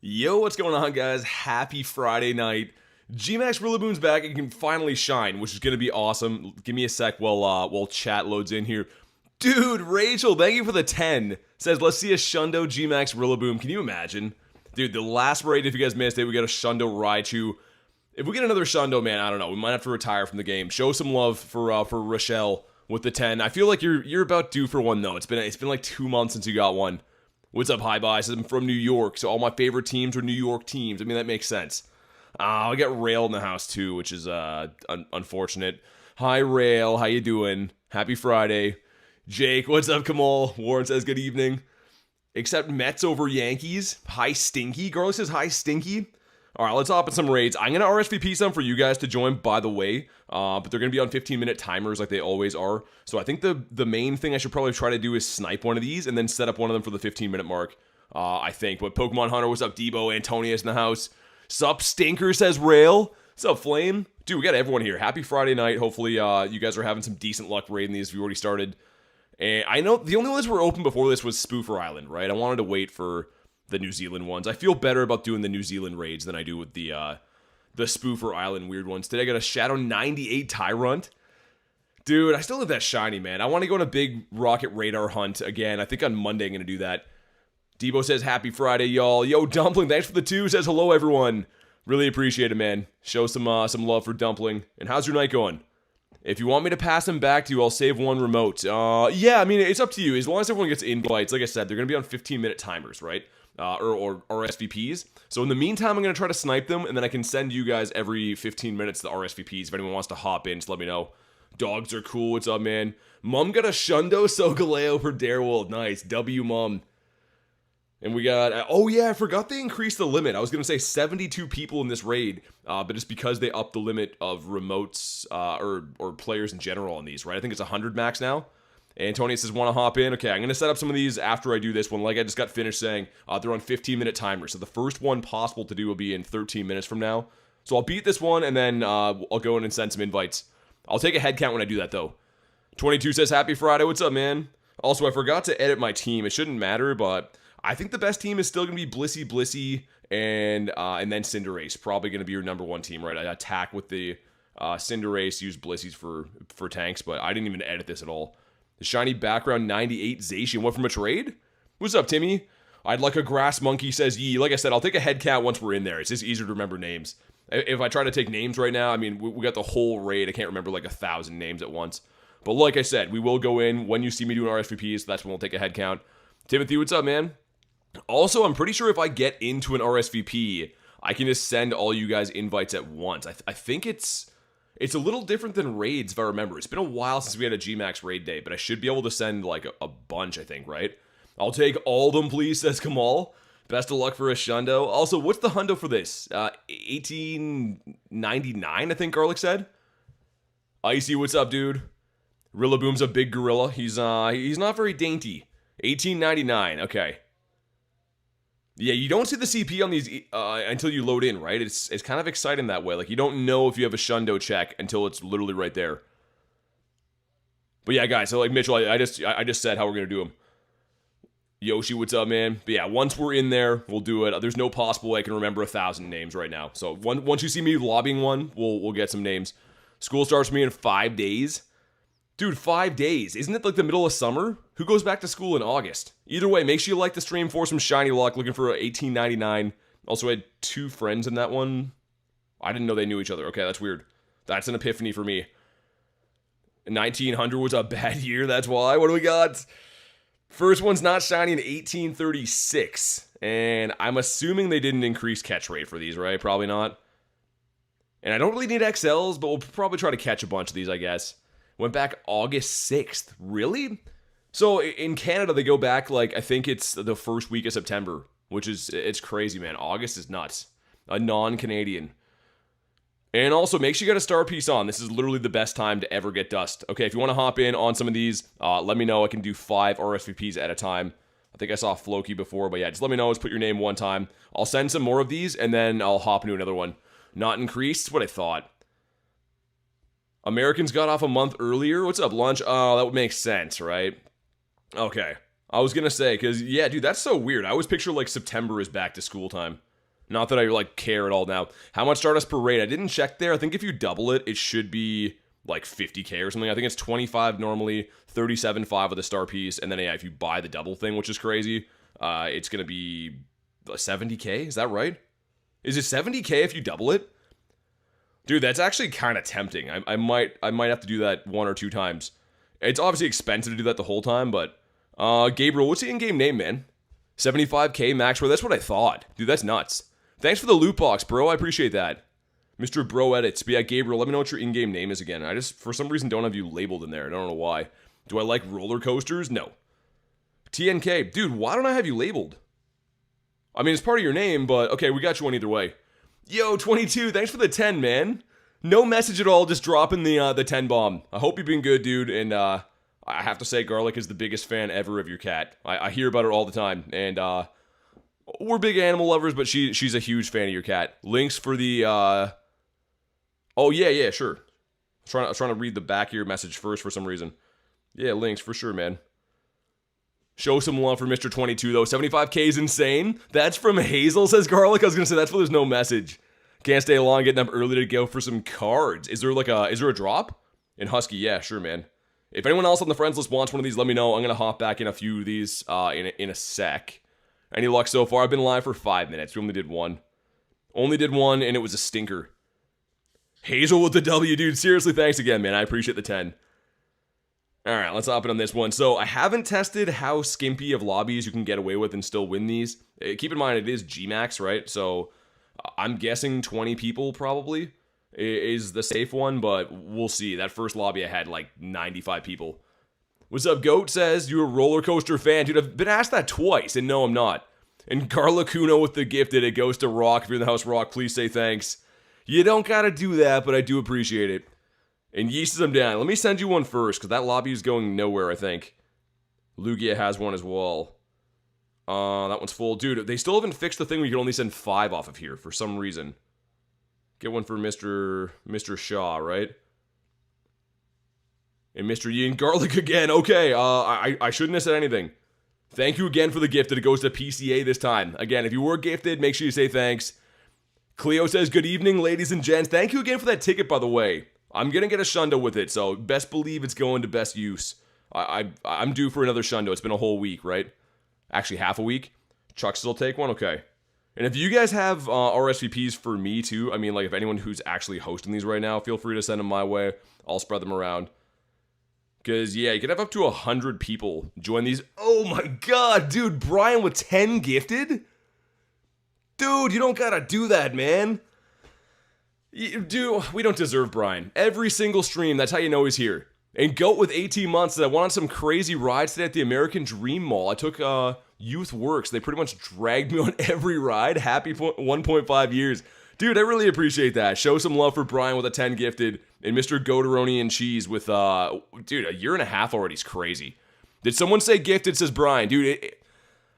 Yo, what's going on, guys? Happy Friday night. G-Max Rillaboom's back and can finally shine, which is going to be awesome. Give me a sec while chat loads in here. Dude, Rachel, thank you for the 10. Says, let's see a Shundo G-Max Rillaboom. Can you imagine? Dude, the last raid, if you guys missed it, we got a Shundo Raichu. If we get another Shundo, man, I don't know. We might have to retire from the game. Show some love for Rochelle with the 10. I feel like you're about due for one, though. It's been like 2 months since you got one. What's up, Hi Bye? Says I'm from New York, so all my favorite teams are New York teams. I mean, that makes sense. I got Rail in the house, too, which is unfortunate. Hi, Rail. How you doing? Happy Friday. Jake, what's up, Kamal? Warren says good evening. Except Mets over Yankees. Hi, Stinky. Garlic says hi, Stinky. All right, let's hop in some raids. I'm going to RSVP some for you guys to join, by the way. But they're going to be on 15-minute timers like they always are. So I think the main thing I should probably try to do is snipe one of these and then set up one of them for the 15-minute mark, I think. But Pokemon Hunter, what's up, Debo? Antonius in the house. Sup, Stinker, says Rail. Sup, Flame? Dude, we got everyone here. Happy Friday night. Hopefully you guys are having some decent luck raiding these if you already started. And I know the only ones that were open before this was Spoofer Island, right? I wanted to wait for the New Zealand ones. I feel better about doing the New Zealand raids than I do with the Spoofer Island weird ones. Today I got a Shadow 98 Tyrunt. Dude, I still have that shiny, man. I want to go on a big rocket radar hunt again. I think on Monday I'm going to do that. Debo says, happy Friday, y'all. Yo, Dumpling, thanks for the 2. Says, hello, everyone. Really appreciate it, man. Show some love for Dumpling. And how's your night going? If you want me to pass them back to you, I'll save one remote. Yeah, I mean, it's up to you. As long as everyone gets invites, like I said, they're going to be on 15-minute timers, right? Or RSVPs. So in the meantime, I'm going to try to snipe them, and then I can send you guys every 15 minutes the RSVPs. If anyone wants to hop in, just let me know. Dogs are cool. What's up, man? Mom got a Shundo Sogaleo for Darewold. Nice. W, Mom. And we got... oh, yeah, I forgot they increased the limit. I was going to say 72 people in this raid, but it's because they upped the limit of remotes or players in general on these, right? I think it's 100 max now. Antonius says, want to hop in? Okay, I'm going to set up some of these after I do this one. Like I just got finished saying, they're on 15-minute timers. So the first one possible to do will be in 13 minutes from now. So I'll beat this one, and then I'll go in and send some invites. I'll take a head count when I do that, though. 22 says, happy Friday. What's up, man? Also, I forgot to edit my team. It shouldn't matter, but I think the best team is still going to be Blissey, and then Cinderace. Probably going to be your number one team, right? I attack with the Cinderace, use Blissey's for tanks, but I didn't even edit this at all. The shiny background 98 Zacian went from a trade? What's up, Timmy? I'd like a grass monkey, says Yee. Like I said, I'll take a head count once we're in there. It's just easier to remember names. If I try to take names right now, I mean, we got the whole raid. I can't remember like 1,000 names at once. But like I said, we will go in when you see me doing RSVPs. That's when we'll take a head count. Timothy, what's up, man? Also, I'm pretty sure if I get into an RSVP, I can just send all you guys invites at once. I think it's a little different than raids, if I remember. It's been a while since we had a G-Max raid day, but I should be able to send, like, a bunch, I think, right? I'll take all of them, please, says Kamal. Best of luck for a Shundo. Also, what's the Hundo for this? 1899, I think Garlic said? Icy, what's up, dude? Rillaboom's a big gorilla. He's not very dainty. 1899, okay. Yeah, you don't see the CP on these until you load in, right? It's kind of exciting that way. Like, you don't know if you have a Shundo check until it's literally right there. But yeah, guys, so like Mitchell, I just said how we're going to do them. Yoshi, what's up, man? But yeah, once we're in there, we'll do it. There's no possible way I can remember 1,000 names right now. So once you see me lobbying one, we'll get some names. School starts for me in 5 days. Dude, 5 days. Isn't it like the middle of summer? Who goes back to school in August? Either way, make sure you like the stream for some shiny luck. Looking for 1899. Also had 2 friends in that one. I didn't know they knew each other. Okay, that's weird. That's an epiphany for me. 1900 was a bad year. That's why. What do we got? First one's not shiny in 1836. And I'm assuming they didn't increase catch rate for these, right? Probably not. And I don't really need XLs, but we'll probably try to catch a bunch of these, I guess. Went back August 6th. Really? So in Canada, they go back, like, I think it's the first week of September, which is, it's crazy, man. August is nuts. A non-Canadian. And also, make sure you got a star piece on. This is literally the best time to ever get dust. Okay, if you want to hop in on some of these, let me know. I can do 5 RSVPs at a time. I think I saw Floki before, but yeah, just let me know. Just put your name one time. I'll send some more of these, and then I'll hop into another one. Not increased? That's what I thought. Americans got off a month earlier? What's up, lunch? Oh, that would make sense, right? Okay. I was going to say, because, yeah, dude, that's so weird. I always picture, like, September is back to school time. Not that I, like, care at all now. How much Stardust per raid? I didn't check there. I think if you double it, it should be, like, 50k or something. I think it's 25 normally, 37.5 with a star piece, and then, yeah, if you buy the double thing, which is crazy, it's gonna be 70k? Is that right? Is it 70k if you double it? Dude, that's actually kind of tempting. I might have to do that 1 or 2 times. It's obviously expensive to do that the whole time, but... Gabriel, what's the in-game name, man? 75k max, bro. That's what I thought. Dude, that's nuts. Thanks for the loot box, bro. I appreciate that. Mr. Bro Edits. But yeah, Gabriel, let me know what your in-game name is again. I just, for some reason, don't have you labeled in there. I don't know why. Do I like roller coasters? No. TNK. Dude, why don't I have you labeled? I mean, it's part of your name, but okay, we got you one either way. Yo, 22, thanks for the 10, man. No message at all, just dropping the 10 bomb. I hope you've been good, dude, and I have to say, Garlic is the biggest fan ever of your cat. I hear about her all the time, and we're big animal lovers, but she's a huge fan of your cat. Links for the, oh, yeah, sure. I was trying to read the back of your message first for some reason. Yeah, links for sure, man. Show some love for Mr. 22, though. 75k is insane. That's from Hazel, says Garlic. I was going to say, that's why there's no message. Can't stay long, getting up early to go for some cards. Is there a drop? In Husky, yeah, sure, man. If anyone else on the friends list wants one of these, let me know. I'm going to hop back in a few of these in a sec. Any luck so far? I've been live for 5 minutes. We only did one. Only did one, and it was a stinker. Hazel with the W, dude. Seriously, thanks again, man. I appreciate the 10. Alright, let's hop in on this one. So, I haven't tested how skimpy of lobbies you can get away with and still win these. Keep in mind, it is G-Max, right? So, I'm guessing 20 people, probably, is the safe one, but we'll see. That first lobby I had, like, 95 people. What's up, Goat says, you're a roller coaster fan. Dude, I've been asked that twice, and no, I'm not. And Carla Cuno with the gifted, it goes to Rock. If you're in the house, Rock, please say thanks. You don't gotta do that, but I do appreciate it. And Yeast says I'm down. Let me send you one first, because that lobby is going nowhere, I think. Lugia has one as well. That one's full. Dude, they still haven't fixed the thing where you can only send 5 off of here, for some reason. Get one for Mr. Shaw, right? And Mr. Yi and Garlic again. Okay, I shouldn't have said anything. Thank you again for the gift. It goes to PCA this time. Again, if you were gifted, make sure you say thanks. Cleo says, good evening, ladies and gents. Thank you again for that ticket, by the way. I'm going to get a Shundo with it, so best believe it's going to best use. I'm due for another Shundo. It's been a whole week, right? Actually, half a week. Chucks will take one? Okay. And if you guys have RSVPs for me, too, I mean, like, if anyone who's actually hosting these right now, feel free to send them my way. I'll spread them around. Because, yeah, you can have up to 100 people join these. Oh, my God, dude. Brian with 10 gifted? Dude, you don't gotta do that, man. Dude, we don't deserve Brian. Every single stream, that's how you know he's here. And Goat with 18 months said, I went on some crazy rides today at the American Dream Mall. I took Youth Works. They pretty much dragged me on every ride. Happy 1.5 years. Dude, I really appreciate that. Show some love for Brian with a 10 gifted. And Mr. Goateroni and Cheese with, dude, a year and a half already is crazy. Did someone say gifted, says Brian? Dude,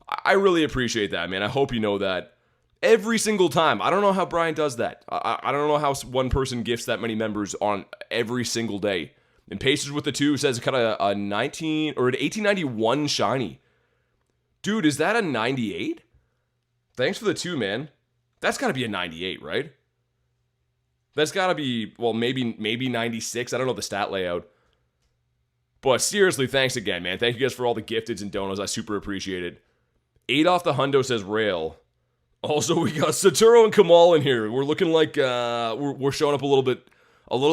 I really appreciate that, man. I hope you know that. Every single time. I don't know how Brian does that. I don't know how one person gifts that many members on every single day. And Pacers with the 2 says kind of a 19 or an 1891 shiny. Dude, is that a 98? Thanks for the 2, man. That's got to be a 98, right? That's got to be, well, maybe 96. I don't know the stat layout. But seriously, thanks again, man. Thank you guys for all the gifteds and donos. I super appreciate it. 8 off the Hundo says Rail. Also, we got Saturo and Kamal in here. We're looking like we're showing up a little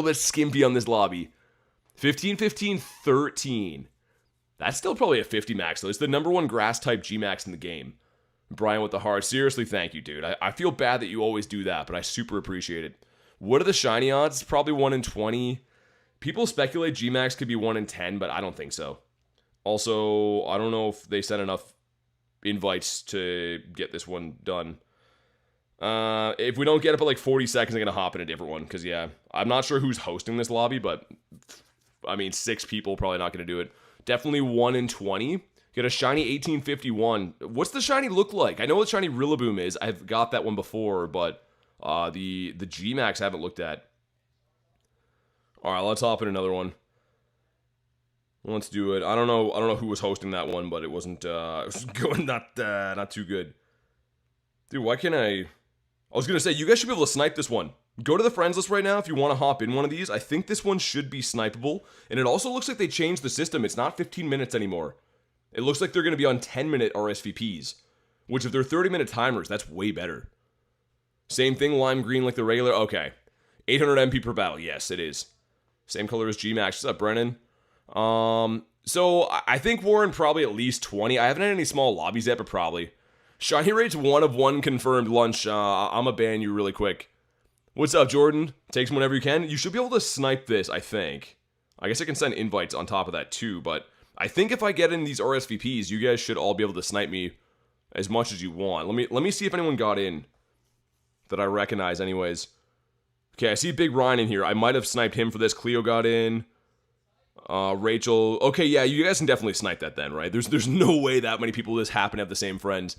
bit skimpy on this lobby. 15, 15, 13. That's still probably a 50 max, though. It's the number 1 grass type G max in the game. Brian with the heart. Seriously, thank you, dude. I feel bad that you always do that, but I super appreciate it. What are the shiny odds? Probably 1 in 20. People speculate G max could be 1 in 10, but I don't think so. Also, I don't know if they sent enough invites to get this one done. If we don't get up at like 40 seconds, I'm going to hop in a different one. Because, yeah, I'm not sure who's hosting this lobby, but, I mean, 6 people probably not going to do it. Definitely 1 in 20. Get a shiny 1851. What's the shiny look like? I know what shiny Rillaboom is. I've got that one before, but the G-Max I haven't looked at. Alright, let's hop in another one. Let's do it. I don't know who was hosting that one, but it wasn't it was going not too good. Dude, why can't I I was gonna say, you guys should be able to snipe this one. Go to the friends list right now if you want to hop in one of these. I think this one should be snipeable. And it also looks like they changed the system. It's not 15 minutes anymore. It looks like they're going to be on 10-minute RSVPs. Which, if they're 30-minute timers, that's way better. Same thing, lime green like the regular. Okay. 800 MP per battle. Yes, it is. Same color as G Max. What's up, Brennan? So, I think Warren probably at least 20. I haven't had any small lobbies yet, but probably. Shiny rates 1 of 1 confirmed. Lunch. I'm going to ban you really quick. What's up, Jordan? Takes whenever you can. You should be able to snipe this, I think. I guess I can send invites on top of that too, but I think if I get in these RSVPs, you guys should all be able to snipe me as much as you want. Let me see if anyone got in that I recognize anyways. Okay, I see Big Ryan in here. I might have sniped him for this. Cleo got in. Rachel. Okay, yeah, you guys can definitely snipe that then, right? There's no way that many people just happen to have the same friends.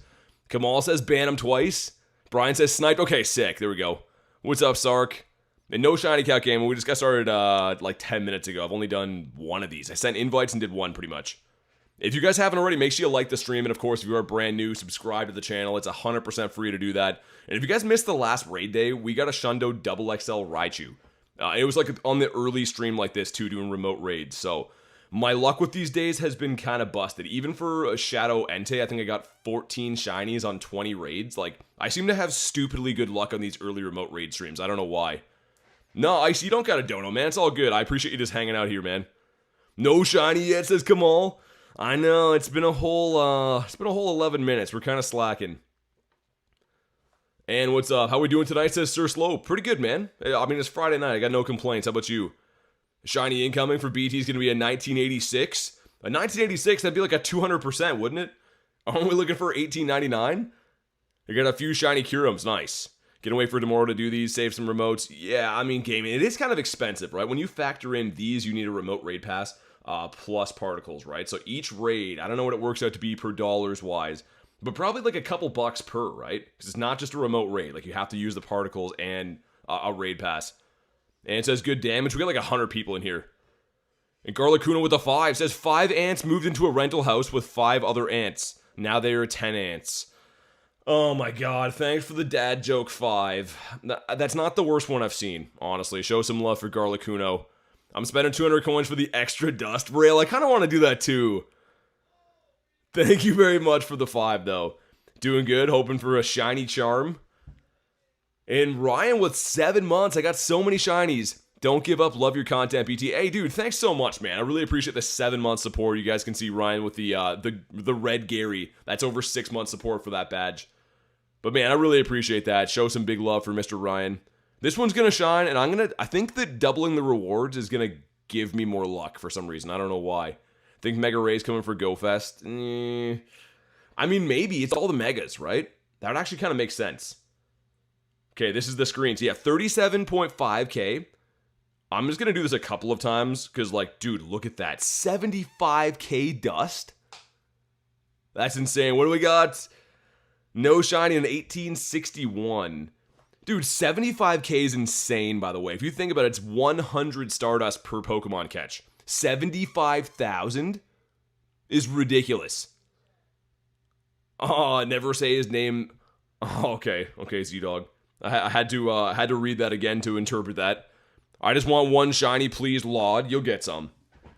Kamal says ban him twice. Brian says sniped. Okay, sick. There we go. What's up, Sark? And no Shiny Cat game. We just got started like 10 minutes ago. I've only done one of these. I sent invites and did one pretty much. If you guys haven't already, make sure you like the stream. And of course, if you are brand new, subscribe to the channel. It's 100% free to do that. And if you guys missed the last raid day, we got a Shundo XXL Raichu. It was like on the early stream like this too, doing remote raids. So my luck with these days has been kind of busted. Even for a Shadow Entei, I think I got 14 shinies on 20 raids. Like, I seem to have stupidly good luck on these early remote raid streams. I don't know why. No, Ice, you don't got a dono, man. It's all good. I appreciate you just hanging out here, man. No shiny yet, says Kamal. I know, it's been a whole 11 minutes. We're kind of slacking. And what's up? How we doing tonight, says Sir Slow. Pretty good, man. I mean, it's Friday night. I got no complaints. How about you? Shiny incoming for BT is going to be a 1986. A 1986, that'd be like a 200%, wouldn't it? Aren't we looking for 1899? I got a few shiny Curums. Nice. Gonna wait for tomorrow to do these, save some remotes. Yeah, I mean, gaming, it is kind of expensive, right? When you factor in these, you need a remote raid pass plus particles, right? So each raid, I don't know what it works out to be per dollars wise, but probably like a couple bucks per, right? Because it's not just a remote raid. Like, you have to use the particles and a raid pass. And it says good damage. We got like 100 people in here. And Garlicuna with a 5 says 5 ants moved into a rental house with 5 other ants. Now they are 10 ants. Oh my god, thanks for the dad joke 5. That's not the worst one I've seen, honestly. Show some love for Garlicuno. I'm spending 200 coins for the extra dust rail. I kind of want to do that too. Thank you very much for the 5 though. Doing good, hoping for a shiny charm. And Ryan with 7 months. I got so many shinies. Don't give up. Love your content, BT. Hey, dude, thanks so much, man. I really appreciate the 7-month support. You guys can see Ryan with the red Gary. That's over 6 months support for that badge. But man, I really appreciate that. Show some big love for Mr. Ryan. This one's gonna shine, and I think that doubling the rewards is gonna give me more luck for some reason. I don't know why. Think Mega Ray's coming for GoFest? I mean, maybe. It's all the megas, right? That would actually kind of make sense. Okay, this is the screen. So yeah, 37.5k. I'm just going to do this a couple of times because, like, dude, look at that. 75k dust? That's insane. What do we got? No shiny in 1861. Dude, 75k is insane, by the way. If you think about it, it's 100 Stardust per Pokemon catch. 75,000 is ridiculous. Oh, never say his name. Oh, okay. Okay, Z-Dog. I had to read that again to interpret that. I just want one shiny, please, Laud. You'll get some.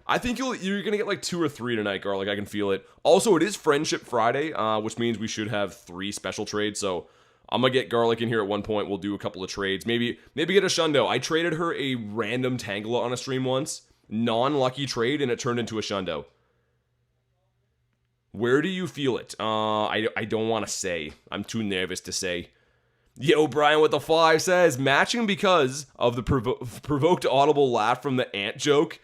I think you're gonna get like 2 or 3 tonight, Garlic. I can feel it. Also, it is Friendship Friday, which means we should have 3 special trades. So I'm gonna get Garlic in here at one point. We'll do a couple of trades. Maybe get a Shundo. I traded her a random Tangela on a stream once, non-lucky trade, and it turned into a Shundo. Where do you feel it? I don't want to say. I'm too nervous to say. Yo, Brian with the 5 says, matching because of the provoked audible laugh from the ant joke.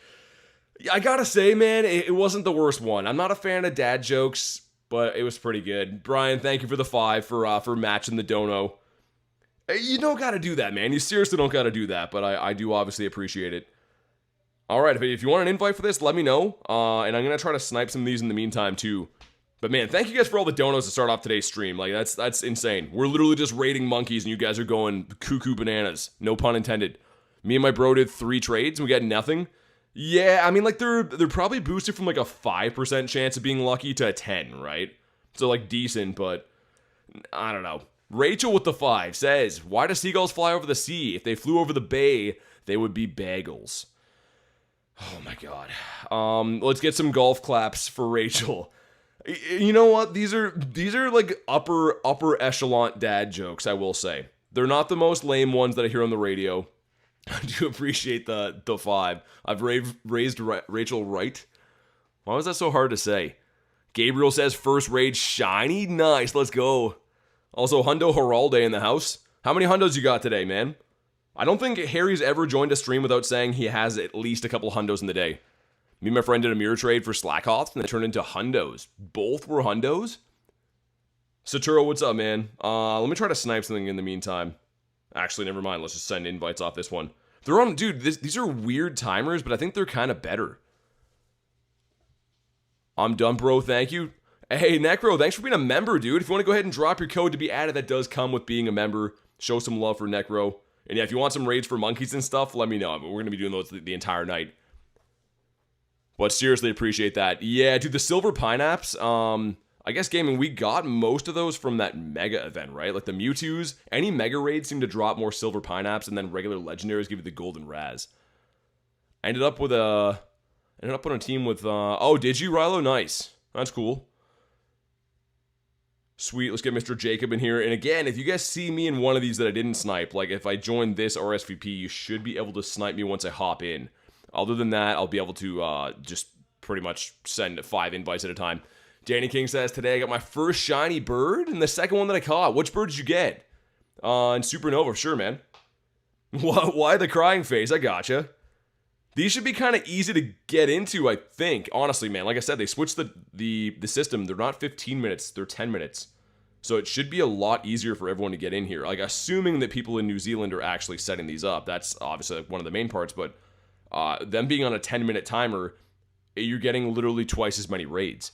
I gotta say, man, it wasn't the worst one. I'm not a fan of dad jokes, but it was pretty good. Brian, thank you for the 5 for matching the dono. You don't gotta do that, man. You seriously don't gotta do that, but I do obviously appreciate it. Alright, if you want an invite for this, let me know. And I'm gonna try to snipe some of these in the meantime, too. But man, thank you guys for all the donos to start off today's stream. Like, that's insane. We're literally just raiding monkeys and you guys are going cuckoo bananas. No pun intended. Me and my bro did 3 trades and we got nothing. Yeah, I mean, like, they're probably boosted from like a 5% chance of being lucky to a 10, right? So like decent, but I don't know. Rachel with the 5 says, why do seagulls fly over the sea? If they flew over the bay, they would be bagels. Oh my god. Let's get some golf claps for Rachel. You know what? These are like upper echelon dad jokes, I will say. They're not the most lame ones that I hear on the radio. I do appreciate the 5. I've raised Rachel right. Why was that so hard to say? Gabriel says first raid shiny. Nice, let's go. Also, Hundo Haralde in the house. How many Hundos you got today, man? I don't think Harry's ever joined a stream without saying he has at least a couple Hundos in the day. Me and my friend did a mirror trade for Slackhoth, and they turned into Hundos. Both were Hundos? Saturo, what's up, man? Let me try to snipe something in the meantime. Actually, never mind. Let's just send invites off this one. They're on... Dude, these are weird timers, but I think they're kind of better. I'm done, bro. Thank you. Hey, Necro, thanks for being a member, dude. If you want to go ahead and drop your code to be added, that does come with being a member. Show some love for Necro. And yeah, if you want some raids for monkeys and stuff, let me know. We're going to be doing those the entire night. But seriously, appreciate that. Yeah, dude, the silver pineapps, I guess gaming, we got most of those from that mega event, right? Like the Mewtwo's, any mega raids seem to drop more silver pineapps, and then regular legendaries give you the golden Raz. I ended up on a team with, oh, did you, Rilo? Nice. That's cool. Sweet, let's get Mr. Jacob in here. And again, if you guys see me in one of these that I didn't snipe, like if I join this RSVP, you should be able to snipe me once I hop in. Other than that, I'll be able to just pretty much send 5 invites at a time. Danny King says, today I got my first shiny bird and the second one that I caught. Which bird did you get? In Supernova, sure, man. Why the crying face? I gotcha. These should be kind of easy to get into, I think. Honestly, man, like I said, they switched the system. They're not 15 minutes, they're 10 minutes. So it should be a lot easier for everyone to get in here. Like, assuming that people in New Zealand are actually setting these up. That's obviously one of the main parts, but them being on a 10-minute timer, you're getting literally twice as many raids.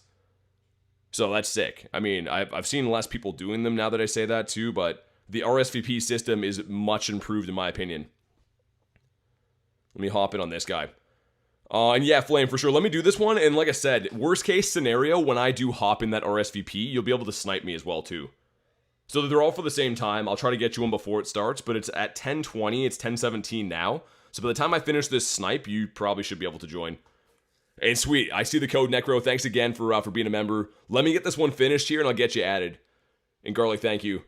So that's sick. I mean, I've seen less people doing them now that I say that too, but the RSVP system is much improved in my opinion. Let me hop in on this guy. And yeah, Flame, for sure. Let me do this one. And like I said, worst case scenario, when I do hop in that RSVP, you'll be able to snipe me as well, too. So they're all for the same time. I'll try to get you one before it starts, but it's at 10:20. It's 10:17 now. So by the time I finish this snipe, you probably should be able to join. And sweet, I see the code, Necro. Thanks again for being a member. Let me get this one finished here, and I'll get you added. And Garlic, thank you.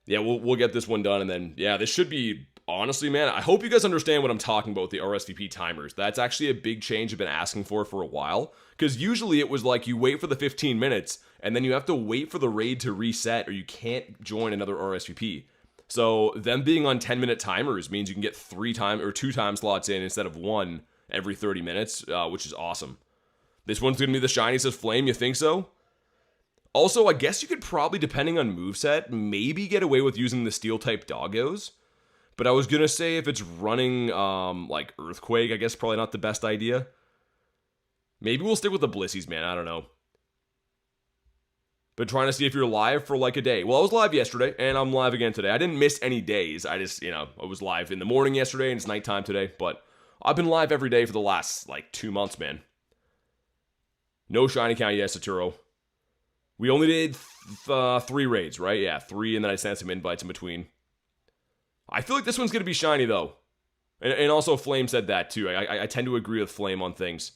Yeah, we'll get this one done, and then, yeah, this should be... Honestly, man, I hope you guys understand what I'm talking about with the RSVP timers. That's actually a big change I've been asking for a while. Because usually it was like you wait for the 15 minutes, and then you have to wait for the raid to reset, or you can't join another RSVP. So them being on 10-minute timers means you can get 2 time slots in instead of 1 every 30 minutes, which is awesome. This one's going to be the shiny, says Flame. You think so? Also, I guess you could probably, depending on moveset, maybe get away with using the Steel-type Doggos. But I was going to say if it's running, like, Earthquake, I guess probably not the best idea. Maybe we'll stick with the Blissies, man. I don't know. But trying to see if you're live for, like, a day. Well, I was live yesterday, and I'm live again today. I didn't miss any days. I just, I was live in the morning yesterday, and it's nighttime today. But I've been live every day for the last, like, 2 months, man. No shiny count yet, Saturo. We only did 3 raids, right? Yeah, 3, and then I sent some invites in between. I feel like this one's going to be shiny, though. And also, Flame said that, too. I tend to agree with Flame on things.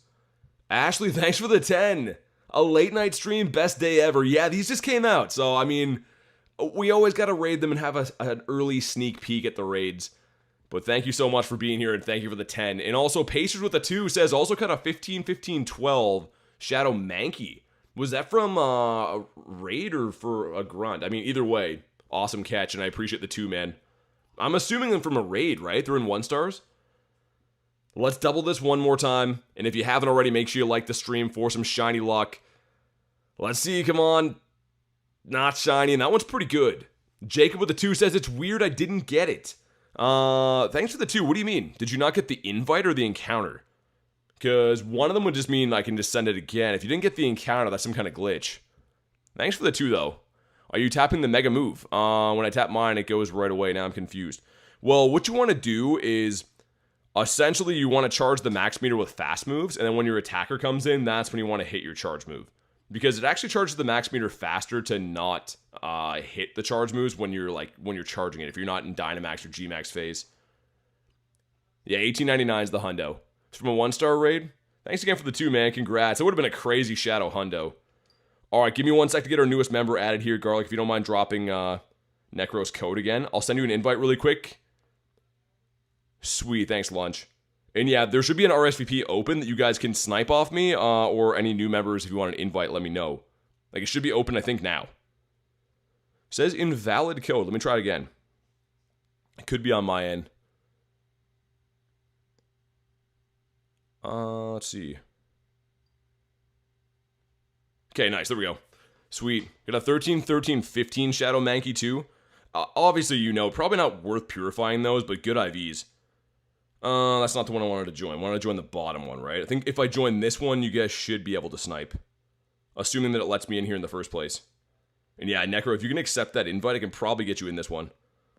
Ashley, thanks for the 10. A late-night stream, best day ever. Yeah, these just came out. So, I mean, we always got to raid them and have an early sneak peek at the raids. But thank you so much for being here, and thank you for the 10. And also, Pacers with the 2 says, also cut a 15-15-12 Shadow Mankey. Was that from a raid or for a grunt? I mean, either way, awesome catch, and I appreciate the 2, man. I'm assuming them from a raid, right? They're in 1-stars? Let's double this one more time. And if you haven't already, make sure you like the stream for some shiny luck. Let's see, come on. Not shiny, and that one's pretty good. Jacob with the 2 says, it's weird I didn't get it. Thanks for the 2. What do you mean? Did you not get the invite or the encounter? Because one of them would just mean I can just send it again. If you didn't get the encounter, that's some kind of glitch. Thanks for the 2, though. Are you tapping the mega move? When I tap mine, it goes right away. Now I'm confused. Well, what you want to do is, essentially, you want to charge the max meter with fast moves, and then when your attacker comes in, that's when you want to hit your charge move. because it actually charges the max meter faster to not hit the charge moves when you're charging it, if you're not in Dynamax or G-Max phase. Yeah, $18.99 is the Hundo. It's from a 1-star raid. Thanks again for the 2, man. Congrats. It would have been a crazy Shadow Hundo. Alright, give me 1 sec to get our newest member added here, Garlic, if you don't mind dropping Necro's code again. I'll send you an invite really quick. Sweet, thanks, Lunch. And yeah, there should be an RSVP open that you guys can snipe off me, or any new members. If you want an invite, let me know. Like, it should be open, I think, now. It says invalid code. Let me try it again. It could be on my end. Let's see. Okay, nice. There we go. Sweet. Got a 13, 13, 15 Shadow Mankey too. Obviously, you know, probably not worth purifying those, but good IVs. That's not the one I wanted to join. I wanted to join the bottom one, right? I think if I join this one, you guys should be able to snipe. Assuming that it lets me in here in the first place. And yeah, Necro, if you can accept that invite, I can probably get you in this one.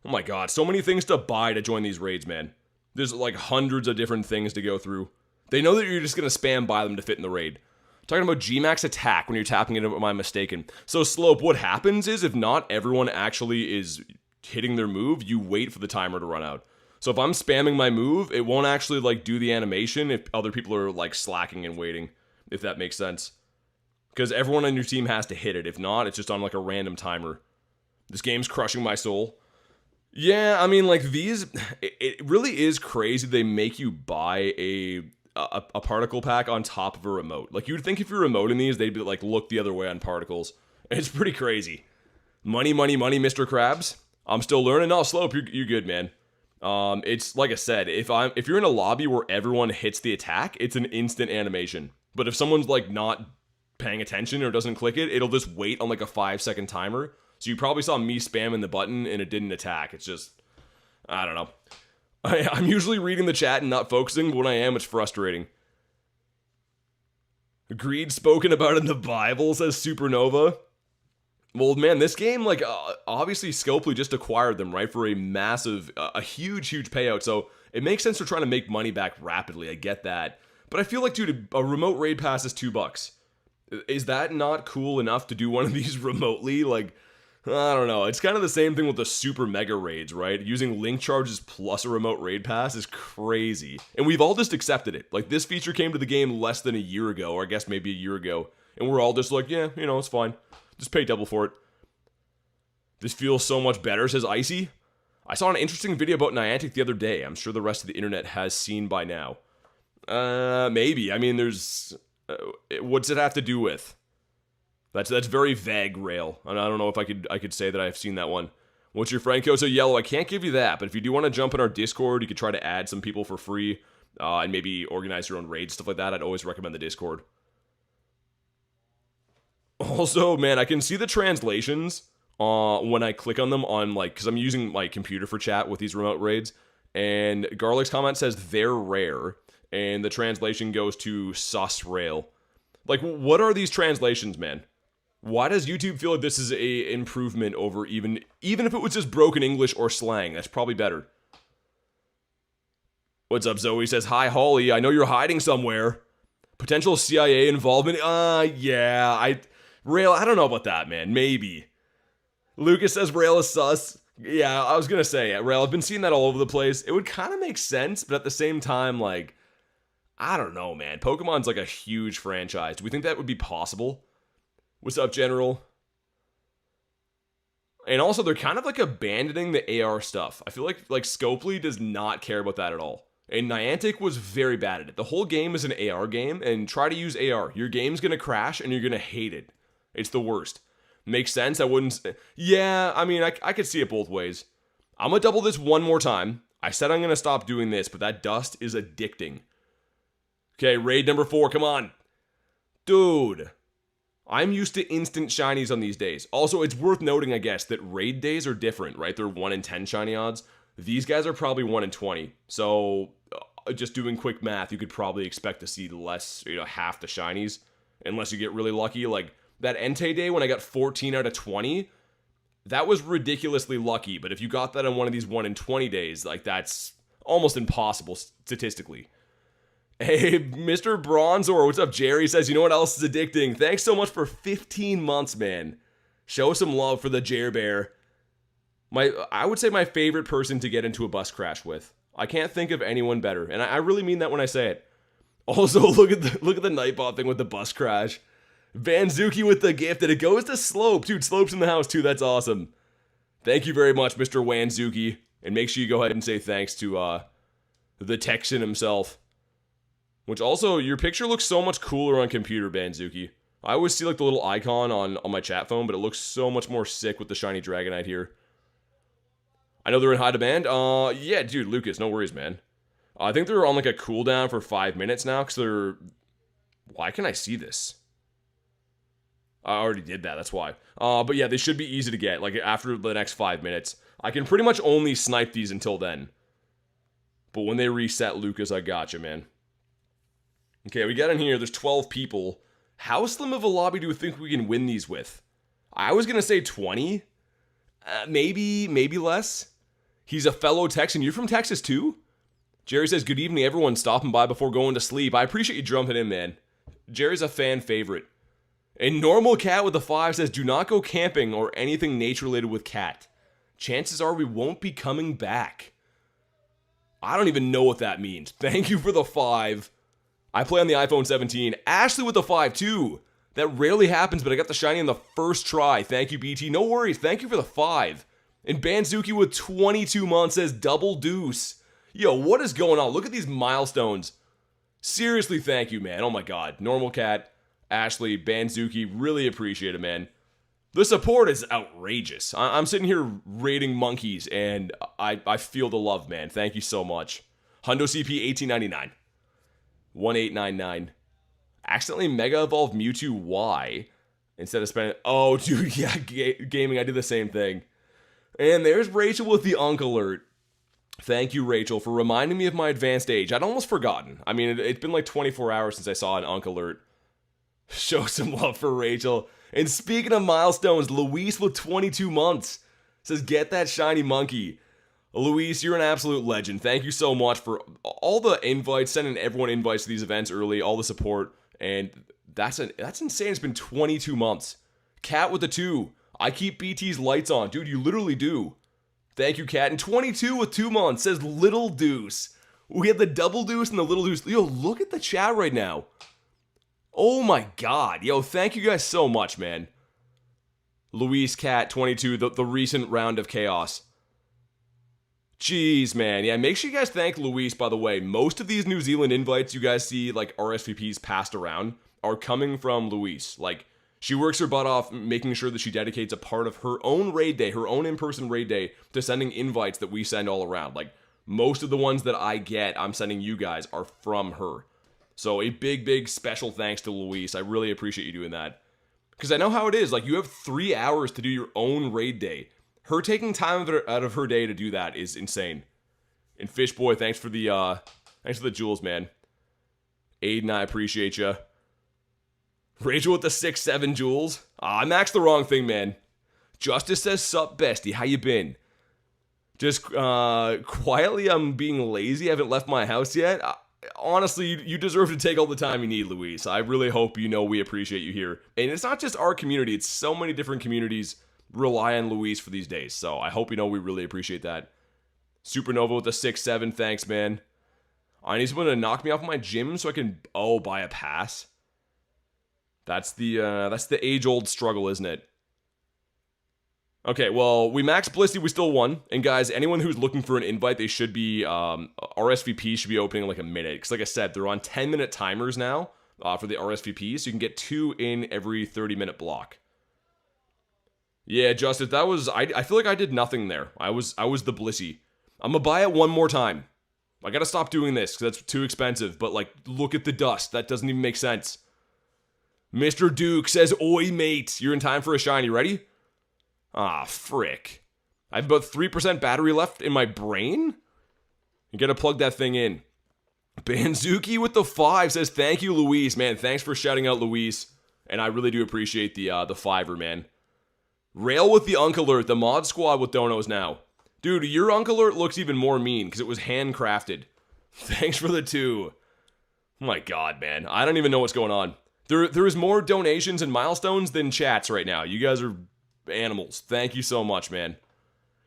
Oh my god, so many things to buy to join these raids, man. There's like hundreds of different things to go through. They know that you're just going to spam buy them to fit in the raid. Talking about G-Max attack when you're tapping it, am I mistaken? So Slope, what happens is if not everyone actually is hitting their move, you wait for the timer to run out. So if I'm spamming my move, it won't actually like do the animation if other people are like slacking and waiting, if that makes sense. Because everyone on your team has to hit it. If not, it's just on like a random timer. This game's crushing my soul. Yeah, I mean like these, it really is crazy they make you buy a particle pack on top of a remote. Like, you'd think if you're remoting these, they'd be like, look the other way on particles. It's pretty crazy. Money, money, money, Mr. Krabs. I'm still learning. No, Slope, you're good, man. It's like I said, if you're in a lobby where everyone hits the attack, it's an instant animation. But if someone's like not paying attention or doesn't click it, it'll just wait on like a 5-second timer. So you probably saw me spamming the button and it didn't attack. It's just, I don't know. I'm usually reading the chat and not focusing, but when I am, it's frustrating. Greed spoken about in the Bible, says Supernova. Well, man, this game, like, obviously Scopely just acquired them, right, for a massive, a huge payout, so it makes sense they're trying to make money back rapidly, I get that. But I feel like, dude, a remote raid pass is $2. Is that not cool enough to do one of these remotely? Like, I don't know. It's kind of the same thing with the super mega raids, right? Using link charges plus a remote raid pass is crazy. And we've all just accepted it. Like, this feature came to the game less than a year ago, or I guess maybe a year ago. And we're all just like, yeah, you know, it's fine. Just pay double for it. This feels so much better, says Icy. I saw an interesting video about Niantic the other day. I'm sure the rest of the internet has seen by now. Maybe. I mean, there's... what's it have to do with? That's very vague, Rail. And I don't know if I could say that I've seen that one. What's your Franco? So Yellow, I can't give you that, but if you do want to jump in our Discord, you could try to add some people for free, and maybe organize your own raids, stuff like that. I'd always recommend the Discord. Also, man, I can see the translations when I click on them on, like, because I'm using my computer for chat with these remote raids, and Garlic's comment says they're rare, and the translation goes to sus rail. Like, what are these translations, man? Why does YouTube feel like this is a improvement over even if it was just broken English or slang? That's probably better. What's up, Zoe? Says, hi, Holly. I know you're hiding somewhere. Potential CIA involvement? Yeah. Rail, I don't know about that, man. Maybe. Lucas says Rail is sus. Yeah, I was gonna say, Rail, I've been seeing that all over the place. It would kind of make sense, but at the same time, like, I don't know, man. Pokemon's like a huge franchise. Do we think that would be possible? What's up, General? And also, they're kind of like abandoning the AR stuff. I feel like Scopely does not care about that at all. And Niantic was very bad at it. The whole game is an AR game, and try to use AR. Your game's gonna crash, and you're gonna hate it. It's the worst. Makes sense? I wouldn't... Yeah, I mean, I could see it both ways. I'm gonna double this one more time. I said I'm gonna stop doing this, but that dust is addicting. Okay, raid number 4, come on. Dude. I'm used to instant shinies on these days. Also, it's worth noting, I guess, that raid days are different, right? They're 1 in 10 shiny odds. These guys are probably 1 in 20. So, just doing quick math, you could probably expect to see less, half the shinies. Unless you get really lucky. Like, that Entei day when I got 14 out of 20, that was ridiculously lucky. But if you got that on one of these 1 in 20 days, like, that's almost impossible statistically. Hey, Mr. Bronzor, what's up? Jerry says, you know what else is addicting? Thanks so much for 15 months, man. Show some love for the Jer Bear. I would say my favorite person to get into a bus crash with. I can't think of anyone better, and I really mean that when I say it. Also, look at the Nightbot thing with the bus crash. Vanzuki with the gift, and it goes to Slope. Dude, Slope's in the house too, that's awesome. Thank you very much, Mr. Wanzuki. And make sure you go ahead and say thanks to the Texan himself. Which also, your picture looks so much cooler on computer, Banzuki. I always see like the little icon on my chat phone, but it looks so much more sick with the shiny Dragonite here. I know they're in high demand. Yeah, dude, Lucas, no worries, man. I think they're on like a cooldown for 5 minutes now, because they're... Why can I see this? I already did that, that's why. But yeah, they should be easy to get, like after the next 5 minutes. I can pretty much only snipe these until then. But when they reset, Lucas, I gotcha, man. Okay, we got in here, there's 12 people. How slim of a lobby do we think we can win these with? I was gonna say 20. Maybe less. He's a fellow Texan. You're from Texas too? Jerry says, good evening, everyone stopping by before going to sleep. I appreciate you jumping in, man. Jerry's a fan favorite. A normal cat with a 5 says, do not go camping or anything nature-related with cat. Chances are we won't be coming back. I don't even know what that means. Thank you for the 5. I play on the iPhone 17. Ashley with the 5 too. That rarely happens, but I got the shiny in the first try. Thank you, BT. No worries. Thank you for the 5. And Banzuki with 22 months says double deuce. Yo, what is going on? Look at these milestones. Seriously, thank you, man. Oh my god. Normal Cat, Ashley, Banzuki, really appreciate it, man. The support is outrageous. I'm sitting here raiding monkeys, and I feel the love, man. Thank you so much. Hundo CP 1899. 1899. Accidentally Mega Evolved Mewtwo Y instead of spending... Oh, dude, yeah, gaming, I did the same thing. And there's Rachel with the Unk Alert. Thank you, Rachel, for reminding me of my advanced age. I'd almost forgotten. I mean, it's been like 24 hours since I saw an Unk Alert. Show some love for Rachel. And speaking of milestones, Luis with 22 months says, get that shiny monkey. Luis, you're an absolute legend. Thank you so much for all the invites, sending everyone invites to these events early, all the support. And that's insane. It's been 22 months. Cat with the 2. I keep BT's lights on. Dude, you literally do. Thank you, Cat. And 22 with 2 months says Little Deuce. We had the double deuce and the little deuce. Yo, look at the chat right now. Oh my god. Yo, thank you guys so much, man. Luis, Cat, 22, the recent round of chaos. Jeez, man. Yeah, make sure you guys thank Luis, by the way. Most of these New Zealand invites you guys see, like, RSVPs passed around, are coming from Luis. Like, she works her butt off making sure that she dedicates a part of her own raid day, her own in-person raid day, to sending invites that we send all around. Like, most of the ones that I get, I'm sending you guys, are from her. So, a big special thanks to Luis. I really appreciate you doing that. Because I know how it is. Like, you have 3 hours to do your own raid day. Her taking time out of her day to do that is insane. And Fishboy, thanks for the jewels, man. Aiden, I appreciate you. Rachel with the 6-7 jewels. I maxed the wrong thing, man. Justice says, sup, bestie, how you been? Just quietly, I'm being lazy. I haven't left my house yet. Honestly, you deserve to take all the time you need, Luis. I really hope you know we appreciate you here. And it's not just our community. It's so many different communities rely on Luis for these days. So I hope you know we really appreciate that. Supernova with the 6-7. Thanks, man. I need someone to knock me off my gym so I can, buy a pass. That's the age-old struggle, isn't it? Okay, well, we maxed Blissey, we still won. And guys, anyone who's looking for an invite, they should be, RSVP should be opening in like a minute. Because like I said, they're on 10-minute timers now for the RSVP, so you can get 2 in every 30-minute block. Yeah, Justice, that was, I feel like I did nothing there. I was the Blissey. I'm gonna buy it one more time. I gotta stop doing this, because that's too expensive. But like, look at the dust. That doesn't even make sense. Mr. Duke says, oi, mate. You're in time for a shiny. Ready? Ah, frick. I have about 3% battery left in my brain? You gotta plug that thing in. Banzuki with the 5 says, thank you, Luis. Man, thanks for shouting out Luis. And I really do appreciate the 5er, man. Rail with the Unk Alert, the mod squad with donos now. Dude, your Unk Alert looks even more mean, because it was handcrafted. Thanks for the 2. My God, man. I don't even know what's going on. There is more donations and milestones than chats right now. You guys are animals. Thank you so much, man.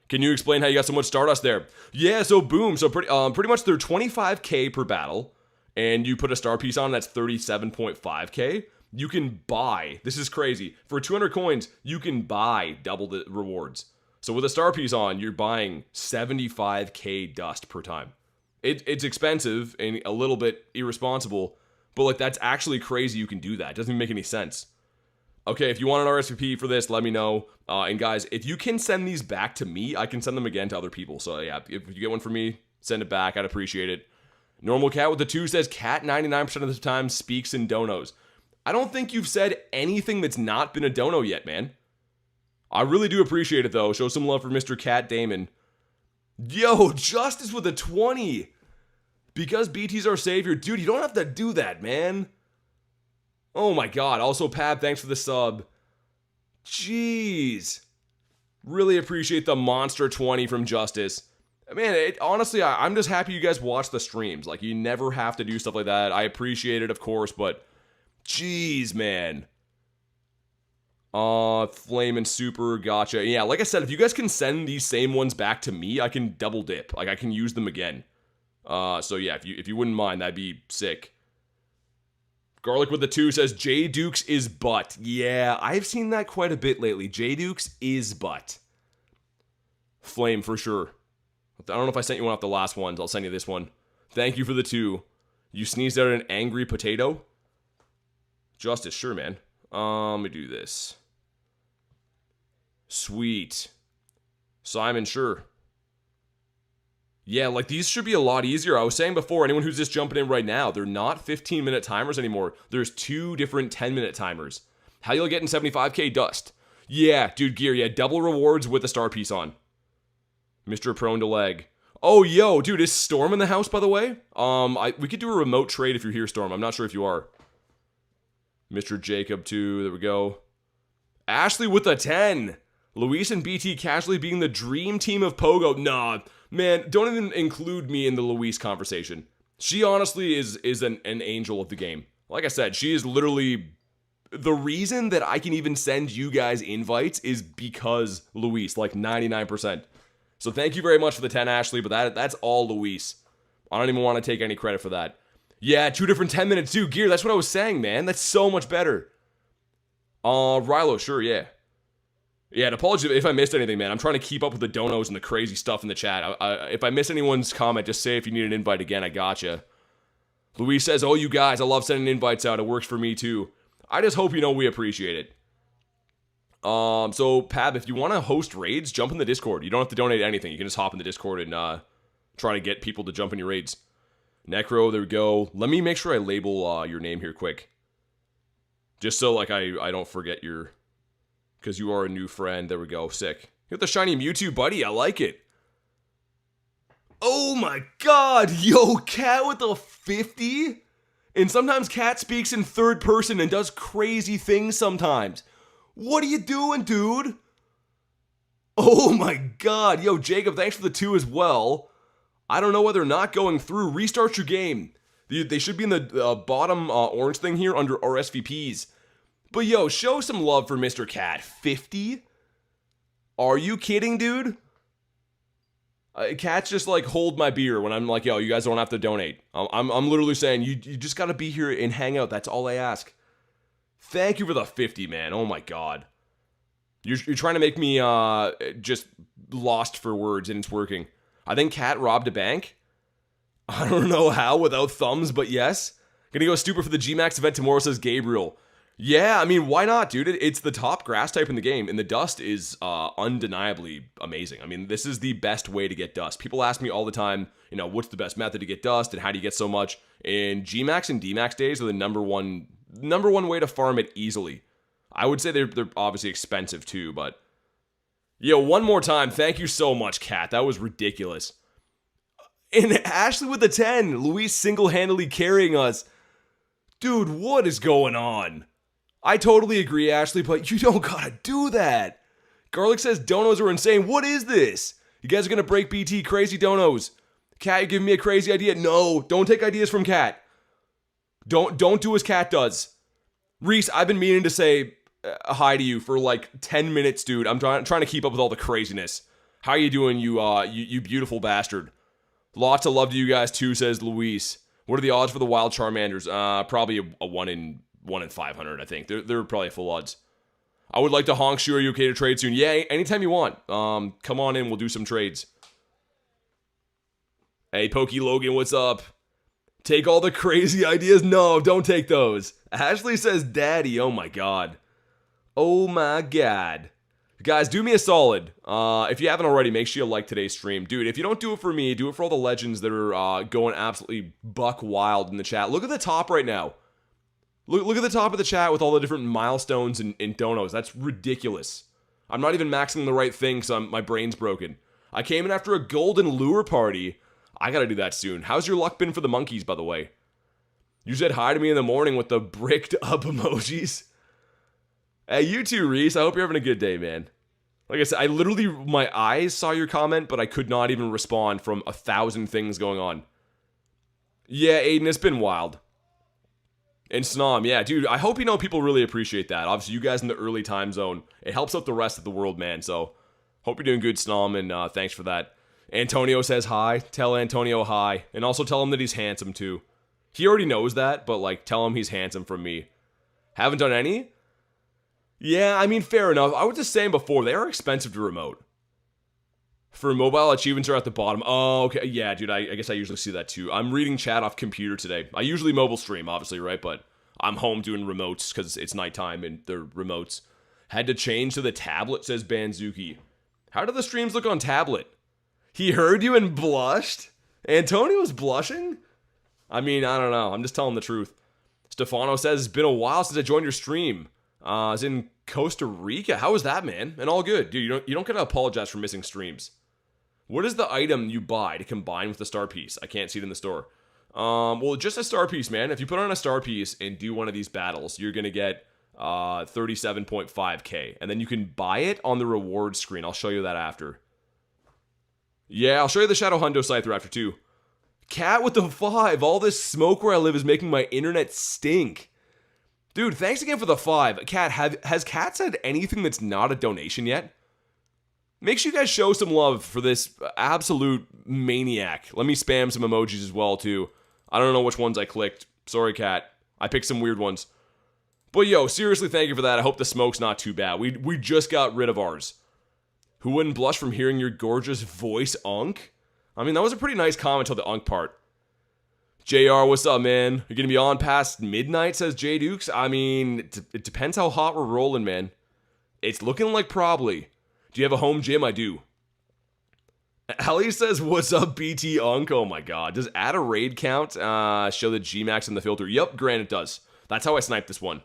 Can you explain how you got so much Stardust there? Yeah, so boom. So pretty much they're 25k per battle, and you put a star piece on, that's 37.5k. You can buy, this is crazy, for 200 coins, you can buy double the rewards. So with a star piece on, you're buying 75k dust per time. It's expensive and a little bit irresponsible, but like that's actually crazy you can do that. It doesn't even make any sense. Okay, if you want an RSVP for this, let me know. And guys, if you can send these back to me, I can send them again to other people. So yeah, if you get one for me, send it back. I'd appreciate it. Normal Cat with the 2 says, Cat 99% of the time speaks in donos. I don't think you've said anything that's not been a dono yet, man. I really do appreciate it, though. Show some love for Mr. Cat Damon. Yo, Justice with a 20. Because BT's our savior. Dude, you don't have to do that, man. Oh my God. Also, Pab, thanks for the sub. Jeez. Really appreciate the monster 20 from Justice. Man, honestly, I'm just happy you guys watch the streams. Like, you never have to do stuff like that. I appreciate it, of course, but jeez, man. Flame and Super, gotcha. Yeah, like I said, if you guys can send these same ones back to me, I can double dip. Like, I can use them again. So yeah, if you wouldn't mind, that'd be sick. Garlic with the 2 says, J Dukes is butt. Yeah, I've seen that quite a bit lately. J Dukes is butt. Flame for sure. I don't know if I sent you one off the last ones. I'll send you this one. Thank you for the 2. You sneezed out an angry potato? Justice, sure, man. Let me do this. Sweet. Simon, sure. Yeah, like these should be a lot easier. I was saying before, anyone who's just jumping in right now, they're not 15-minute timers anymore. There's 2 different 10-minute timers. How you'll get in 75k dust? Yeah, dude, Gear, yeah, double rewards with a star piece on. Mr. Prone to Leg. Oh, yo, dude, is Storm in the house, by the way? We could do a remote trade if you're here, Storm. I'm not sure if you are. Mr. Jacob, too. There we go. Ashley with a 10. Luis and BT casually being the dream team of Pogo. Nah, man, don't even include me in the Luis conversation. She honestly is an angel of the game. Like I said, she is literally the reason that I can even send you guys invites is because Luis, like 99%. So thank you very much for the 10, Ashley, but that's all Luis. I don't even want to take any credit for that. Yeah, 2 different 10 minutes too. Gear, that's what I was saying, man. That's so much better. Rilo, sure, yeah. Yeah, and apologies if I missed anything, man. I'm trying to keep up with the donos and the crazy stuff in the chat. If I miss anyone's comment, just say if you need an invite again, I gotcha. Luis says, oh, you guys, I love sending invites out. It works for me too. I just hope you know we appreciate it. So, Pab, if you want to host raids, jump in the Discord. You don't have to donate anything. You can just hop in the Discord and try to get people to jump in your raids. Necro, there we go. Let me make sure I label your name here quick. Just so, like, I don't forget your... Because you are a new friend. There we go. Sick. You got the shiny Mewtwo, buddy. I like it. Oh my God. Yo, Cat with a 50? And sometimes Cat speaks in third person and does crazy things sometimes. What are you doing, dude? Oh my God. Yo, Jacob, thanks for the 2 as well. I don't know why they're not going through. Restart your game. They should be in the bottom orange thing here under RSVPs. But yo, show some love for Mr. Cat. 50? Are you kidding, dude? Cat's just like, hold my beer when I'm like, yo, you guys don't have to donate. I'm literally saying, you just gotta be here and hang out. That's all I ask. Thank you for the 50, man. Oh my God. You're trying to make me just lost for words, and it's working. I think Cat robbed a bank. I don't know how without thumbs, but yes. Gonna go stupid for the G-Max event tomorrow, says Gabriel. Yeah, I mean, why not, dude? It's the top grass type in the game, and the dust is undeniably amazing. I mean, this is the best way to get dust. People ask me all the time, you know, what's the best method to get dust, and how do you get so much? And G-Max and D-Max days are the number one way to farm it easily. I would say they're obviously expensive too, but... Yo, one more time, thank you so much, Cat. That was ridiculous. And Ashley with the 10. Luis single-handedly carrying us. Dude, what is going on? I totally agree, Ashley, but you don't gotta do that. Garlic says donos are insane. What is this? You guys are gonna break BT crazy donos. Cat, you giving me a crazy idea? No, don't take ideas from Cat. Don't do as Cat does. Reese, I've been meaning to say hi to you for like 10 minutes, dude. I'm trying to keep up with all the craziness. How you doing, you beautiful bastard? Lots of love to you guys too, says Luis. What are the odds for the wild Charmanders? Probably a 1 in 500, I think. They're probably full odds. I would like to honk you. Are you okay to trade soon? Yeah, anytime you want. Come on in, we'll do some trades. Hey, Pokey Logan, what's up? Take all the crazy ideas? No, don't take those. Ashley says, Daddy, oh my god. Oh my god. Guys, do me a solid. If you haven't already, make sure you like today's stream. Dude, if you don't do it for me, do it for all the legends that are going absolutely buck wild in the chat. Look at the top right now. Look at the top of the chat with all the different milestones and donos. That's ridiculous. I'm not even maxing the right thing, so my brain's broken. I came in after a golden lure party. I gotta do that soon. How's your luck been for the monkeys, by the way? You said hi to me in the morning with the bricked up emojis. Hey, you too, Reese. I hope you're having a good day, man. Like I said, I literally, my eyes saw your comment, but I could not even respond from 1,000 things going on. Yeah, Aiden, it's been wild. And Snom, yeah, dude, I hope people really appreciate that. Obviously, you guys in the early time zone, it helps out the rest of the world, man. So, hope you're doing good, Snom, and thanks for that. Antonio says hi. Tell Antonio hi. And also tell him that he's handsome, too. He already knows that, but, like, tell him he's handsome from me. Haven't done any? Yeah, I mean, fair enough. I was just saying before, they are expensive to remote. For mobile, achievements are at the bottom. Oh, okay. Yeah, dude, I guess I usually see that too. I'm reading chat off computer today. I usually mobile stream, obviously, right? But I'm home doing remotes because it's nighttime and they're remotes. Had to change to the tablet, says Banzuki. How do the streams look on tablet? He heard you and blushed? Antonio was blushing? I mean, I don't know. I'm just telling the truth. Stefano says, it's been a while since I joined your stream. I was in Costa Rica. How was that, man? And all good. Dude, you don't gotta apologize for missing streams. What is the item you buy to combine with the star piece? I can't see it in the store. Well, just a star piece, man. If you put on a star piece and do one of these battles, you're gonna get 37.5k. And then you can buy it on the reward screen. I'll show you that after. Yeah, I'll show you the Shadow Hundo Scyther after too. Cat with the 5. All this smoke where I live is making my internet stink. Dude, thanks again for the 5. Cat, has Cat said anything that's not a donation yet? Make sure you guys show some love for this absolute maniac. Let me spam some emojis as well, too. I don't know which ones I clicked. Sorry, Cat. I picked some weird ones. But yo, seriously, thank you for that. I hope the smoke's not too bad. We just got rid of ours. Who wouldn't blush from hearing your gorgeous voice, Unk? I mean, that was a pretty nice comment till the Unk part. JR, what's up, man? You're gonna be on past midnight, says J Dukes. I mean, it depends how hot we're rolling, man. It's looking like probably. Do you have a home gym? I do. Ellie says, what's up, BT Unk? Oh my god. Does add a raid count show the G-Max in the filter? Yep, Grant, it does. That's how I sniped this one.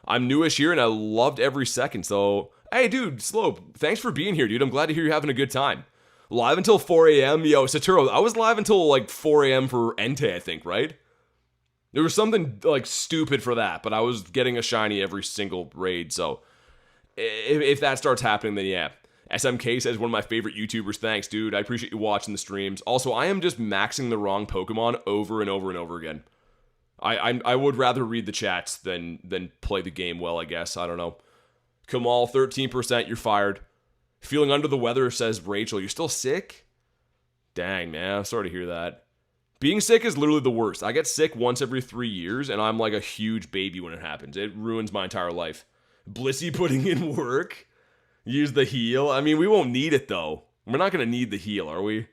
I'm newish here and I loved every second, so... Hey, dude, Slope, thanks for being here, dude. I'm glad to hear you're having a good time. Live until 4 a.m. Yo, Saturo, I was live until like 4 a.m. for Entei, I think, right? There was something like stupid for that, but I was getting a shiny every single raid, so... If that starts happening, then yeah. SMK says, one of my favorite YouTubers. Thanks, dude. I appreciate you watching the streams. Also, I am just maxing the wrong Pokemon over and over and over again. I would rather read the chats than play the game well, I guess. I don't know. Kamal, 13%, you're fired. Feeling under the weather, says Rachel. You're still sick? Dang, man. I'm sorry to hear that. Being sick is literally the worst. I get sick once every 3 years, and I'm like a huge baby when it happens. It ruins my entire life. Blissey putting in work. Use the heal. I mean, we won't need it, though. We're not going to need the heal, are we?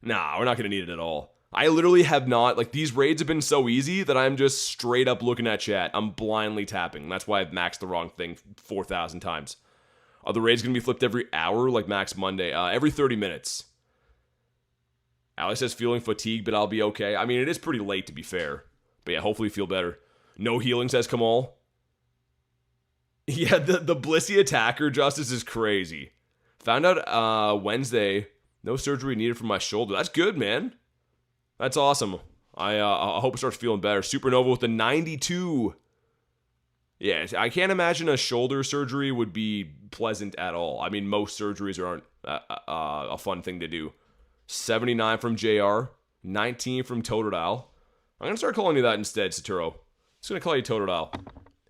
Nah, we're not going to need it at all. I literally have not... Like, these raids have been so easy that I'm just straight up looking at chat. I'm blindly tapping. That's why I've maxed the wrong thing 4,000 times. Are the raids going to be flipped every hour, like Max Monday? Every 30 minutes. Alex says, feeling fatigued, but I'll be okay. I mean, it is pretty late, to be fair. But yeah, hopefully feel better. No healing, says Kamal. Yeah, the Blissey attacker justice is crazy. Found out Wednesday, no surgery needed for my shoulder. That's good, man. That's awesome. I hope it starts feeling better. Supernova with the 92. Yeah, I can't imagine a shoulder surgery would be pleasant at all. I mean, most surgeries aren't a fun thing to do. 79 from JR. 19 from Totodile. I'm gonna start calling you that instead, Saturo. Just gonna call you Totodile.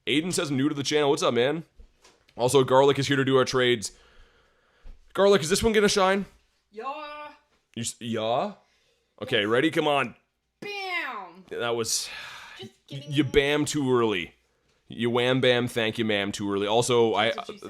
Aiden says I'm new to the channel. What's up, man? Also, Garlic is here to do our trades. Garlic, is this one gonna shine? Yeah. Yeah? Okay, ready? Come on. Bam! That was... Just kidding. You bam too early. You wham bam, thank you ma'am too early. Also,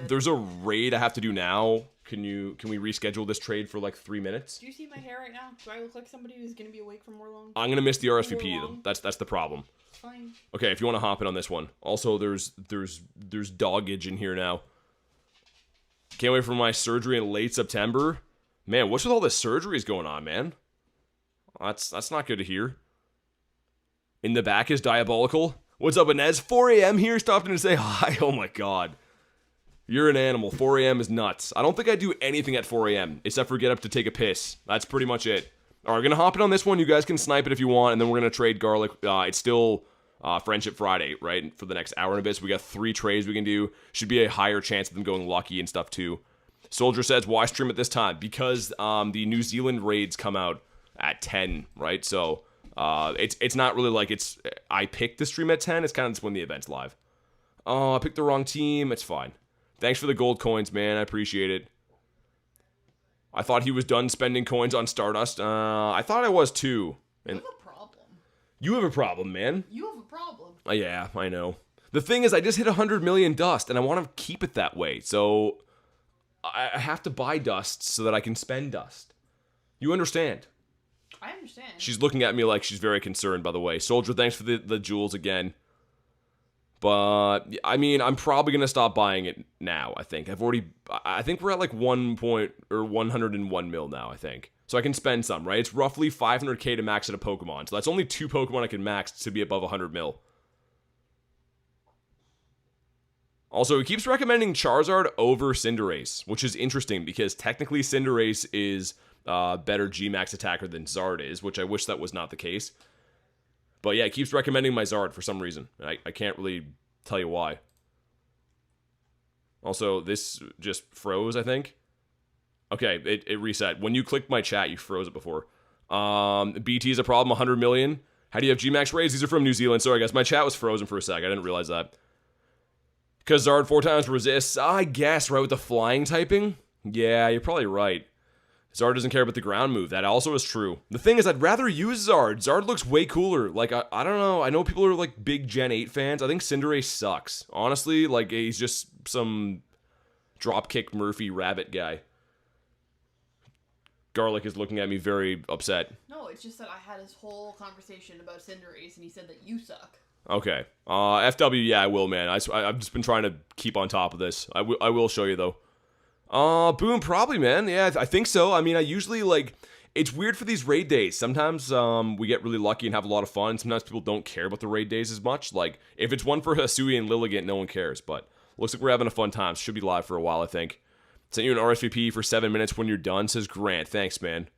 there's a raid I have to do now. Can we reschedule this trade for like 3 minutes? Do you see my hair right now? Do I look like somebody who's gonna be awake for more long? I'm gonna miss the RSVP. That's the problem. Fine. Okay, if you want to hop in on this one. Also, there's doggage in here now. Can't wait for my surgery in late September. Man, what's with all this surgeries going on, man? That's not good to hear. In the back is diabolical. What's up, Inez? 4 a.m. here, stopped in to say hi. Oh my god. You're an animal. 4 a.m. is nuts. I don't think I do anything at 4 a.m. except for get up to take a piss. That's pretty much it. Alright, we're gonna hop in on this one. You guys can snipe it if you want, and then we're gonna trade Garlic. It's still Friendship Friday, right? For the next hour and a bit. So we got 3 trades we can do. Should be a higher chance of them going lucky and stuff too. Soldier says, why stream at this time? Because the New Zealand raids come out at 10, right? So it's not really like I picked the stream at 10. It's kind of just when the event's live. Oh, I picked the wrong team. It's fine. Thanks for the gold coins, man. I appreciate it. I thought he was done spending coins on Stardust. I thought I was too. You have a problem. You have a problem, man. You have a problem. Yeah, I know. The thing is, I just hit 100 million dust, and I want to keep it that way. So I have to buy dust so that I can spend dust. You understand? I understand. She's looking at me like she's very concerned, by the way. Soldier, thanks for the jewels again. But, I mean, I'm probably going to stop buying it now, I think. I think we're at like 101 mil now, I think. So I can spend some, right? It's roughly 500k to max at a Pokemon. So that's only 2 Pokemon I can max to be above 100 mil. Also, he keeps recommending Charizard over Cinderace, which is interesting because technically Cinderace is better G-Max attacker than Zard is, which I wish that was not the case. But yeah, he keeps recommending my Zard for some reason. I can't really tell you why. Also, this just froze, I think. Okay, it reset. When you clicked my chat, you froze it before. BT is a problem, 100 million. How do you have G-Max raids? These are from New Zealand. Sorry, guys, my chat was frozen for a sec. I didn't realize that. Because Zard 4 times resists, I guess, right, with the flying typing? Yeah, you're probably right. Zard doesn't care about the ground move. That also is true. The thing is, I'd rather use Zard. Zard looks way cooler. Like, I don't know. I know people are, like, big Gen 8 fans. I think Cinderace sucks. Honestly, like, he's just some dropkick Murphy rabbit guy. Garlic is looking at me very upset. No, it's just that I had this whole conversation about Cinderace, and he said that you suck. Okay. FW, yeah, I will, man. I've just been trying to keep on top of this. I will show you, though. Boom, probably, man. Yeah, I think so. I mean, I usually, like, it's weird for these raid days. Sometimes, we get really lucky and have a lot of fun. Sometimes people don't care about the raid days as much. Like, if it's one for Hisui and Lilligant, no one cares. But looks like we're having a fun time. Should be live for a while, I think. Sent you an RSVP for 7 minutes when you're done, says Grant. Thanks, man.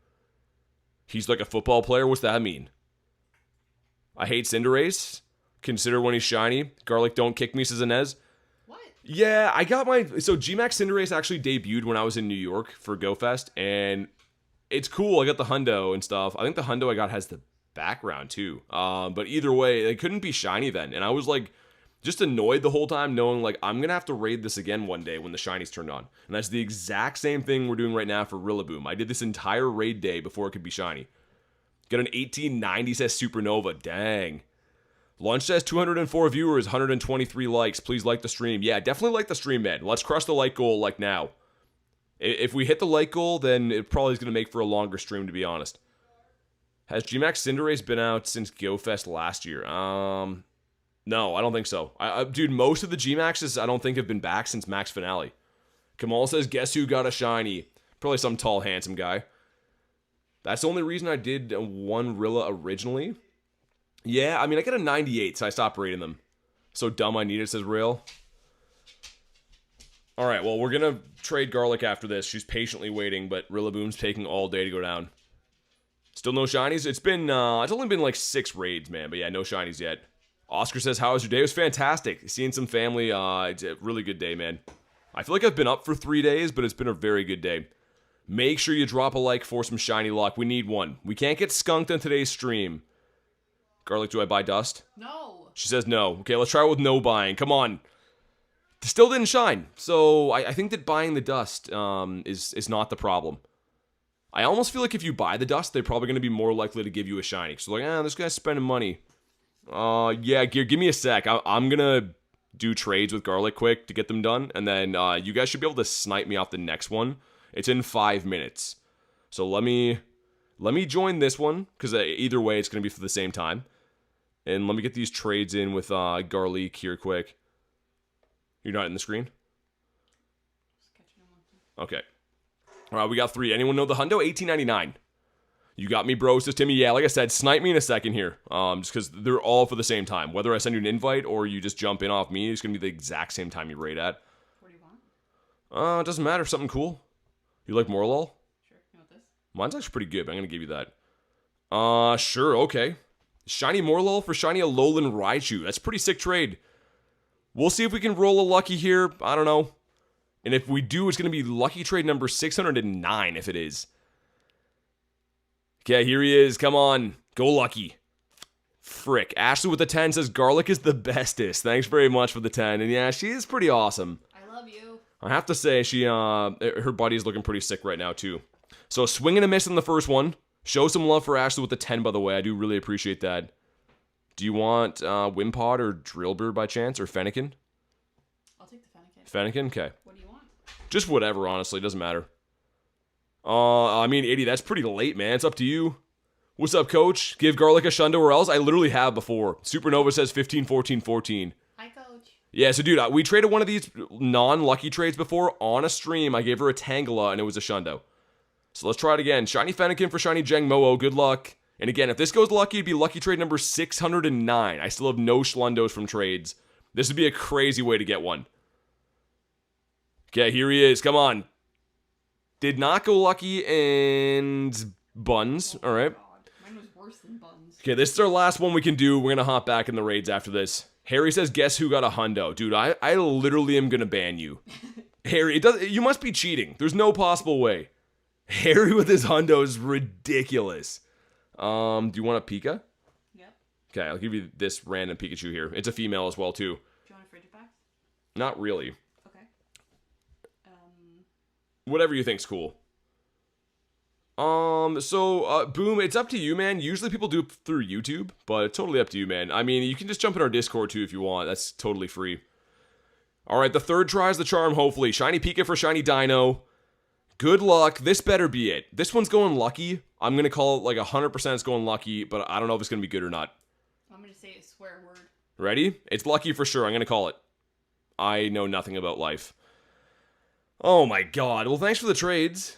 He's like a football player? What's that mean? I hate Cinderace. Consider when he's shiny. Garlic, don't kick me, says Inez. What? Yeah, I got my... So, G-Max Cinderace actually debuted when I was in New York for GoFest, and it's cool. I got the Hundo and stuff. I think the Hundo I got has the background, too. But either way, it couldn't be shiny then. And I was, like, just annoyed the whole time, knowing, like, I'm going to have to raid this again one day when the shinies turned on. And that's the exact same thing we're doing right now for Rillaboom. I did this entire raid day before it could be shiny. Got an 1890, says Supernova. Dang. Lunch says 204 viewers, 123 likes. Please like the stream. Yeah, definitely like the stream, man. Let's crush the like goal, like, now. If we hit the like goal, then it probably is going to make for a longer stream, to be honest. Has G-Max Cinderace been out since GoFest last year? No, I don't think so. Dude, most of the G-Maxes I don't think have been back since Max Finale. Kamal says, guess who got a shiny? Probably some tall, handsome guy. That's the only reason I did one Rilla originally. Yeah, I mean, I got a 98, so I stopped rating them. So dumb I need it, says Rail. Alright, well, we're gonna trade Garlic after this. She's patiently waiting, but Rillaboom's taking all day to go down. Still no shinies? It's only been like 6 raids, man, but yeah, no shinies yet. Oscar says, how was your day? It was fantastic. Seeing some family, it's a really good day, man. I feel like I've been up for 3 days, but it's been a very good day. Make sure you drop a like for some shiny luck. We need one. We can't get skunked on today's stream. Garlic, do I buy dust? No. She says no. Okay, let's try it with no buying. Come on. Still didn't shine. So I think that buying the dust is not the problem. I almost feel like if you buy the dust, they're probably going to be more likely to give you a shiny. So like, this guy's spending money. Yeah, give me a sec. I'm going to do trades with Garlic quick to get them done. And then you guys should be able to snipe me off the next one. It's in 5 minutes. So let me join this one, because either way, it's going to be for the same time. And let me get these trades in with Garlic here quick. You're not in the screen? Okay. All right, we got 3. Anyone know the Hundo? $18.99. You got me, bro, says Timmy. Yeah, like I said, snipe me in a second here. Just because they're all for the same time. Whether I send you an invite or you just jump in off me, it's going to be the exact same time you raid at. What do you want? It doesn't matter. Something cool. You like Morlul? Sure. You want this? Mine's actually pretty good, but I'm going to give you that. Sure, okay. Shiny Morlul for shiny Alolan Raichu. That's a pretty sick trade. We'll see if we can roll a lucky here. I don't know. And if we do, it's going to be lucky trade number 609 if it is. Okay, here he is. Come on. Go lucky. Frick. Ashley with the 10 says Garlic is the bestest. Thanks very much for the 10. And yeah, she is pretty awesome. I love you. I have to say, her body's looking pretty sick right now, too. So, swing and a miss in the first one. Show some love for Ashley with the 10, by the way. I do really appreciate that. Do you want Wimpod or Drillbur by chance, or Fennekin? I'll take the Fennekin. Fennekin? Okay. What do you want? Just whatever, honestly. Doesn't matter. I mean, 80, that's pretty late, man. It's up to you. What's up, coach? Give Garlic a Shundo or else? I literally have before. Supernova says 15, 14, 14. Hi, coach. Yeah, so dude, we traded one of these non-lucky trades before on a stream. I gave her a Tangela, and it was a Shundo. So let's try it again. Shiny Fennekin for shiny Jangmo-O. Good luck. And again, if this goes lucky, it'd be lucky trade number 609. I still have no Shlundos from trades. This would be a crazy way to get one. Okay, here he is. Come on. Did not go lucky and buns. All right. God. Mine was worse than buns. Okay, this is our last one we can do. We're going to hop back in the raids after this. Harry says, guess who got a Hundo? Dude, I literally am going to ban you. Harry, you must be cheating. There's no possible way. Harry with his Hundo is ridiculous. Do you want a Pika? Yep. Okay, I'll give you this random Pikachu here. It's a female as well, too. Do you want a Frigipax? Not really. Okay. Whatever you think's cool. Boom, it's up to you, man. Usually people do it through YouTube, but it's totally up to you, man. I mean, you can just jump in our Discord, too, if you want. That's totally free. Alright, the third try is the charm, hopefully. Shiny Pika for shiny Dino. Good luck. This better be it. This one's going lucky. I'm going to call it like 100% it's going lucky, but I don't know if it's going to be good or not. I'm going to say a swear word. Ready? It's lucky for sure. I'm going to call it. I know nothing about life. Oh my god. Well, thanks for the trades.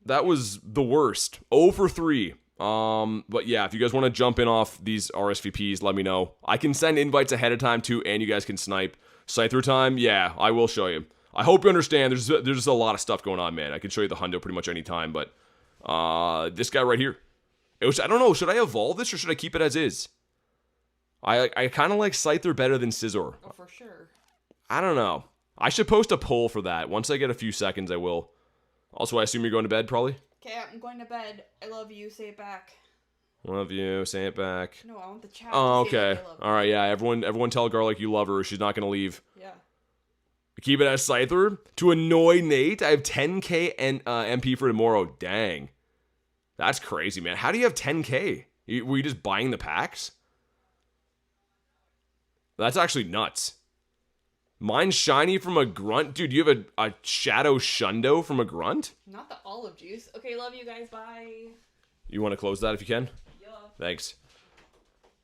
That was the worst. 0 for 3. But yeah, if you guys want to jump in off these RSVPs, let me know. I can send invites ahead of time too, and you guys can snipe. Scyther time? Yeah, I will show you. I hope you understand. There's just a lot of stuff going on, man. I can show you the Hundo pretty much any time, but this guy right here. I don't know. Should I evolve this or should I keep it as is? I kind of like Scyther better than Scizor. Oh, for sure. I don't know. I should post a poll for that. Once I get a few seconds, I will. Also, I assume you're going to bed, probably? Okay, I'm going to bed. I love you. Say it back. Love you. Say it back. No, I want the chat. Oh, to say okay. that I love All right, yeah. Everyone tell Garlic you love her. She's not going to leave. Yeah. Keep it as Scyther. To annoy Nate, I have 10k and MP for tomorrow. Dang. That's crazy, man. How do you have 10k? Were you just buying the packs? That's actually nuts. Mine's shiny from a grunt. Dude, you have a shadow Shundo from a grunt? Not the olive juice. Okay, love you guys. Bye. You want to close that if you can? Yeah. Thanks.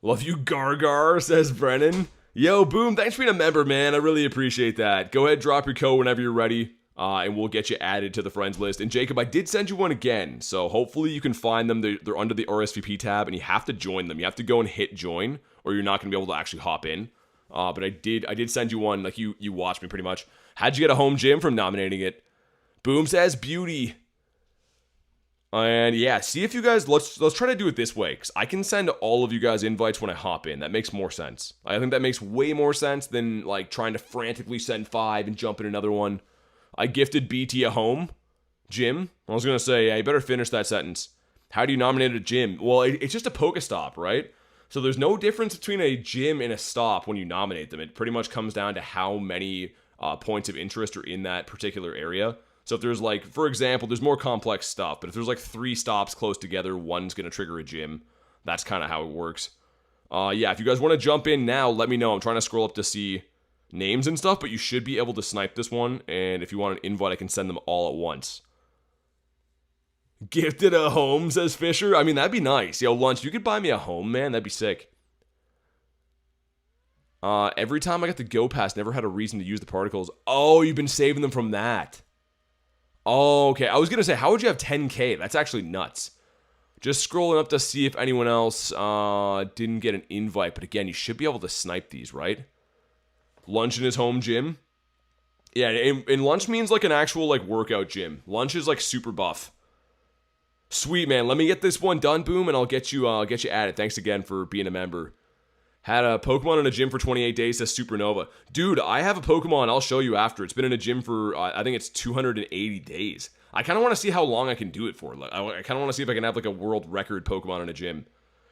Love you, Gargar, says Brennan. Yo, Boom, thanks for being a member, man. I really appreciate that. Go ahead, drop your code whenever you're ready, and we'll get you added to the friends list. And Jacob, I did send you one again, so hopefully you can find them. They're under the RSVP tab, and you have to join them. You have to go and hit join, or you're not going to be able to actually hop in. But I did send you one, like you watched me pretty much. How'd you get a home gym from nominating it? Boom says beauty. And yeah, see if you guys, let's try to do it this way, because I can send all of you guys invites when I hop in. That makes more sense. I think that makes way more sense than like trying to frantically send 5 and jump in another one. I gifted BT a home gym. I was going to say, yeah, you better finish that sentence. How do you nominate a gym? Well, it's just a Pokestop, right? So there's no difference between a gym and a stop when you nominate them. It pretty much comes down to how many points of interest are in that particular area. So if there's like, for example, there's more complex stuff, but if there's like 3 stops close together, one's going to trigger a gym. That's kind of how it works. Yeah, if you guys want to jump in now, let me know. I'm trying to scroll up to see names and stuff, but you should be able to snipe this one. And if you want an invite, I can send them all at once. Gifted a home, says Fisher. I mean, that'd be nice. Yo, Lunch, you could buy me a home, man. That'd be sick. Every time I got the Go Pass, never had a reason to use the particles. Oh, you've been saving them from that. Oh, okay. I was going to say, how would you have 10K? That's actually nuts. Just scrolling up to see if anyone else didn't get an invite. But again, you should be able to snipe these, right? Lunch in his home gym. Yeah, and Lunch means like an actual like workout gym. Lunch is like super buff. Sweet, man. Let me get this one done, Boom, and I'll get you at it. Thanks again for being a member. Had a Pokemon in a gym for 28 days, says Supernova. Dude, I have a Pokemon. I'll show you after. It's been in a gym for, I think it's 280 days. I kind of want to see how long I can do it for. Like, I kind of want to see if I can have like a world record Pokemon in a gym.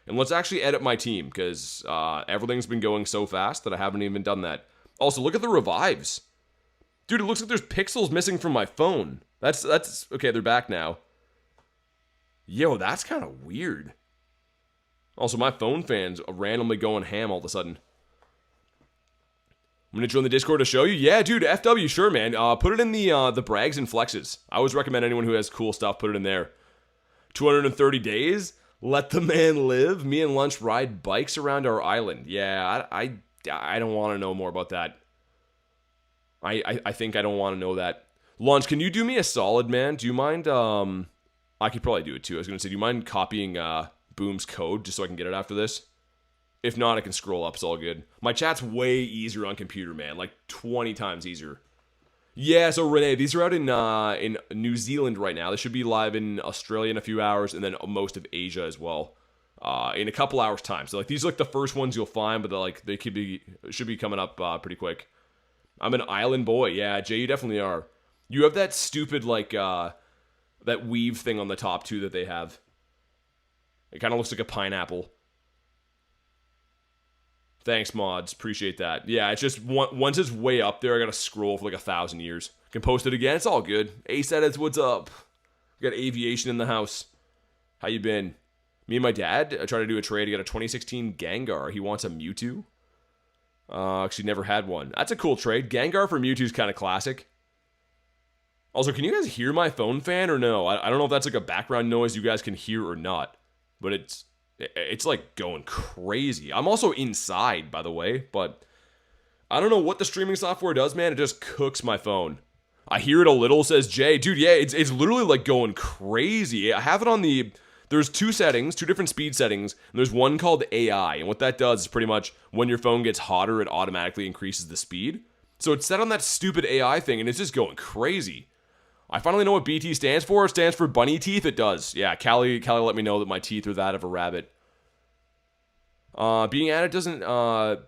And let's actually edit my team, because everything's been going so fast that I haven't even done that. Also, look at the revives. Dude, it looks like there's pixels missing from my phone. That's okay, they're back now. Yo, that's kind of weird. Also, my phone fans are randomly going ham all of a sudden. I'm going to join the Discord to show you. Yeah, dude, FW, sure, man. Put it in the brags and flexes. I always recommend anyone who has cool stuff, put it in there. 230 days? Let the man live. Me and Lunch ride bikes around our island. Yeah, I don't want to know more about that. I think I don't want to know that. Lunch, can you do me a solid, man? Do you mind, I could probably do it too. I was going to say, do you mind copying Boom's code just so I can get it after this? If not, I can scroll up. It's all good. My chat's way easier on computer, man. Like 20 times easier. Yeah, so Renee, these are out in New Zealand right now. They should be live in Australia in a few hours, and then most of Asia as well in a couple hours time. So like these are like the first ones you'll find, but they should be coming up pretty quick. I'm an island boy. Yeah, Jay, you definitely are. You have that stupid like that weave thing on the top too that they have. It kind of looks like a pineapple. Thanks, mods. Appreciate that. Yeah, it's just once it's way up there, I gotta scroll for like 1,000 years. Can post it again. It's all good. Ace Edits, what's up? We got aviation in the house. How you been? Me and my dad tried to do a trade. He got a 2016 Gengar. He wants a Mewtwo. Actually, never had one. That's a cool trade. Gengar for Mewtwo is kind of classic. Also, can you guys hear my phone fan or no? I don't know if that's like a background noise you guys can hear or not. But it's like going crazy. I'm also inside, by the way, but I don't know what the streaming software does, man. It just cooks my phone. I hear it a little, says Jay. Dude, yeah, it's literally like going crazy. I have it on there's 2 settings, 2 different speed settings, and there's one called AI, and what that does is pretty much when your phone gets hotter, it automatically increases the speed. So it's set on that stupid AI thing, and it's just going crazy. I finally know what BT stands for. It stands for bunny teeth. It does. Yeah, Callie let me know that my teeth are that of a rabbit. Being added doesn't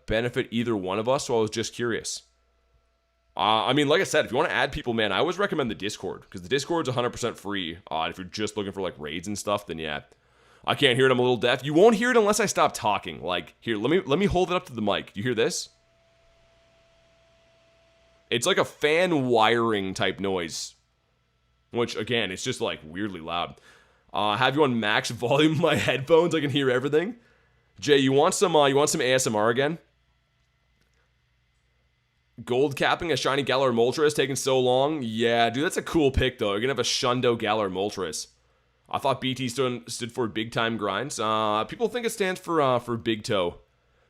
benefit either one of us, so I was just curious. I mean, like I said, if you want to add people, man, I always recommend the Discord, because the Discord's 100% free. If you're just looking for like raids and stuff, then yeah. I can't hear it. I'm a little deaf. You won't hear it unless I stop talking. Like, here, let me hold it up to the mic. Do you hear this? It's like a fan wiring type noise. Which, again, it's just, like, weirdly loud. Have you on max volume my headphones? I can hear everything. Jay, you want some ASMR again? Gold capping a Shiny Galar Moltres taking so long? Yeah, dude, that's a cool pick, though. You're gonna have a Shundo Galar Moltres. I thought BT stood for Big Time Grindz. People think it stands for Big Toe.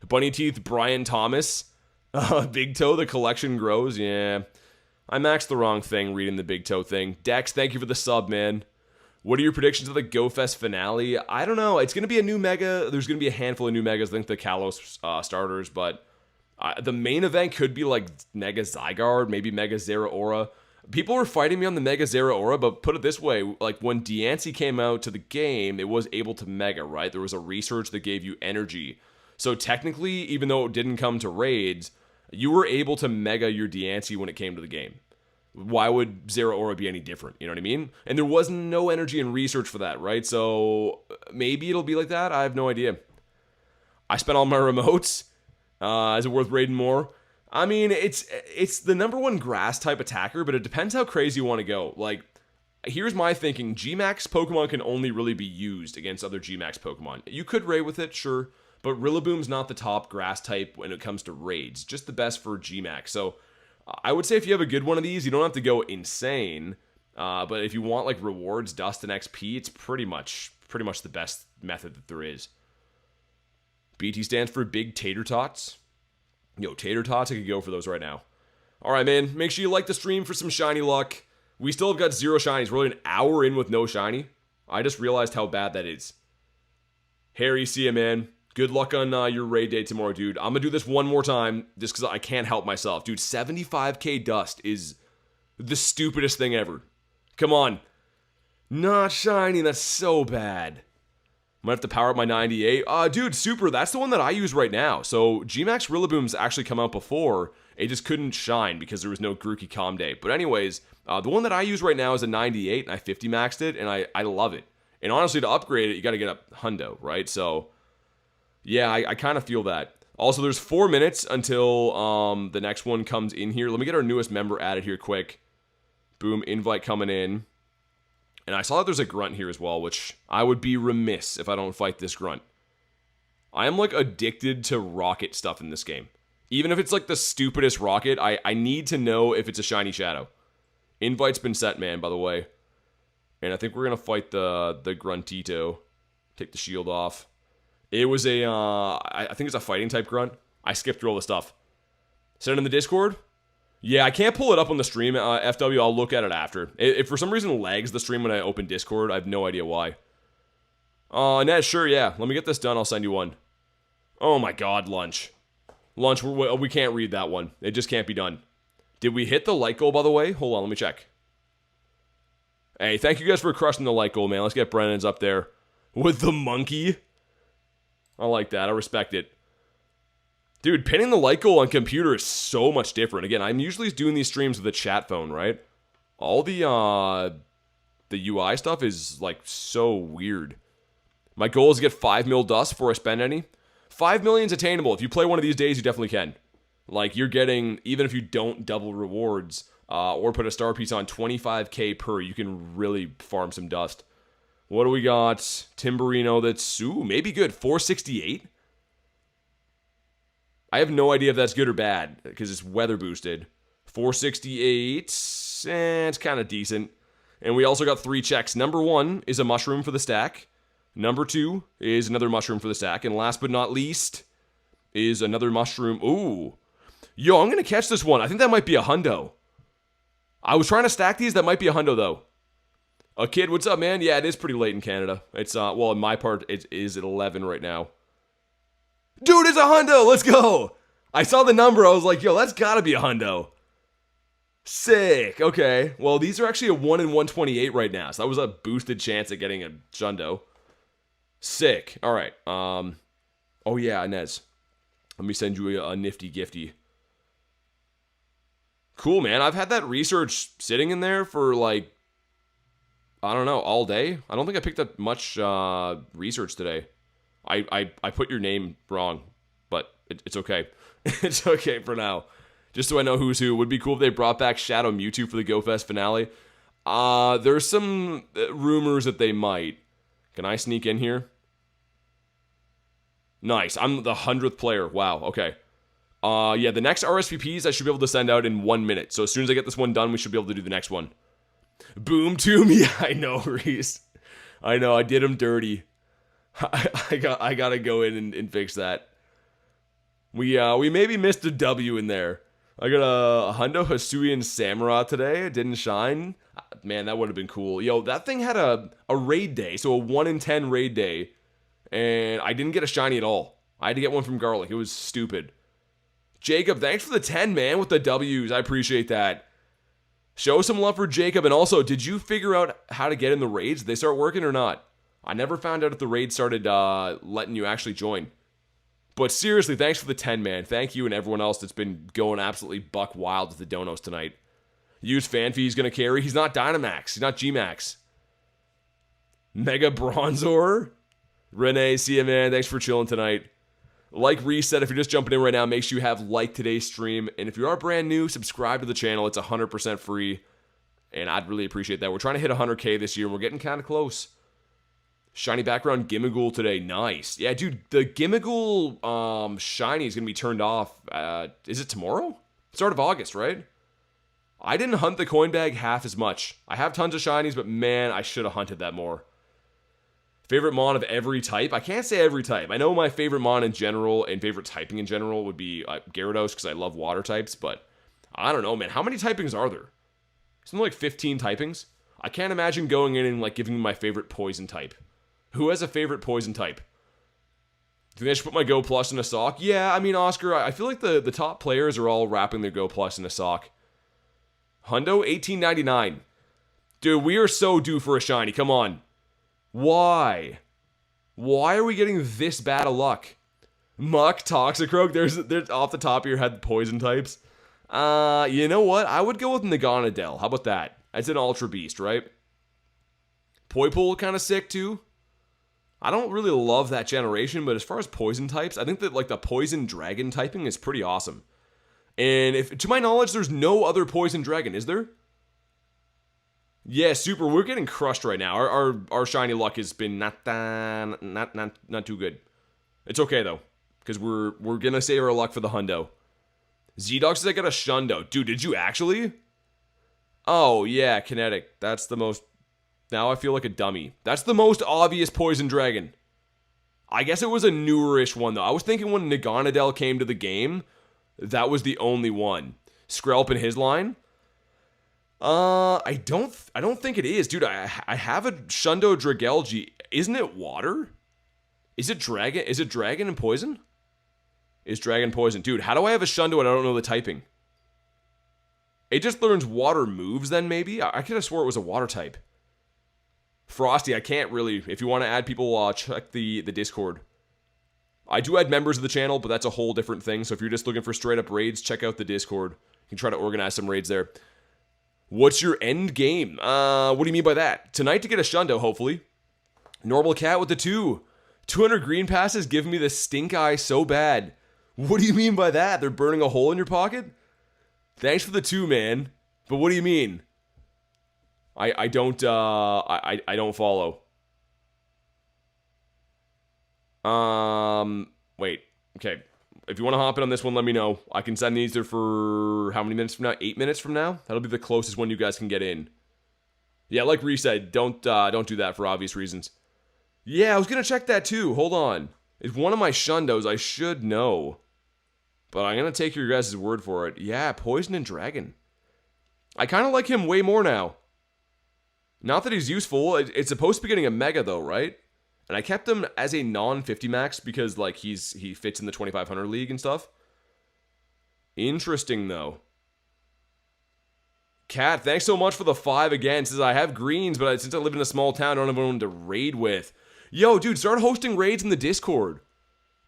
Bunny Teeth, Brian Thomas. Big Toe, the collection grows. Yeah. I maxed the wrong thing reading the Big Toe thing. Dex, thank you for the sub, man. What are your predictions of the Go Fest finale? I don't know. It's going to be a new Mega. There's going to be a handful of new Megas. I think the Kalos starters, but the main event could be like Mega Zygarde, maybe Mega Zeraora. People were fighting me on the Mega Zeraora, but put it this way, like when Diancie came out to the game, it was able to Mega, right? There was a research that gave you energy. So technically, even though it didn't come to raids, you were able to Mega your Diancie when it came to the game. Why would Zeraora be any different? You know what I mean? And there was no energy and research for that, right? So maybe it'll be like that. I have no idea. I spent all my remotes. Is it worth raiding more? I mean, it's the number one grass type attacker, but it depends how crazy you want to go. Like, here's my thinking. G-Max Pokemon can only really be used against other G-Max Pokemon. You could raid with it, sure, but Rillaboom's not the top grass type when it comes to raids. Just the best for G-Max. So I would say if you have a good one of these, you don't have to go insane. But if you want like rewards, dust, and XP, it's pretty much the best method that there is. BT stands for Big Tater Tots. Yo, Tater Tots, I could go for those right now. All right, man. Make sure you like the stream for some shiny luck. We still have got 0 shinies. We're only an hour in with no shiny. I just realized how bad that is. Harry, see ya, man. Good luck on your raid day tomorrow, dude. I'm gonna do this one more time just because I can't help myself. Dude, 75k dust is the stupidest thing ever. Come on. Not shiny. That's so bad. I'm gonna have to power up my 98. Dude, super. That's the one that I use right now. So G-Max Rillaboom's actually come out before. It just couldn't shine because there was no Grookey Calm Day. But anyways, the one that I use right now is a 98, and I 50 maxed it, and I love it. And honestly, to upgrade it, you got to get a Hundo, right? So, yeah, I kind of feel that. Also, there's 4 minutes until the next one comes in here. Let me get our newest member added here quick. Boom, invite coming in. And I saw that there's a grunt here as well, which I would be remiss if I don't fight this grunt. I am, like, addicted to rocket stuff in this game. Even if it's, like, the stupidest rocket, I need to know if it's a shiny shadow. Invite's been set, man, by the way. And I think we're going to fight the Gruntito. Take the shield off. It was a, I think it's a fighting type grunt. I skipped through all the stuff. Send it in the Discord? Yeah, I can't pull it up on the stream, FW. I'll look at it after. If for some reason it lags the stream when I open Discord, I have no idea why. Ned, sure, yeah. Let me get this done. I'll send you one. Oh my god, Lunch. Lunch, we can't read that one. It just can't be done. Did we hit the like goal, by the way? Hold on, let me check. Hey, thank you guys for crushing the like goal, man. Let's get Brennan's up there. With the monkey. I like that. I respect it. Dude, pinning the like goal on computer is so much different. Again, I'm usually doing these streams with a chat phone, right? All the UI stuff is, like, so weird. My goal is to get 5 mil dust before I spend any. 5 million's attainable. If you play one of these days, you definitely can. Like, you're getting, even if you don't double rewards, or put a star piece on 25k per, you can really farm some dust. What do we got? Timberino, that's, maybe good. 468? I have no idea if that's good or bad, because it's weather boosted. 468, it's kind of decent. And we also got 3 checks. Number 1 is a mushroom for the stack. Number 2 is another mushroom for the stack. And last but not least is another mushroom. Ooh. Yo, I'm going to catch this one. I think that might be a Hundo. I was trying to stack these. That might be a Hundo, though. A kid, what's up, man? Yeah, it is pretty late in Canada. It's, well, in my part, it is at 11 right now. Dude, it's a Hundo! Let's go! I saw the number. I was like, yo, that's gotta be a Hundo. Sick. Okay. Well, these are actually a 1 in 128 right now. So that was a boosted chance at getting a Shundo. Sick. All right. Oh, yeah, Inez. Let me send you a nifty gifty. Cool, man. I've had that research sitting in there for, like, I don't know, all day. I don't think I picked up much research today. I put your name wrong, but it's okay. It's okay for now. Just so I know who's who. Would be cool if they brought back Shadow Mewtwo for the GoFest finale. There's some rumors that they might. Can I sneak in here? Nice. I'm the 100th player. Wow. Okay. Yeah, the next RSVPs I should be able to send out in 1 minute. So as soon as I get this one done, we should be able to do the next one. Boom Tomb. Yeah, I know, Reese. I know. I did him dirty. I gotta go in and fix that. We maybe missed a W in there. I got a Hundo Hisuian Samura today. It didn't shine. Man, that would have been cool. Yo, that thing had a raid day, so a 1 in 10 raid day, and I didn't get a shiny at all. I had to get one from Garlic. It was stupid. Jacob, thanks for the 10, man, with the W's. I appreciate that. Show some love for Jacob, and also, did you figure out how to get in the raids? Did they start working or not? I never found out if the raid started letting you actually join. But seriously, thanks for the 10, man. Thank you and everyone else that's been going absolutely buck wild with the donos tonight. Use Fanfi, he's going to carry. He's not Dynamax. He's not G-Max. Mega Bronzor. Renee, see ya, man. Thanks for chilling tonight. Like Reese said, if you're just jumping in right now, make sure you have liked today's stream. And if you are brand new, subscribe to the channel. It's 100% free. And I'd really appreciate that. We're trying to hit 100K this year, and we're getting kind of close. Shiny background Gimmighoul today. Nice. Yeah, dude, the Gimmighoul shiny is going to be turned off. Is it tomorrow? Start of August, right? I didn't hunt the coin bag half as much. I have tons of shinies, but man, I should have hunted that more. Favorite mon of every type? I can't say every type. I know my favorite mon in general and favorite typing in general would be Gyarados because I love water types, but I don't know, man. How many typings are there? Something like 15 typings? I can't imagine going in and like giving me my favorite poison type. Who has a favorite poison type? Do you think I should put my Go Plus in a sock? Yeah, I mean, Oscar, I feel like the top players are all wrapping their Go Plus in a sock. Hundo, $18.99. Dude, we are so due for a shiny. Come on. Why? Why are we getting this bad of luck? Muck, Toxicroak, there's off the top of your head, poison types. You know what? I would go with Naganadel. How about that? That's an Ultra Beast, right? Poipole kind of sick, too. I don't really love that generation, but as far as poison types, I think that like the poison dragon typing is pretty awesome. And if to my knowledge, there's no other poison dragon, is there? Yeah, super. We're getting crushed right now. Our shiny luck has been not too good. It's okay though, because we're gonna save our luck for the Hundo. Z-Dog says I got a Shundo. Dude, did you actually? Oh yeah, kinetic. That's the most. Now I feel like a dummy. That's the most obvious poison dragon. I guess it was a newer-ish one, though. I was thinking when Naganadel came to the game, that was the only one. Skrelp in his line? I don't think it is. Dude, I have a Shundo Dragalge. Isn't it water? Is it dragon? Is it dragon and poison? Is dragon poison? Dude, how do I have a Shundo and I don't know the typing? It just learns water moves then, maybe? I could have swore it was a water type. Frosty, I can't really. If you want to add people, check the Discord. I do add members of the channel, but that's a whole different thing. So if you're just looking for straight up raids, check out the Discord. You can try to organize some raids there. What's your end game? What do you mean by that? Tonight to get a Shundo, hopefully. Normal cat with the 2. 200 green passes giving me the stink eye so bad. What do you mean by that? They're burning a hole in your pocket? Thanks for the 2, man. But what do you mean? I don't follow. Wait. Okay. If you want to hop in on this one, let me know. I can send these there for how many minutes from now? 8 minutes from now? That'll be the closest one you guys can get in. Yeah, like Reese said, don't do that for obvious reasons. Yeah, I was gonna check that too. Hold on. It's one of my Shundos. I should know. But I'm gonna take your guys' word for it. Yeah, Poison and Dragon. I kind of like him way more now. Not that he's useful. It's supposed to be getting a Mega though, right? And I kept him as a non-50 max because like he fits in the 2500 league and stuff. Interesting though. Cat, thanks so much for the 5 again. Says I have greens, but since I live in a small town, I don't have anyone to raid with. Yo, dude, start hosting raids in the Discord.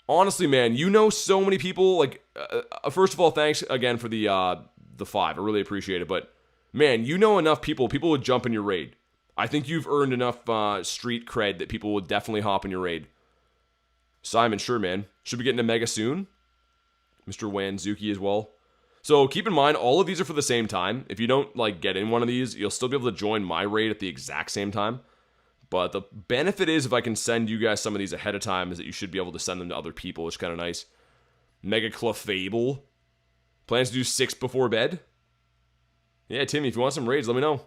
Honestly, man, you know so many people. Like, first of all, thanks again for the 5. I really appreciate it. But man, you know enough people. People would jump in your raid. I think you've earned enough street cred that people would definitely hop in your raid. Simon, sure, man. Should be getting a Mega soon. Mr. Wanzuki as well. So keep in mind, all of these are for the same time. If you don't like get in one of these, you'll still be able to join my raid at the exact same time. But the benefit is if I can send you guys some of these ahead of time is that you should be able to send them to other people, which is kind of nice. Mega Clefable. Plans to do 6 before bed? Yeah, Timmy, if you want some raids, let me know.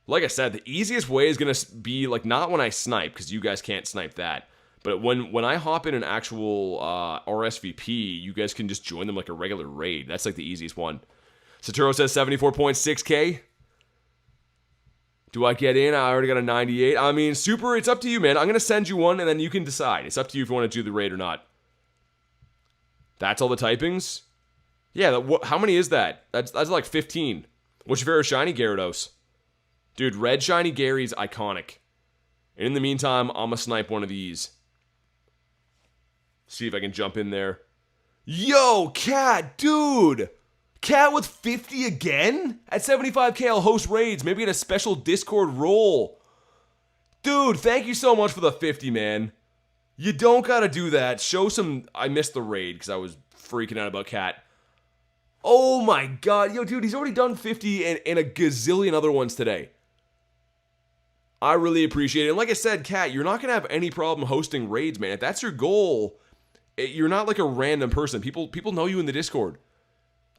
Like I said, the easiest way is going to be, like, not when I snipe, because you guys can't snipe that. But when I hop in an actual RSVP, you guys can just join them like a regular raid. That's, like, the easiest one. Satoru says 74.6k. Do I get in? I already got a 98. I mean, super, it's up to you, man. I'm going to send you one, and then you can decide. It's up to you if you want to do the raid or not. That's all the typings? Yeah, how many is that? That's like 15. What's your favorite shiny Gyarados? Dude, red shiny Gary's iconic. And in the meantime, I'm gonna snipe one of these. See if I can jump in there. Yo, Cat, dude! Cat with 50 again? At 75k, I'll host raids. Maybe get a special Discord role. Dude, thank you so much for the 50, man. You don't gotta do that. Show some... I missed the raid because I was freaking out about Cat. Oh my god. Yo, dude, he's already done 50 and a gazillion other ones today. I really appreciate it. And like I said, Cat, you're not gonna have any problem hosting raids, man. If that's your goal, you're not like a random person. People know you in the Discord.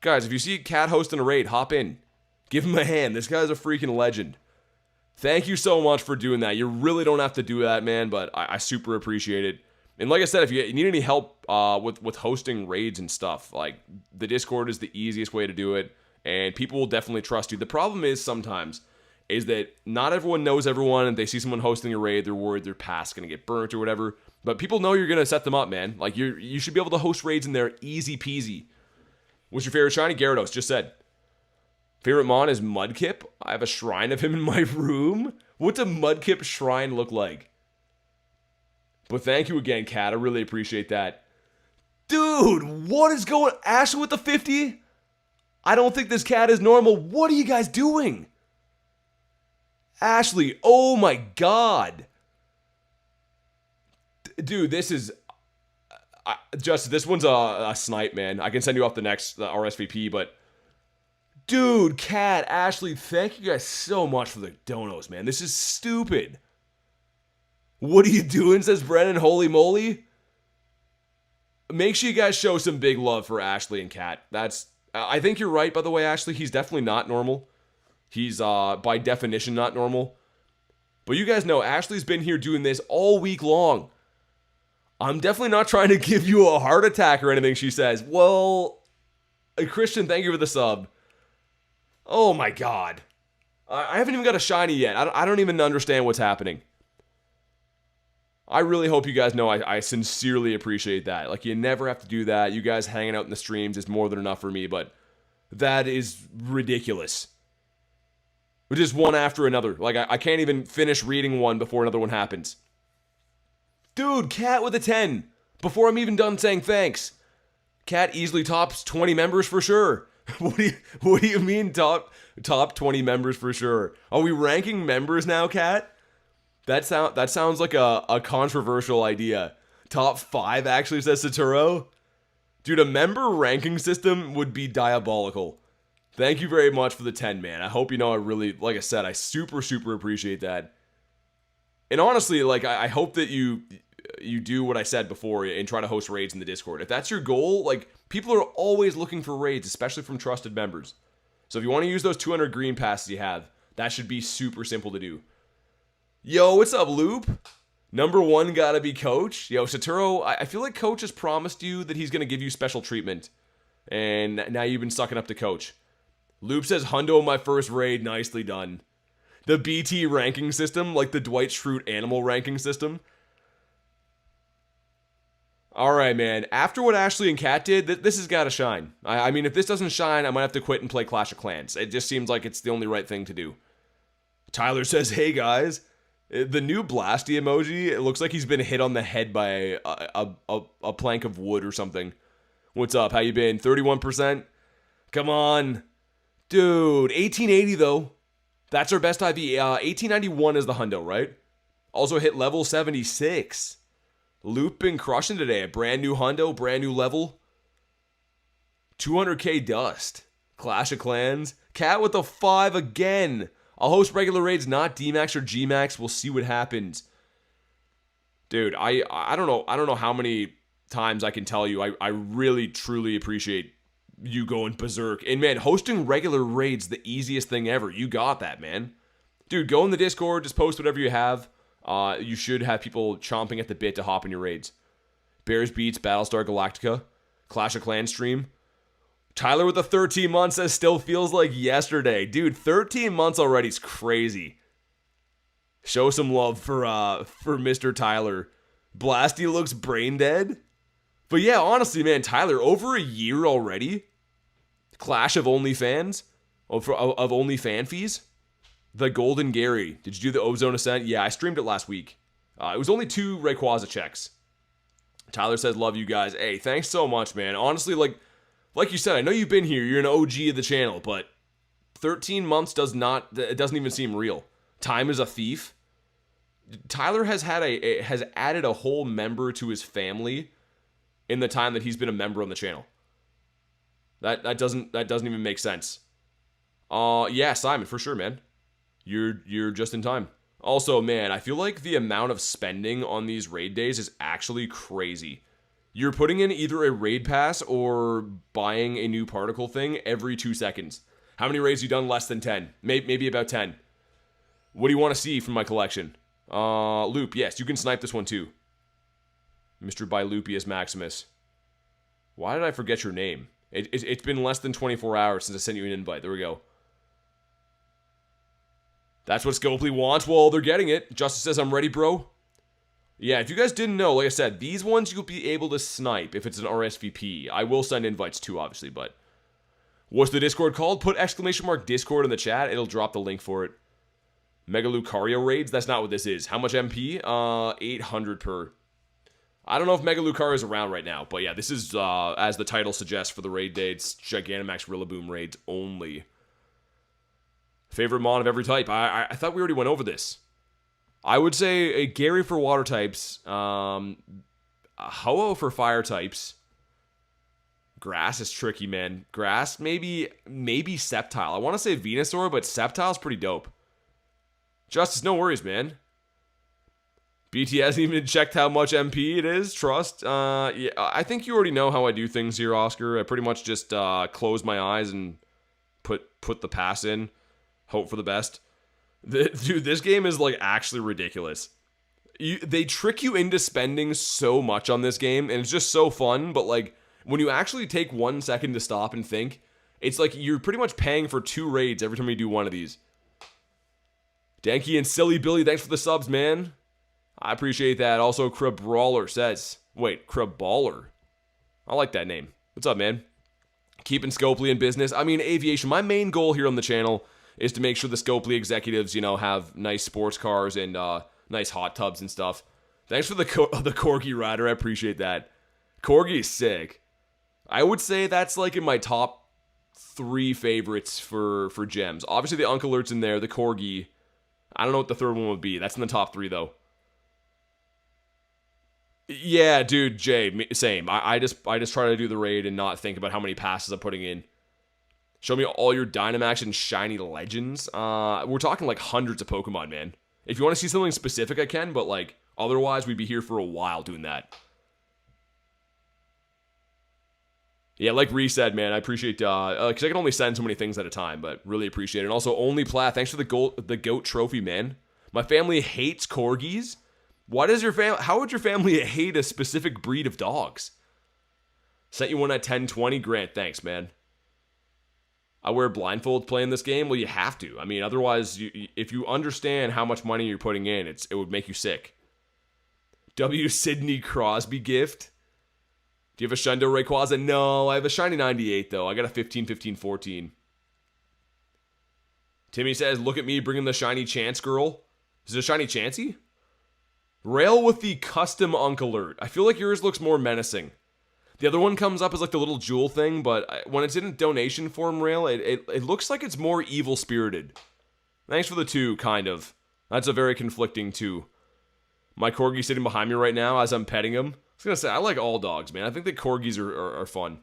Guys, if you see Cat hosting a raid, hop in. Give him a hand. This guy's a freaking legend. Thank you so much for doing that. You really don't have to do that, man, but I super appreciate it. And like I said, if you need any help with hosting raids and stuff, like, the Discord is the easiest way to do it, and people will definitely trust you. The problem is sometimes is that not everyone knows everyone, and they see someone hosting a raid, they're worried their pass going to get burnt or whatever. But people know you're going to set them up, man. Like, you should be able to host raids in there easy peasy. What's your favorite shiny? Gyarados just said. Favorite Mon is Mudkip. I have a shrine of him in my room. What's a Mudkip shrine look like? But thank you again, Cat. I really appreciate that. Dude, what is going... Ashley with the 50? I don't think this cat is normal. What are you guys doing? Ashley, oh my god. Dude, this is... Justin, this one's a snipe, man. I can send you off the next RSVP, but... Dude, Cat, Ashley, thank you guys so much for the donos, man. This is stupid. What are you doing, says Brennan, holy moly. Make sure you guys show some big love for Ashley and Cat. I think you're right, by the way, Ashley. He's definitely not normal. He's, by definition, not normal. But you guys know, Ashley's been here doing this all week long. I'm definitely not trying to give you a heart attack or anything, she says. Well, Christian, thank you for the sub. Oh my god. I haven't even got a shiny yet. I don't even understand what's happening. I really hope you guys know I sincerely appreciate that. Like, you never have to do that. You guys hanging out in the streams is more than enough for me, but that is ridiculous. Just one after another. Like, I can't even finish reading one before another one happens. Dude, Cat with a 10. Before I'm even done saying thanks. Cat easily tops 20 members for sure. What do you mean top 20 members for sure? Are we ranking members now, Cat? That sounds like a controversial idea. Top 5 actually, says Saturo. Dude, a member ranking system would be diabolical. Thank you very much for the 10, man. I hope you know I really, like I said, I super appreciate that. And honestly, like, I hope that you do what I said before and try to host raids in the Discord. If that's your goal, like, people are always looking for raids, especially from trusted members. So if you want to use those 200 green passes you have, that should be super simple to do. Yo, what's up, Loop? Number 1 gotta be Coach. Yo, Saturo, I feel like Coach has promised you that he's gonna give you special treatment. And now you've been sucking up to Coach. Loop says, Hundo my first raid, nicely done. The BT ranking system, like the Dwight Schrute animal ranking system. Alright, man. After what Ashley and Kat did, this has gotta shine. I mean, if this doesn't shine, I might have to quit and play Clash of Clans. It just seems like it's the only right thing to do. Tyler says, hey guys. The new Blasty emoji, it looks like he's been hit on the head by a plank of wood or something. What's up? How you been? 31%? Come on. Dude, 1880 though. That's our best IV. 1891 is the Hundo, right? Also hit level 76. Loop been crushing today. A brand new Hundo, brand new level. 200k dust. Clash of Clans. Cat with the 5 again. I'll host regular raids, not D-Max or G-Max. We'll see what happens. Dude, I don't know. I don't know how many times I can tell you. I really, truly appreciate you going berserk. And man, hosting regular raids, the easiest thing ever. You got that, man. Dude, go in the Discord. Just post whatever you have. You should have people chomping at the bit to hop in your raids. Bears Beats, Battlestar Galactica, Clash of Clans stream. Tyler with the 13 months says still feels like yesterday. Dude, 13 months already is crazy. Show some love for Mr. Tyler. Blasty looks brain dead. But yeah, honestly, man, Tyler, over a year already. Clash of OnlyFans. Of OnlyFan fees. The Golden Gary. Did you do the Ozone Ascent? Yeah, I streamed it last week. It was only 2 Rayquaza checks. Tyler says, love you guys. Hey, thanks so much, man. Honestly, like you said, I know you've been here. You're an OG of the channel, but 13 months doesn't even seem real. Time is a thief. Tyler has has added a whole member to his family in the time that he's been a member on the channel. That doesn't even make sense. Yeah, Simon, for sure, man. You're just in time. Also, man, I feel like the amount of spending on these raid days is actually crazy. You're putting in either a raid pass or buying a new particle thing every 2 seconds. How many raids have you done? Less than 10. Maybe about 10. What do you want to see from my collection? Loop, yes, you can snipe this one too. Mr. Bilupius Maximus. Why did I forget your name? It's been less than 24 hours since I sent you an invite. There we go. That's what Scopely wants. Well, they're getting it. Justice says, I'm ready, bro. Yeah, if you guys didn't know, like I said, these ones you'll be able to snipe if it's an RSVP. I will send invites too, obviously, but... What's the Discord called? Put ~ Discord in the chat. It'll drop the link for it. Mega Lucario raids? That's not what this is. How much MP? 800 per. I don't know if Mega Lucario is around right now, but yeah, this is, as the title suggests for the raid day, it's Gigantamax Rillaboom raids only. Favorite mon of every type? I thought we already went over this. I would say a Gary for water types, a Ho-Oh for fire types. Grass is tricky, man. Grass, maybe Sceptile. I want to say Venusaur, but Sceptile's pretty dope. Justice, no worries, man. BT hasn't even checked how much MP it is. Trust. Yeah, I think you already know how I do things here, Oscar. I pretty much just close my eyes and put the pass in. Hope for the best. Dude, this game is like actually ridiculous. They trick you into spending so much on this game, and it's just so fun, but like, when you actually take 1 second to stop and think, it's like you're pretty much paying for 2 raids every time you do one of these. Danky and Silly Billy, thanks for the subs, man. I appreciate that. Also, Crabrawler says, wait, Crabballer. I like that name. What's up, man? Keeping Scopely in business. I mean, aviation. My main goal here on the channel is to make sure the Scopely executives, you know, have nice sports cars and nice hot tubs and stuff. Thanks for the Corgi Rider. I appreciate that. Corgi is sick. I would say that's like in my top 3 favorites for gems. Obviously, the Uncle Alert's in there. The Corgi. I don't know what the third one would be. That's in the top 3, though. Yeah, dude, Jay, same. I just try to do the raid and not think about how many passes I'm putting in. Show me all your Dynamax and Shiny Legends. We're talking like hundreds of Pokemon, man. If you want to see something specific, I can, but like otherwise, we'd be here for a while doing that. Yeah, like Ree said, man, I appreciate, because I can only send so many things at a time, but really appreciate it. And also, Only Plat, thanks for the GOAT trophy, man. My family hates Corgis. Why does how would your family hate a specific breed of dogs? Sent you one at 1020, Grant, thanks, man. I wear blindfolds playing this game? Well, you have to. I mean, otherwise, if you understand how much money you're putting in, it would make you sick. W. Sidney Crosby gift. Do you have a Shundo Rayquaza? No, I have a Shiny 98, though. I got a 15, 15, 14. Timmy says, look at me bringing the Shiny Chance girl. Is it a Shiny Chansey? Rail with the custom Uncle Alert. I feel like yours looks more menacing. The other one comes up as like the little jewel thing, but when it's in donation form, Rail, it looks like it's more evil-spirited. Thanks for the 2, kind of. That's a very conflicting 2. My Corgi sitting behind me right now as I'm petting him. I was going to say, I like all dogs, man. I think that Corgis are fun.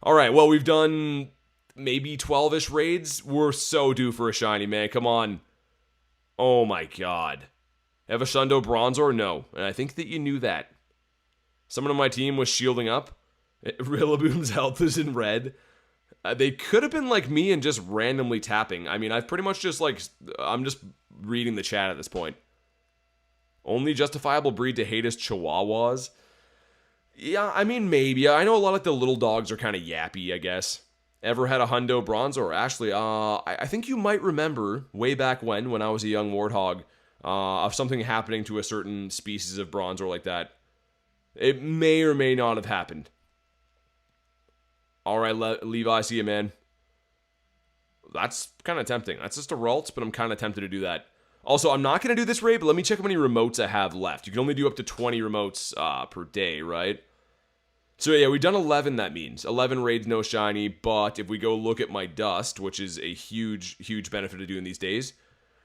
Alright, well, we've done maybe 12-ish raids. We're so due for a shiny, man. Come on. Oh my god. Have a Shundo Bronzor? No. And I think that you knew that. Someone on my team was shielding up. Rillaboom's health is in red. They could have been like me and just randomly tapping. I mean, I've pretty much just like... I'm just reading the chat at this point. Only justifiable breed to hate is Chihuahuas. Yeah, I mean, maybe. I know a lot of the little dogs are kind of yappy, I guess. Ever had a Hundo Bronzor? Ashley, I think you might remember way back when I was a young warthog, of something happening to a certain species of Bronzor like that. It may or may not have happened. Alright, Levi, see you, man. That's kind of tempting. That's just a Ralts, but I'm kind of tempted to do that. Also, I'm not going to do this raid, but let me check how many remotes I have left. You can only do up to 20 remotes per day, right? So yeah, we've done 11, that means. 11 raids, no shiny, but if we go look at my dust, which is a huge, huge benefit of doing these days,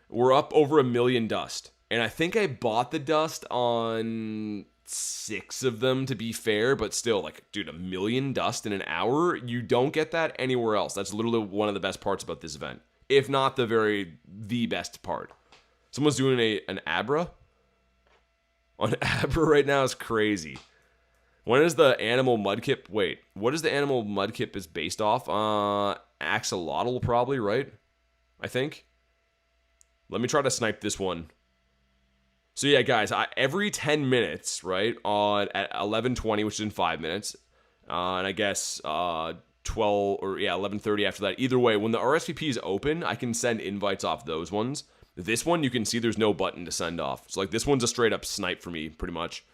we're up over 1 million dust. And I think I bought the dust on 6 of them, to be fair, but still, like, dude, 1 million dust in an hour? You don't get that anywhere else. That's literally one of the best parts about this event, if not the best part. Someone's doing an Abra on Abra right now. Is crazy. When is the animal mudkip? Wait, what is the animal mudkip is based off? Axolotl, probably, right? I think. Let me try to snipe this one. So yeah, guys, every 10 minutes, right, at 11:20, which is in 5 minutes, and I guess 11:30 after that. Either way, when the RSVP is open, I can send invites off those ones. This one, you can see there's no button to send off. So like this one's a straight up snipe for me, pretty much.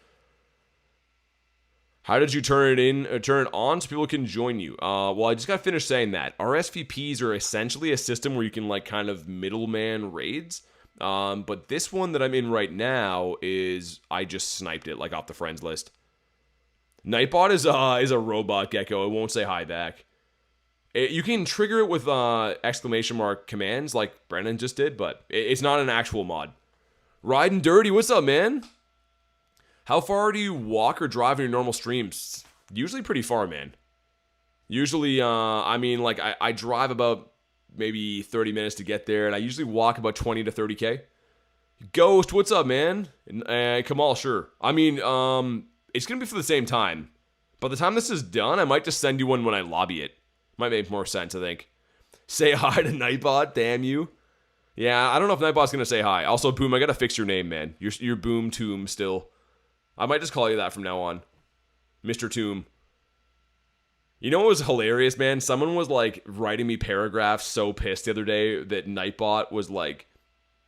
How did you turn it on so people can join you? Well, I just got finished saying that. RSVPs are essentially a system where you can like kind of middleman raids. But this one that I'm in right now is I just sniped it like off the friends list. Nightbot is a robot gecko. It won't say hi back. You can trigger it with exclamation mark commands like Brennan just did, but it's not an actual mod. Riding Dirty, what's up, man? How far do you walk or drive in your normal streams? Usually pretty far, man. Usually, I mean, like, I drive about maybe 30 minutes to get there, and I usually walk about 20 to 30K. Ghost, what's up, man? Kamal, sure. I mean, it's going to be for the same time. By the time this is done, I might just send you one when I lobby it. Might make more sense, I think. Say hi to Nightbot, damn you. Yeah, I don't know if Nightbot's going to say hi. Also, Boom, I got to fix your name, man. You're Boom Tomb still. I might just call you that from now on. Mr. Tomb. You know what was hilarious, man? Someone was, like, writing me paragraphs so pissed the other day that Nightbot was, like,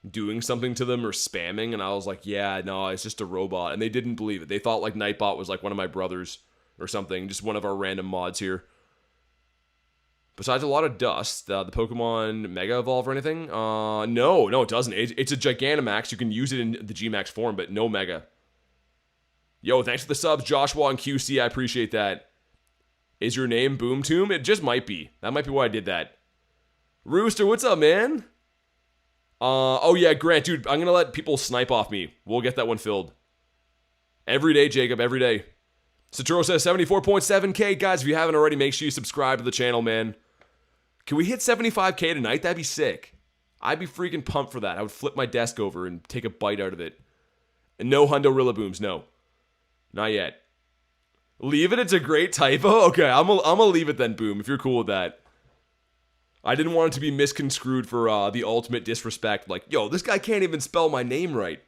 doing something to them or spamming, and I was like, yeah, no, it's just a robot. And they didn't believe it. They thought, like, Nightbot was, like, one of my brothers or something, just one of our random mods here. Besides a lot of dust, the Pokemon Mega Evolve or anything? No, it doesn't. It's a Gigantamax. You can use it in the G-Max form, but no Mega. Yo, thanks for the subs, Joshua and QC. I appreciate that. Is your name Boom Tomb? It just might be. That might be why I did that. Rooster, what's up, man? Oh yeah, Grant, dude, I'm gonna let people snipe off me. We'll get that one filled. Every day, Jacob, every day. Saturo says 74.7K. Guys, if you haven't already, make sure you subscribe to the channel, man. Can we hit 75K tonight? That'd be sick. I'd be freaking pumped for that. I would flip my desk over and take a bite out of it. And no Hundo Rillabooms, no. Not yet. Leave it, it's a great typo? Okay, I'm gonna leave it then, Boom, if you're cool with that. I didn't want it to be misconstrued for the ultimate disrespect. Like, yo, this guy can't even spell my name right.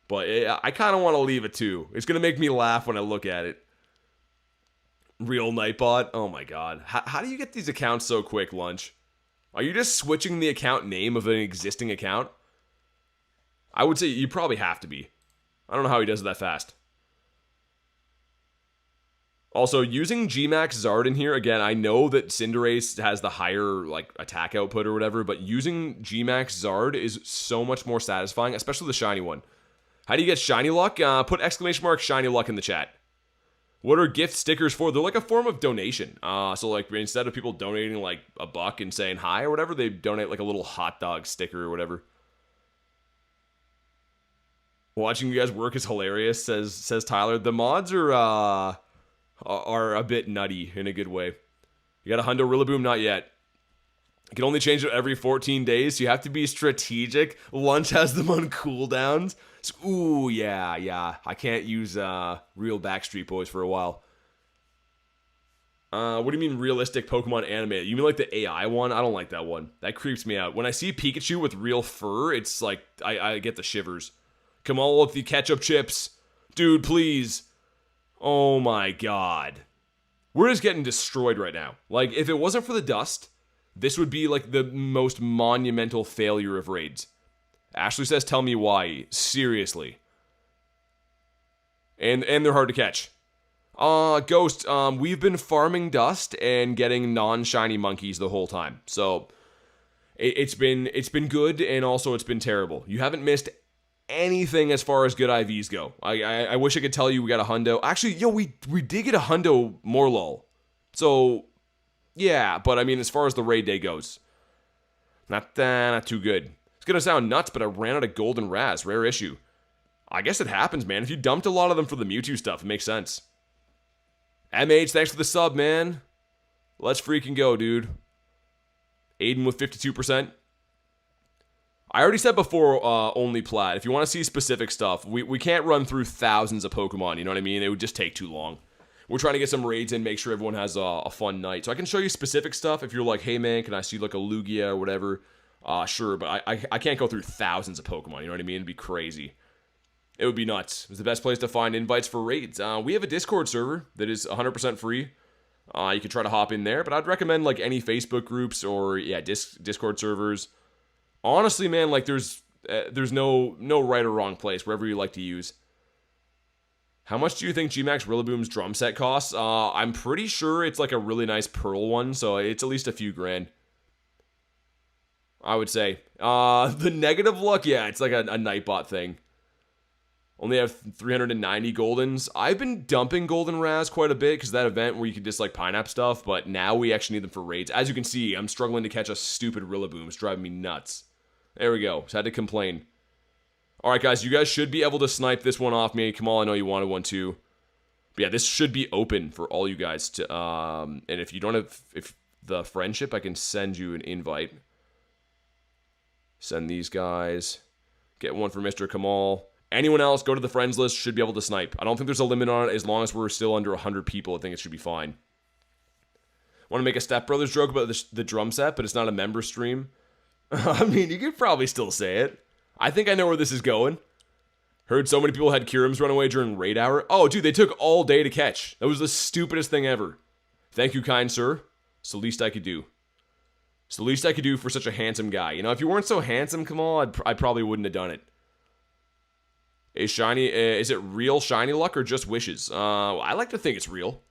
But I kind of want to leave it too. It's gonna make me laugh when I look at it. Real Nightbot? Oh my god. How do you get these accounts so quick, Lunch? Are you just switching the account name of an existing account? I would say you probably have to be. I don't know how he does it that fast. Also, using G-Max Zard in here, again, I know that Cinderace has the higher, like, attack output or whatever, but using G-Max Zard is so much more satisfying, especially the shiny one. How do you get shiny luck? Put exclamation mark shiny luck in the chat. What are gift stickers for? They're like a form of donation. So, like, instead of people donating, like, $1 and saying hi or whatever, they donate, like, a little hot dog sticker or whatever. Watching you guys work is hilarious, says Tyler. The mods are a bit nutty in a good way. You got a Hundo Rillaboom? Not yet. You can only change it every 14 days, so you have to be strategic. Lunch has them on cooldowns. So, ooh, yeah. I can't use real Backstreet Boys for a while. What do you mean realistic Pokemon animated? You mean like the AI one? I don't like that one. That creeps me out. When I see Pikachu with real fur, it's like, I get the shivers. Come on with the ketchup chips. Dude, please. Oh my god. We're just getting destroyed right now. Like, if it wasn't for the dust, this would be like the most monumental failure of raids. Ashley says, tell me why. Seriously. And they're hard to catch. Ghost, we've been farming dust and getting non-shiny monkeys the whole time. So, it's been good, and also it's been terrible. You haven't missed anything as far as good IVs go. I wish I could tell you we got a Hundo. Actually, yo, we did get a Hundo Morlul. So, yeah, but I mean, as far as the raid day goes, not too good. It's gonna sound nuts, but I ran out of Golden Raz, rare issue. I guess it happens, man. If you dumped a lot of them for the Mewtwo stuff, it makes sense. MH, thanks for the sub, man. Let's freaking go, dude. Aiden with 52%. I already said before, only plat. If you want to see specific stuff, we can't run through thousands of Pokemon, you know what I mean? It would just take too long. We're trying to get some raids in, make sure everyone has a fun night. So I can show you specific stuff if you're like, hey man, can I see like a Lugia or whatever? Sure, but I can't go through thousands of Pokemon, you know what I mean? It'd be crazy. It would be nuts. It's the best place to find invites for raids. We have a Discord server that is 100% free. You can try to hop in there, but I'd recommend like any Facebook groups or Discord servers. Honestly, man, like there's no right or wrong place, wherever you like to use. How much do you think G-Max Rillaboom's drum set costs? I'm pretty sure it's like a really nice pearl one, so it's at least a few grand. I would say. The negative luck, yeah, it's like a Nightbot thing. Only have 390 Goldens. I've been dumping Golden Raz quite a bit because that event where you could just like Pineapple stuff, but now we actually need them for raids. As you can see, I'm struggling to catch a stupid Rillaboom. It's driving me nuts. There we go. Just had to complain. Alright guys, you guys should be able to snipe this one off me. Kamal, I know you wanted one too. But yeah, this should be open for all you guys to, and if you don't have, if the friendship, I can send you an invite. Send these guys. Get one for Mr. Kamal. Anyone else, go to the friends list, should be able to snipe. I don't think there's a limit on it. As long as we're still under 100 people, I think it should be fine. Want to make a Step Brothers joke about the drum set, but it's not a member stream. I mean, you could probably still say it. I think I know where this is going. Heard so many people had Kirams run away during raid hour. Oh, dude, they took all day to catch. That was the stupidest thing ever. Thank you, kind sir. It's the least I could do. It's the least I could do for such a handsome guy. You know, if you weren't so handsome, Kamal, I probably wouldn't have done it. Is it real shiny luck or just wishes? I like to think it's real.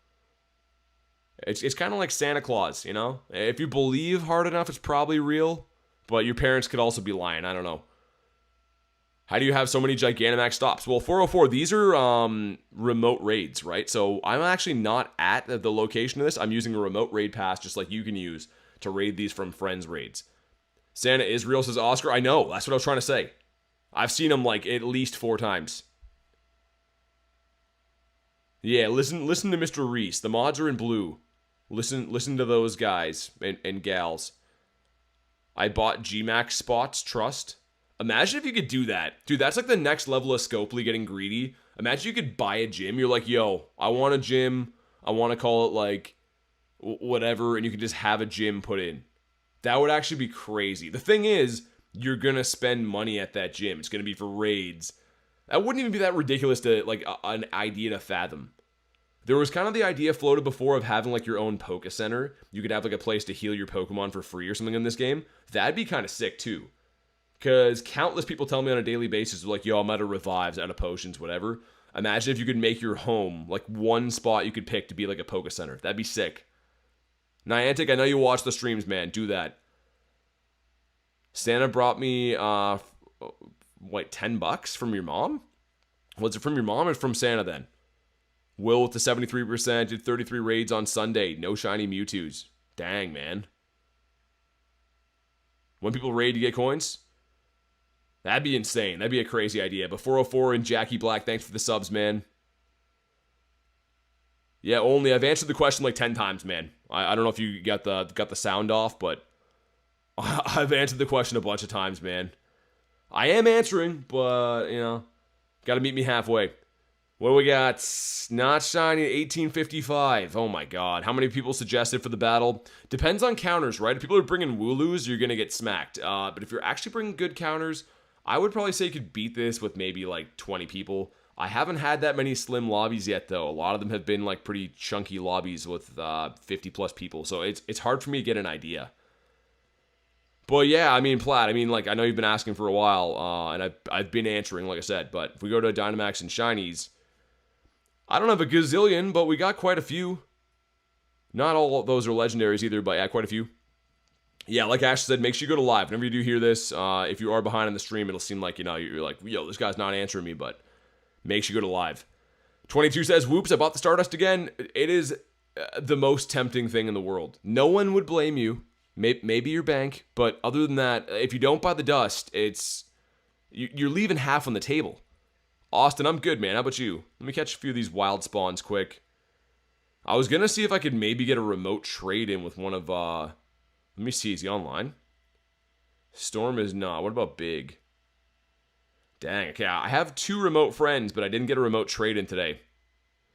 It's kind of like Santa Claus, you know? If you believe hard enough, it's probably real. But your parents could also be lying. I don't know. How do you have so many Gigantamax stops? Well, 404, these are remote raids, right? So I'm actually not at the location of this. I'm using a remote raid pass just like you can use to raid these from friends raids. Santa is real, says Oscar. I know. That's what I was trying to say. I've seen him like at least 4 times. Yeah, listen to Mr. Reese. The mods are in blue. Listen to those guys and gals. I bought G-Max spots, trust. Imagine if you could do that. Dude, that's like the next level of Scopely getting greedy. Imagine you could buy a gym. You're like, yo, I want a gym. I want to call it like whatever. And you could just have a gym put in. That would actually be crazy. The thing is, you're going to spend money at that gym. It's going to be for raids. That wouldn't even be that ridiculous to, like, an idea to fathom. There was kind of the idea floated before of having, like, your own Poke Center. You could have, like, a place to heal your Pokemon for free or something in this game. That'd be kind of sick, too. Because countless people tell me on a daily basis, like, yo, I'm out of revives, out of potions, whatever. Imagine if you could make your home, like, one spot you could pick to be, like, a Poke Center. That'd be sick. Niantic, I know you watch the streams, man. Do that. Santa brought me, what, $10 from your mom? Was it from your mom or from Santa then? Will with the 73%, did 33 raids on Sunday. No shiny Mewtwo's. Dang, man. When people raid to get coins? That'd be insane. That'd be a crazy idea. But 404 and Jackie Black, thanks for the subs, man. Yeah, only. I've answered the question like 10 times, man. I don't know if you got the sound off, but I've answered the question a bunch of times, man. I am answering, but, you know, got to meet me halfway. What do we got? Not shiny, 1855. Oh my god. How many people suggested for the battle? Depends on counters, right? If people are bringing Wooloos, you're going to get smacked. But if you're actually bringing good counters, I would probably say you could beat this with maybe like 20 people. I haven't had that many slim lobbies yet, though. A lot of them have been like pretty chunky lobbies with 50 plus people. So it's hard for me to get an idea. But yeah, I mean, Platt, I mean, like, I know you've been asking for a while, and I've been answering, like I said, but if we go to Dynamax and Shinies, I don't have a gazillion, but we got quite a few. Not all of those are legendaries either, but yeah, quite a few. Yeah, like Ash said, make sure you go to live. Whenever you do hear this, if you are behind in the stream, it'll seem like, you know, you're like, yo, this guy's not answering me, but make sure you go to live. 22 says, whoops, I bought the Stardust again. It is the most tempting thing in the world. No one would blame you. Maybe your bank, but other than that, if you don't buy the dust, you're leaving half on the table. Austin, I'm good, man. How about you? Let me catch a few of these wild spawns quick. I was going to see if I could maybe get a remote trade in with one of, let me see, is he online? Storm is not. What about Big? Dang, okay, I have 2 remote friends, but I didn't get a remote trade in today.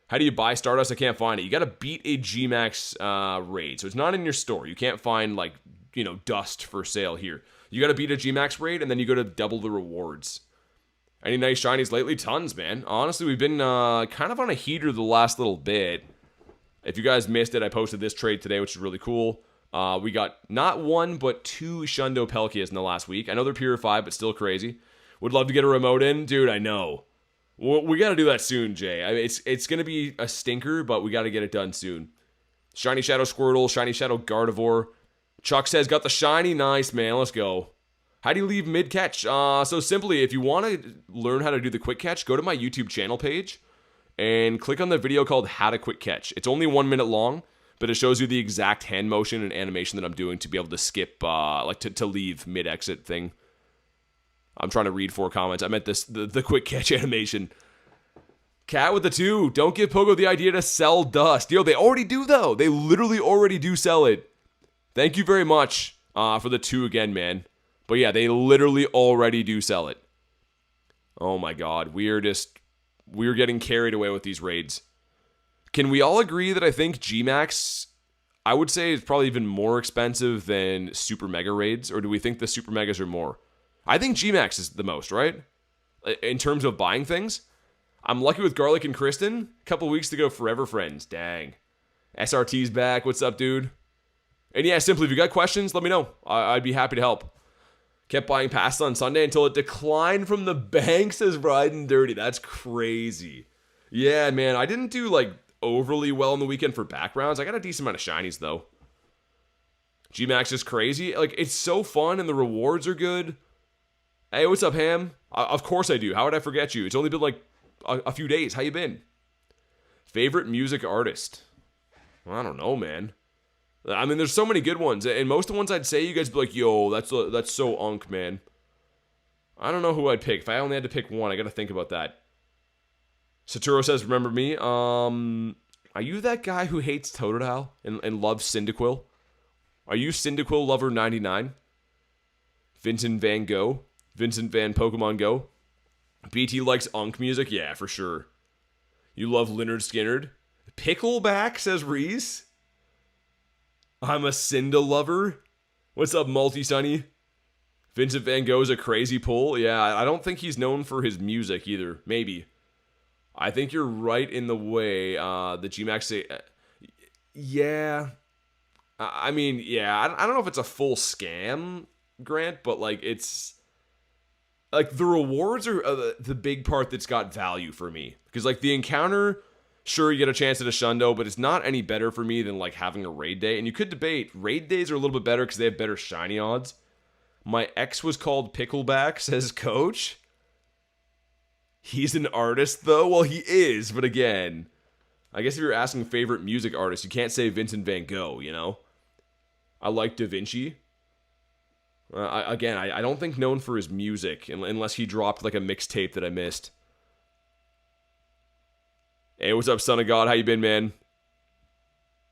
How do you buy Stardust? I can't find it. You got to beat a GMAX raid, so it's not in your store. You can't find, like, you know, dust for sale here. You got to beat a GMAX raid, and then you go to double the rewards. Any nice shinies lately? Tons, man. Honestly, we've been kind of on a heater the last little bit. If you guys missed it, I posted this trade today, which is really cool. We got not 1, but 2 Shundo Pelkias in the last week. I know they're purified, but still crazy. Would love to get a remote in. Dude, I know. We got to do that soon, Jay. I mean, it's going to be a stinker, but we got to get it done soon. Shiny Shadow Squirtle, Shiny Shadow Gardevoir. Chuck says, got the shiny. Nice, man. Let's go. How do you leave mid-catch? So simply, if you want to learn how to do the quick catch, go to my YouTube channel page and click on the video called How to Quick Catch. It's only 1 minute long, but it shows you the exact hand motion and animation that I'm doing to be able to skip, like to leave mid-exit thing. I'm trying to read 4 comments. I meant the quick catch animation. Cat with the 2. Don't give Pogo the idea to sell dust. Yo, they already do, though. They literally already do sell it. Thank you very much for the 2 again, man. But yeah, they literally already do sell it. Oh my god. We're getting carried away with these raids. Can we all agree that I think GMAX, I would say, is probably even more expensive than Super Mega raids? Or do we think the Super Megas are more? I think GMAX is the most, right? In terms of buying things. I'm lucky with Garlic and Kristen. A couple weeks to go, forever friends. Dang. SRT's back. What's up, dude? And yeah, simply, if you got questions, let me know. I'd be happy to help. Kept buying passes on Sunday until it declined from the bank, says Riding Dirty. That's crazy. Yeah, man, I didn't do, like, overly well on the weekend for backgrounds. I got a decent amount of shinies, though. GMAX is crazy. Like, it's so fun, and the rewards are good. Hey, what's up, Ham? Of course I do. How would I forget you? It's only been, like, a few days. How you been? Favorite music artist? I don't know, man. I mean, there's so many good ones, and most of the ones I'd say, you guys be like, yo, that's so unk, man. I don't know who I'd pick. If I only had to pick one, I gotta think about that. Saturo says, remember me? Are you that guy who hates Totodile and loves Cyndaquil? Are you Cyndaquil Lover 99? Vincent Van Gogh? Vincent Van Pokemon Go? BT likes unk music? Yeah, for sure. You love Leonard Skinnerd? Pickleback, says Reese. I'm a Cinda lover. What's up, Multi-Sunny? Vincent Van Gogh is a crazy pull. Yeah, I don't think he's known for his music either. Maybe. I think you're right in the way the GMAX say... yeah. I mean, yeah. I don't know if it's a full scam, Grant, but, like, it's... like, the rewards are the big part that's got value for me. Because, like, the encounter... sure, you get a chance at a Shundo, but it's not any better for me than, like, having a raid day. And you could debate, raid days are a little bit better because they have better shiny odds. My ex was called Pickleback, says Coach. He's an artist, though? Well, he is, but again, I guess if you're asking favorite music artist, you can't say Vincent Van Gogh, you know? I like Da Vinci. I don't think known for his music, unless he dropped, like, a mixtape that I missed. Hey, what's up, son of God? How you been, man?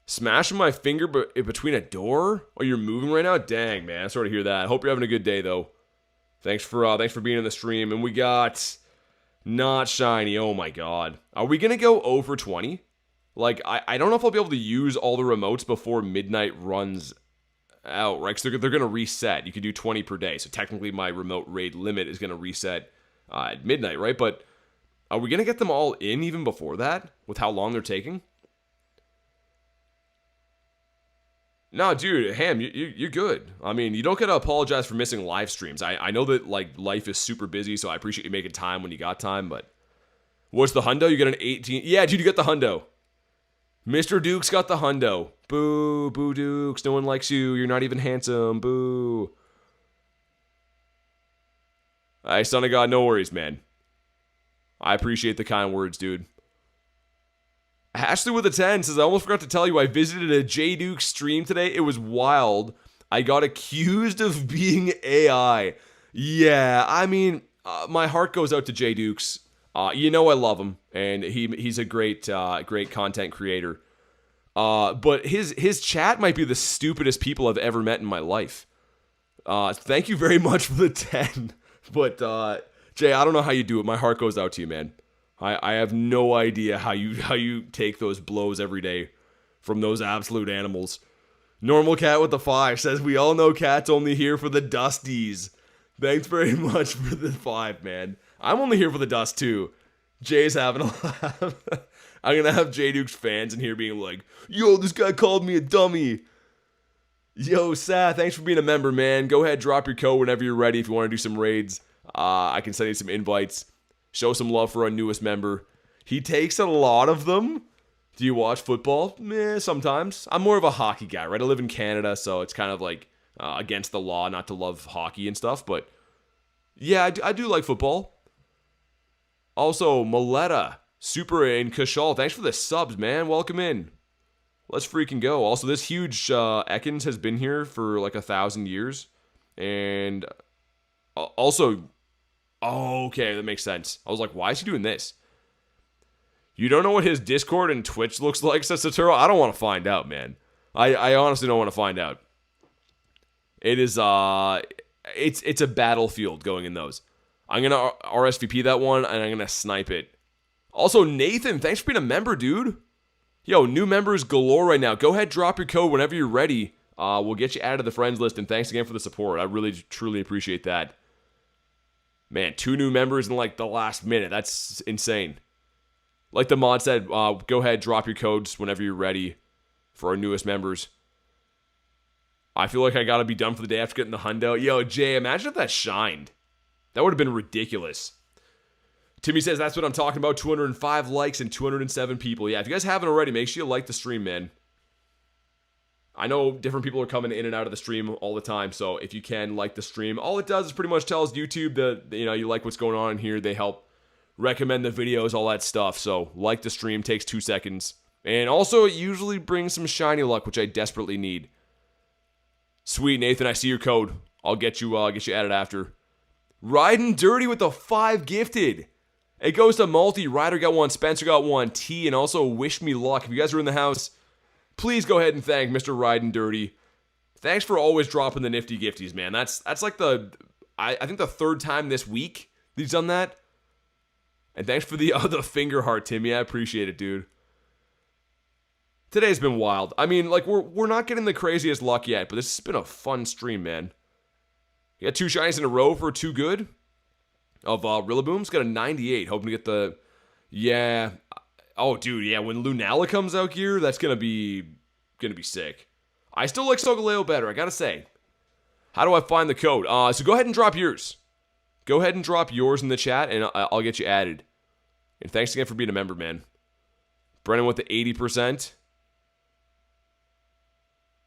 Smashing my finger between a door? Oh, you're moving right now? Dang, man. Sorry to hear that. Hope you're having a good day, though. Thanks for being in the stream. And we got not shiny. Oh, my God. Are we going to go 0 for 20? Like, I don't know if I'll be able to use all the remotes before midnight runs out, right? Because they're going to reset. You can do 20 per day. So technically, my remote raid limit is going to reset at midnight, right? But... are we going to get them all in even before that? With how long they're taking? No, dude, Ham, you're good. I mean, you don't got to apologize for missing live streams. I know that, like, life is super busy, so I appreciate you making time when you got time, but... what's the Hundo? You got an 18... yeah, dude, you got the Hundo. Mr. Duke's got the Hundo. Boo, boo Dukes. No one likes you. You're not even handsome. Boo. Hey, son of God, no worries, man. I appreciate the kind words, dude. Ashley with a 10 says, I almost forgot to tell you, I visited a J Duke stream today. It was wild. I got accused of being AI. Yeah, I mean, my heart goes out to J Dukes. You know I love him, and he's a great great content creator. But his chat might be the stupidest people I've ever met in my life. Thank you very much for the 10. But Jay, I don't know how you do it. My heart goes out to you, man. I have no idea how you take those blows every day from those absolute animals. Normal Cat with the 5 says, we all know Cat's only here for the dusties. Thanks very much for the 5, man. I'm only here for the dust, too. Jay's having a laugh. I'm going to have J Duke's fans in here being like, yo, this guy called me a dummy. Yo, Seth, thanks for being a member, man. Go ahead, drop your code whenever you're ready if you want to do some raids. I can send you some invites. Show some love for our newest member. He takes a lot of them. Do you watch football? Sometimes. I'm more of a hockey guy, right? I live in Canada, so it's kind of like against the law not to love hockey and stuff. But yeah, I do like football. Also, Maletta, Super, and Kashal, thanks for the subs, man. Welcome in. Let's freaking go. Also, this huge Ekans has been here for like 1,000 years. And also, okay, that makes sense. I was like, why is he doing this? You don't know what his Discord and Twitch looks like, says Saturo? I don't want to find out, man. I honestly don't want to find out. It is, it's a battlefield going in those. I'm going to RSVP that one, and I'm going to snipe it. Also, Nathan, thanks for being a member, dude. Yo, new members galore right now. Go ahead, drop your code whenever you're ready. We'll get you added to the friends list, and thanks again for the support. I really, truly appreciate that. Man, 2 new members in, like, the last minute. That's insane. Like the mod said, go ahead, drop your codes whenever you're ready for our newest members. I feel like I gotta be done for the day after getting the Hundo. Yo, Jay, imagine if that shined. That would have been ridiculous. Timmy says, that's what I'm talking about. 205 likes and 207 people. Yeah, if you guys haven't already, make sure you like the stream, man. I know different people are coming in and out of the stream all the time, so if you can, like the stream. All it does is pretty much tells YouTube that, you know, you like what's going on in here. They help recommend the videos, all that stuff. So like the stream, takes 2 seconds. And also it usually brings some shiny luck, which I desperately need. Sweet, Nathan, I see your code. I'll get you added after. Riding Dirty with the 5 gifted. It goes to Multi. Ryder got 1, Spencer got 1, T, and also Wish Me Luck. If you guys are in the house, please go ahead and thank Mr. Riding Dirty. Thanks for always dropping the nifty gifties, man. That's like I think the 3rd time this week he's done that. And thanks for the finger heart, Timmy. I appreciate it, dude. Today's been wild. I mean, like, we're not getting the craziest luck yet, but this has been a fun stream, man. You got 2 shinies in a row for 2 good of Rillaboom's. Got a 98. Hoping to get the... Yeah. Oh, dude, yeah. When Lunala comes out here, that's gonna be sick. I still like Solgaleo better, I gotta say. How do I find the code? So go ahead and drop yours. Go ahead and drop yours in the chat, and I'll get you added. And thanks again for being a member, man. Brennan with the 80%.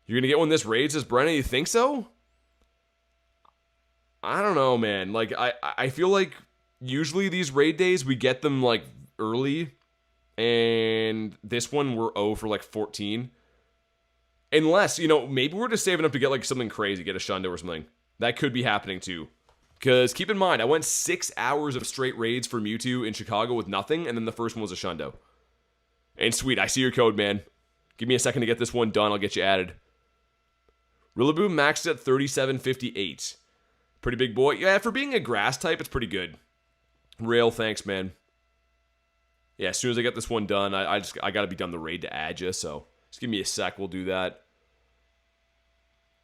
You're going to get one this raid, says Brennan. You think so? I don't know, man. Like, I feel like usually these raid days, we get them, like, early. And this one, we're 0 for, like, 14. Unless, you know, maybe we're just saving up to get, like, something crazy. Get a Shundo or something. That could be happening, too. Because keep in mind, I went 6 hours of straight raids for Mewtwo in Chicago with nothing, and then the first one was a Shundo. And sweet, I see your code, man. Give me a second to get this one done, I'll get you added. Rillaboom maxed at 3758. Pretty big boy. Yeah, for being a grass type, it's pretty good. Rail, thanks, man. Yeah, as soon as I get this one done, I gotta be done the raid to add you, so just give me a sec, we'll do that.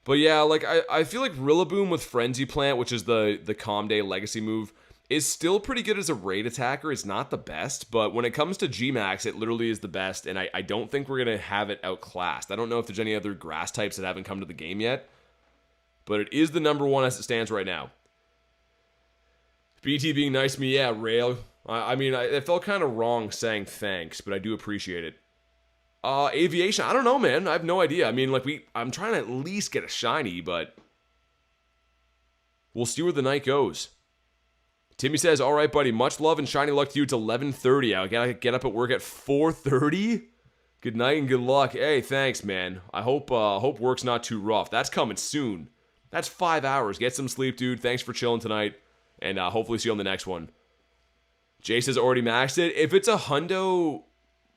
But yeah, like, I feel like Rillaboom with Frenzy Plant, which is the Calm Day legacy move, is still pretty good as a raid attacker. It's not the best, but when it comes to G-Max, it literally is the best, and I don't think we're going to have it outclassed. I don't know if there's any other grass types that haven't come to the game yet, but it is the number 1 as it stands right now. BT being nice to me, yeah, Rail. I mean, it felt kind of wrong saying thanks, but I do appreciate it. Aviation, I don't know, man. I have no idea. I mean, like, I'm trying to at least get a shiny, but we'll see where the night goes. Timmy says, all right, buddy, much love and shiny luck to you. It's 11:30. I gotta get up at work at 4:30. Good night and good luck. Hey, thanks, man. I hope work's not too rough. That's coming soon. That's 5 hours. Get some sleep, dude. Thanks for chilling tonight, and hopefully see you on the next one. Jay says already maxed it. If it's a Hundo,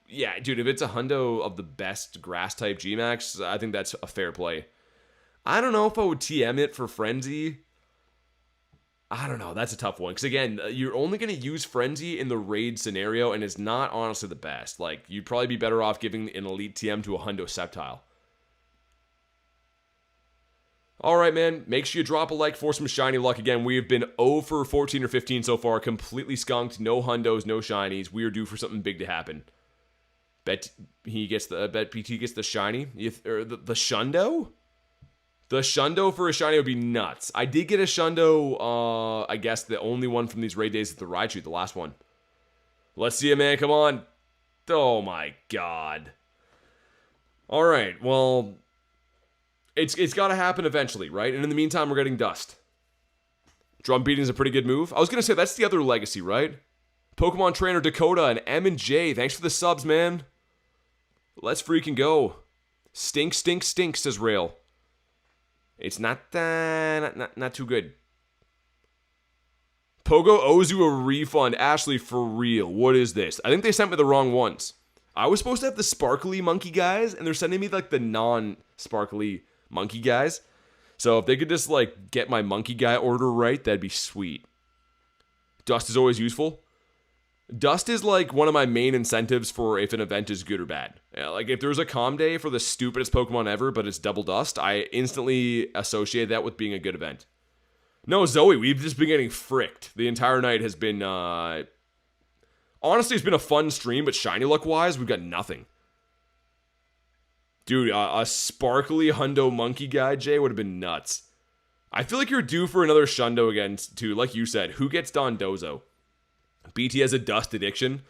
yeah, dude, if it's a Hundo of the best grass type G-Max, I think that's a fair play. I don't know if I would TM it for Frenzy. I don't know. That's a tough one. Because again, you're only going to use Frenzy in the raid scenario, and it's not honestly the best. Like, you'd probably be better off giving an Elite TM to a Hundo Sceptile. Alright, man. Make sure you drop a like for some shiny luck. Again, we have been 0 for 14 or 15 so far. Completely skunked. No Hundos, no shinies. We are due for something big to happen. Bet PT gets the shiny. Or the Shundo? The Shundo for a shiny would be nuts. I did get a Shundo, I guess the only one from these raid days is the Raichu, the last one. Let's see it, man. Come on. Oh my god. Alright, well, it's got to happen eventually, right? And in the meantime, we're getting dust. Drum beating is a pretty good move. I was going to say, that's the other legacy, right? Pokemon Trainer Dakota and M and J. Thanks for the subs, man. Let's freaking go. Stink, stink, stink, says Rail. It's not too good. Pogo owes you a refund. Ashley, for real. What is this? I think they sent me the wrong ones. I was supposed to have the sparkly monkey guys, and they're sending me like the non-sparkly monkey guys. So if they could just like get my monkey guy order right, that'd be sweet. Dust is always useful. Dust is like one of my main incentives for if an event is good or bad. Yeah, like if there's a calm day for the stupidest Pokemon ever, but it's double dust, I instantly associate that with being a good event. No, Zoe, we've just been getting fricked. The entire night has been, honestly, it's been a fun stream, but shiny luck-wise, we've got nothing. Dude, a sparkly Hundo monkey guy, Jay, would have been nuts. I feel like you're due for another Shundo again, too. Like you said, who gets Dondozo? BT has a dust addiction.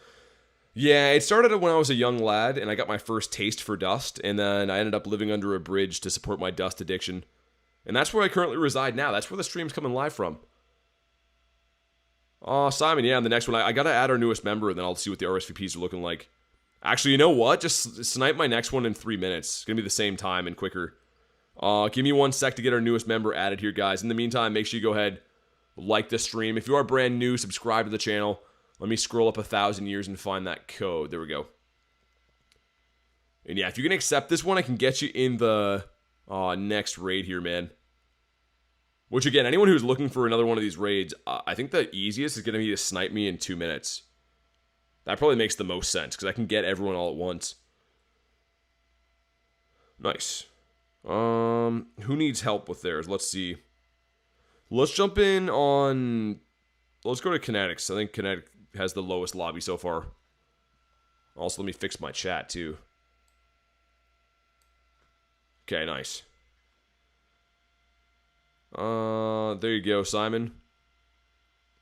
Yeah, it started when I was a young lad, and I got my first taste for dust, and then I ended up living under a bridge to support my dust addiction. And that's where I currently reside now. That's where the stream's coming live from. Oh, Simon, yeah, on the next one, I gotta add our newest member, and then I'll see what the RSVPs are looking like. Actually, you know what? Just snipe my next one in 3 minutes. It's gonna be the same time and quicker. Give me 1 sec to get our newest member added here, guys. In the meantime, make sure you go ahead, like the stream. If you are brand new, subscribe to the channel. Let me scroll up 1,000 years and find that code. There we go. And yeah, if you can accept this one, I can get you in the next raid here, man. Which, again, anyone who's looking for another one of these raids, I think the easiest is going to be to snipe me in 2 minutes. That probably makes the most sense, because I can get everyone all at once. Nice. Who needs help with theirs? Let's see. Let's jump in on... Let's go to Kinetics. I think Kinetic has the lowest lobby so far. Also, let me fix my chat, too. Okay, nice. There you go, Simon.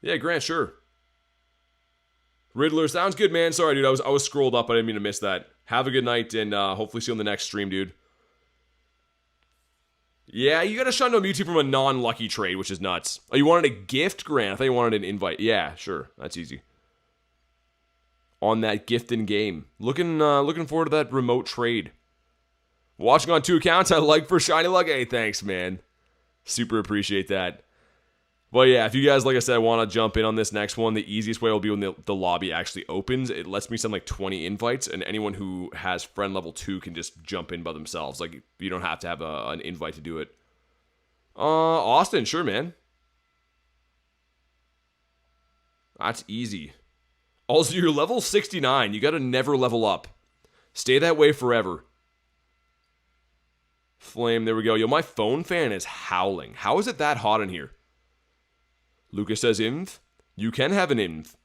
Yeah, Grant, sure. Riddler, sounds good, man. Sorry, dude, I was scrolled up. I didn't mean to miss that. Have a good night, and hopefully see you on the next stream, dude. Yeah, you got a Shundo Mewtwo from a non-lucky trade, which is nuts. Oh, you wanted a gift, Grant? I thought you wanted an invite. Yeah, sure. That's easy. On that gift in game. Looking forward to that remote trade. Watching on 2 accounts, I like for shiny luck. Hey, thanks, man. Super appreciate that. But yeah, if you guys, like I said, want to jump in on this next one, the easiest way will be when the lobby actually opens. It lets me send like 20 invites, and anyone who has friend level 2 can just jump in by themselves. Like, you don't have to have an invite to do it. Austin, sure, man. That's easy. Also, you're level 69. You gotta never level up. Stay that way forever. Flame, there we go. Yo, my phone fan is howling. How is it that hot in here? Lucas says inv. You can have an inv.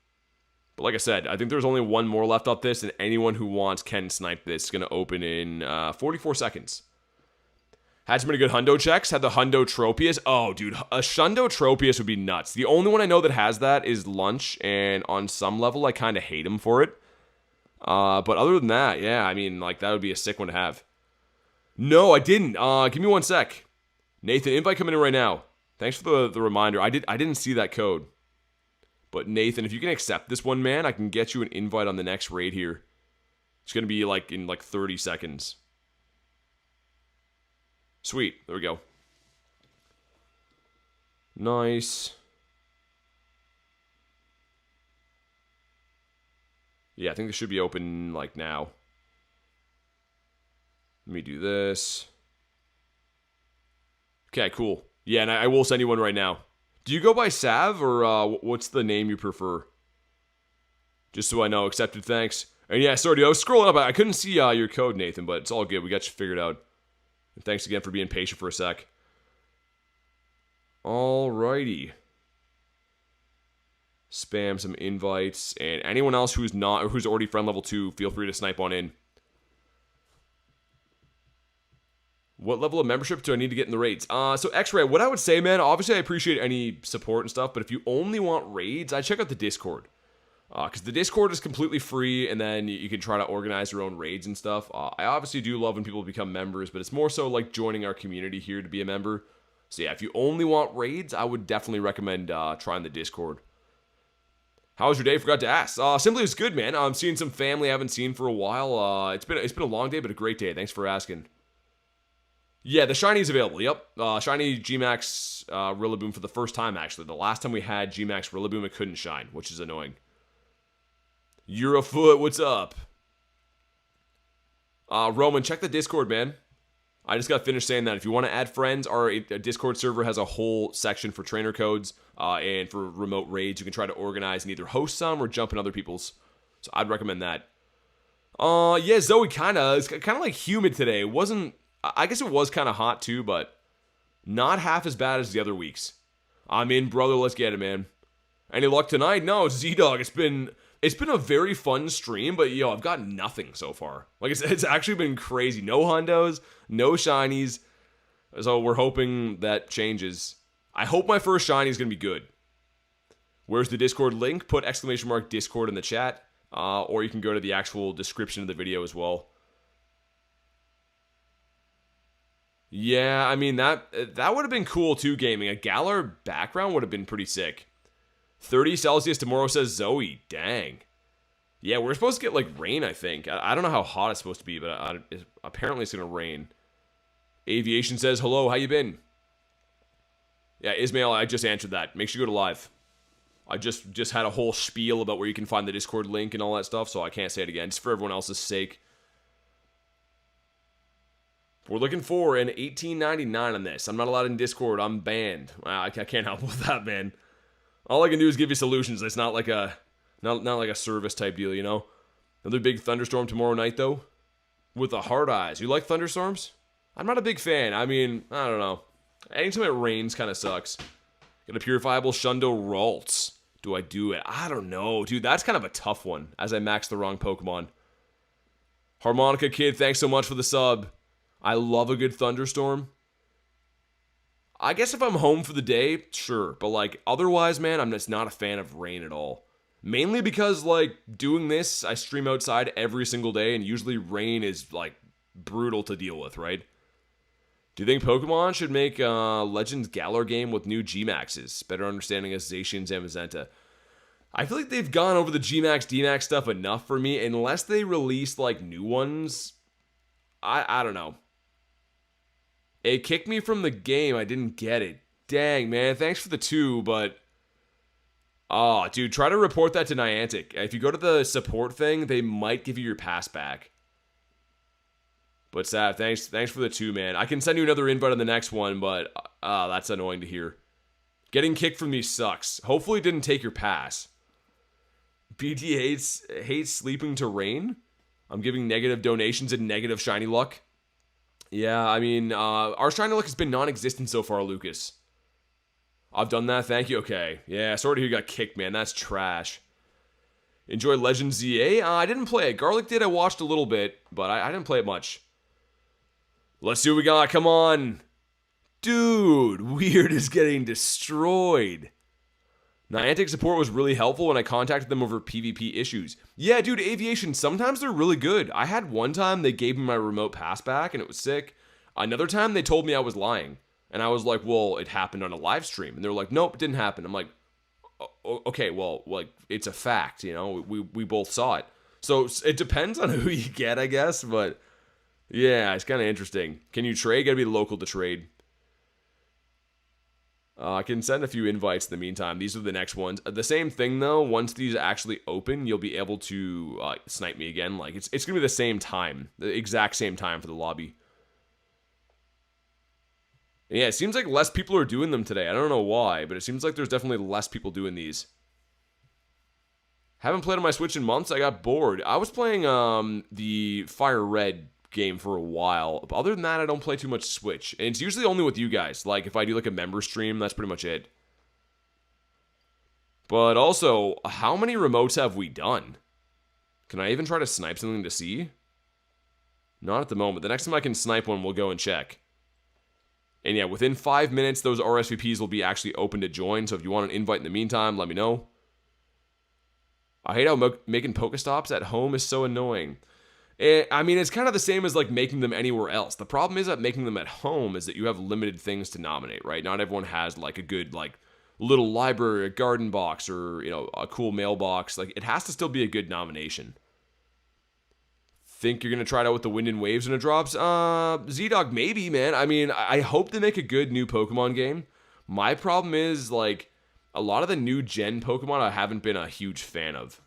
But like I said, I think there's only one more left up this, and anyone who wants can snipe this. It's going to open in 44 seconds. Had some pretty good Hundo checks. Had the Hundo Tropius. Oh, dude, a Shundo Tropius would be nuts. The only one I know that has that is Lunch, and on some level, I kind of hate him for it. But other than that, yeah, I mean, like, that would be a sick one to have. No, I didn't. Give me 1 sec. Nathan, invite coming in right now. Thanks for the reminder. I didn't see that code. But Nathan, if you can accept this one, man, I can get you an invite on the next raid here. It's going to be like in like 30 seconds. Sweet. There we go. Nice. Yeah, I think this should be open, like, now. Let me do this. Okay, cool. Yeah, and I will send you one right now. Do you go by Sav, or what's the name you prefer? Just so I know. Accepted, thanks. And yeah, sorry, dude, I was scrolling up. I couldn't see your code, Nathan, but it's all good. We got you figured out. And thanks again for being patient for a sec. Alrighty. Spam some invites, and anyone else who's already friend level 2, feel free to snipe on in. What level of membership do I need to get in the raids? So X-Ray, what I would say, man, obviously I appreciate any support and stuff, but if you only want raids, I check out the Discord. Because the Discord is completely free, and then you can try to organize your own raids and stuff. I obviously do love when people become members, but it's more so like joining our community here to be a member. So yeah, if you only want raids, I would definitely recommend trying the Discord. How was your day? Forgot to ask. Simply, it was good, man. I'm seeing some family I haven't seen for a while. It's been a long day, but a great day. Thanks for asking. Yeah, the Shiny's available. Yep. Shiny Gmax Rillaboom for the first time, actually. The last time we had Gmax Rillaboom, it couldn't shine, which is annoying. Eurofoot, what's up? Roman, check the Discord, man. I just got finished saying that. If you want to add friends, our Discord server has a whole section for trainer codes and for remote raids. You can try to organize and either host some or jump in other people's. So I'd recommend that. Yeah, Zoe, it's kind of like humid today. It wasn't, I guess it was kind of hot too, but not half as bad as the other weeks. I'm in, brother. Let's get it, man. Any luck tonight? No, Z-Dog. It's been a very fun stream, but yo, I've got nothing so far. Like I said, it's actually been crazy. No Hundos, no Shinies. So we're hoping that changes. I hope my first Shiny is going to be good. Where's the Discord link? Put ! Discord in the chat. Or you can go to the actual description of the video as well. Yeah, I mean, that would have been cool too, gaming. A Galar background would have been pretty sick. 30 Celsius tomorrow, says Zoe. Dang. Yeah, we're supposed to get, like, rain, I think. I don't know how hot it's supposed to be, but apparently it's going to rain. Aviation says, hello, how you been? Yeah, Ismail, I just answered that. Make sure you go to live. I just had a whole spiel about where you can find the Discord link and all that stuff, so I can't say it again. Just for everyone else's sake. We're looking for an $18.99 on this. I'm not allowed in Discord. I'm banned. I can't help with that, man. All I can do is give you solutions. It's not like a not like a service type deal, you know? Another big thunderstorm tomorrow night, though. With the hard eyes. You like thunderstorms? I'm not a big fan. I mean, I don't know. Anytime it rains kind of sucks. Got a purifiable Shundo Ralts. Do I do it? I don't know. Dude, that's kind of a tough one, as I maxed the wrong Pokemon. Harmonica Kid, thanks so much for the sub. I love a good thunderstorm. I guess if I'm home for the day, sure. But, like, otherwise, man, I'm just not a fan of rain at all. Mainly because, like, doing this, I stream outside every single day, and usually rain is, like, brutal to deal with, right? Do you think Pokemon should make a Legends Galar game with new Gmaxes? Better understanding as Zacians and Mazenta. I feel like they've gone over the Gmax, DMAX stuff enough for me, unless they release, like, new ones. I don't know. It kicked me from the game. I didn't get it. Dang, man. Thanks for the 2, but... Oh, dude, try to report that to Niantic. If you go to the support thing, they might give you your pass back. But Sav, thanks for the 2, man. I can send you another invite on the next one, but that's annoying to hear. Getting kicked from me sucks. Hopefully it didn't take your pass. BT hates sleeping to rain. I'm giving negative donations and negative shiny luck. Yeah, I mean, our shiny luck has been non-existent so far, Lucas. I've done that, thank you. Okay, yeah, sorry to hear you got kicked, man. That's trash. Enjoy Legends ZA? I didn't play it. Garlic did. I watched a little bit, but I didn't play it much. Let's see what we got. Come on. Dude, Weird is getting destroyed. Niantic support was really helpful when I contacted them over PvP issues. Yeah, dude, Aviation, sometimes they're really good. I had one time they gave me my remote pass back and it was sick. Another time they told me I was lying. And I was like, well, it happened on a live stream. And they're like, nope, it didn't happen. I'm like, okay, well, like, it's a fact, you know? We both saw it. So it depends on who you get, I guess. But yeah, it's kind of interesting. Can you trade? Gotta be local to trade. I can send a few invites in the meantime. These are the next ones. The same thing, though. Once these actually open, you'll be able to snipe me again. Like, it's going to be the same time. The exact same time for the lobby. And yeah, it seems like less people are doing them today. I don't know why, but it seems like there's definitely less people doing these. Haven't played on my Switch in months. I got bored. I was playing the Fire Red game for a while. But other than that, I don't play too much Switch. And it's usually only with you guys. Like, if I do like a member stream, that's pretty much it. But also, how many remotes have we done? Can I even try to snipe something to see? Not at the moment. The next time I can snipe one, we'll go and check. And yeah, within 5 minutes, those RSVPs will be actually open to join. So if you want an invite in the meantime, let me know. I hate how making Pokestops at home is so annoying. I mean, it's kind of the same as like making them anywhere else. The problem is that making them at home is that you have limited things to nominate, right? Not everyone has like a good like little library, a garden box, or a cool mailbox. Like, it has to still be a good nomination. Think you're gonna try it out with the Wind and Waves when it drops? Z-Dog, maybe, man. I mean, I hope they make a good new Pokemon game. My problem is like a lot of the new gen Pokemon I haven't been a huge fan of.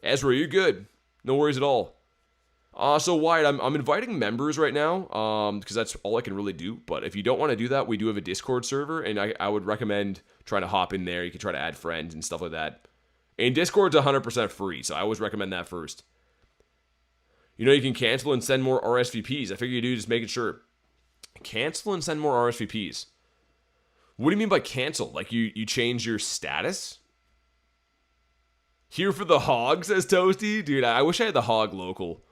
Ezra, you're good. No worries at all. So Wyatt, I'm inviting members right now, because that's all I can really do. But if you don't want to do that, we do have a Discord server, and I would recommend trying to hop in there. You can try to add friends and stuff like that. And Discord's 100% free, so I always recommend that first. You can cancel and send more RSVPs. I figure you do, just making sure. Cancel and send more RSVPs. What do you mean by cancel? Like you change your status? Here for the hog, says Toasty. Dude, I wish I had the hog local.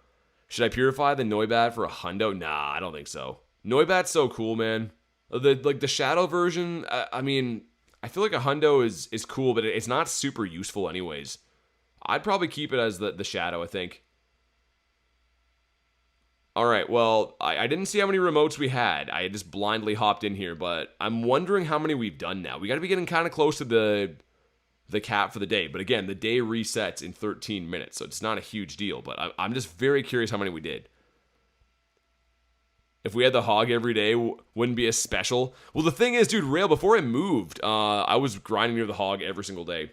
Should I purify the Noibat for a Hundo? Nah, I don't think so. Noibat's so cool, man. The shadow version, I mean, I feel like a Hundo is cool, but it's not super useful anyways. I'd probably keep it as the shadow, I think. Alright, well, I didn't see how many remotes we had. I just blindly hopped in here, but I'm wondering how many we've done now. We gotta be getting kind of close to the cap for the day. But again, the day resets in 13 minutes, so it's not a huge deal. But I'm just very curious how many we did. If we had the hog every day, wouldn't be as special. Well, the thing is, dude, Rail, before I moved, I was grinding near the hog every single day.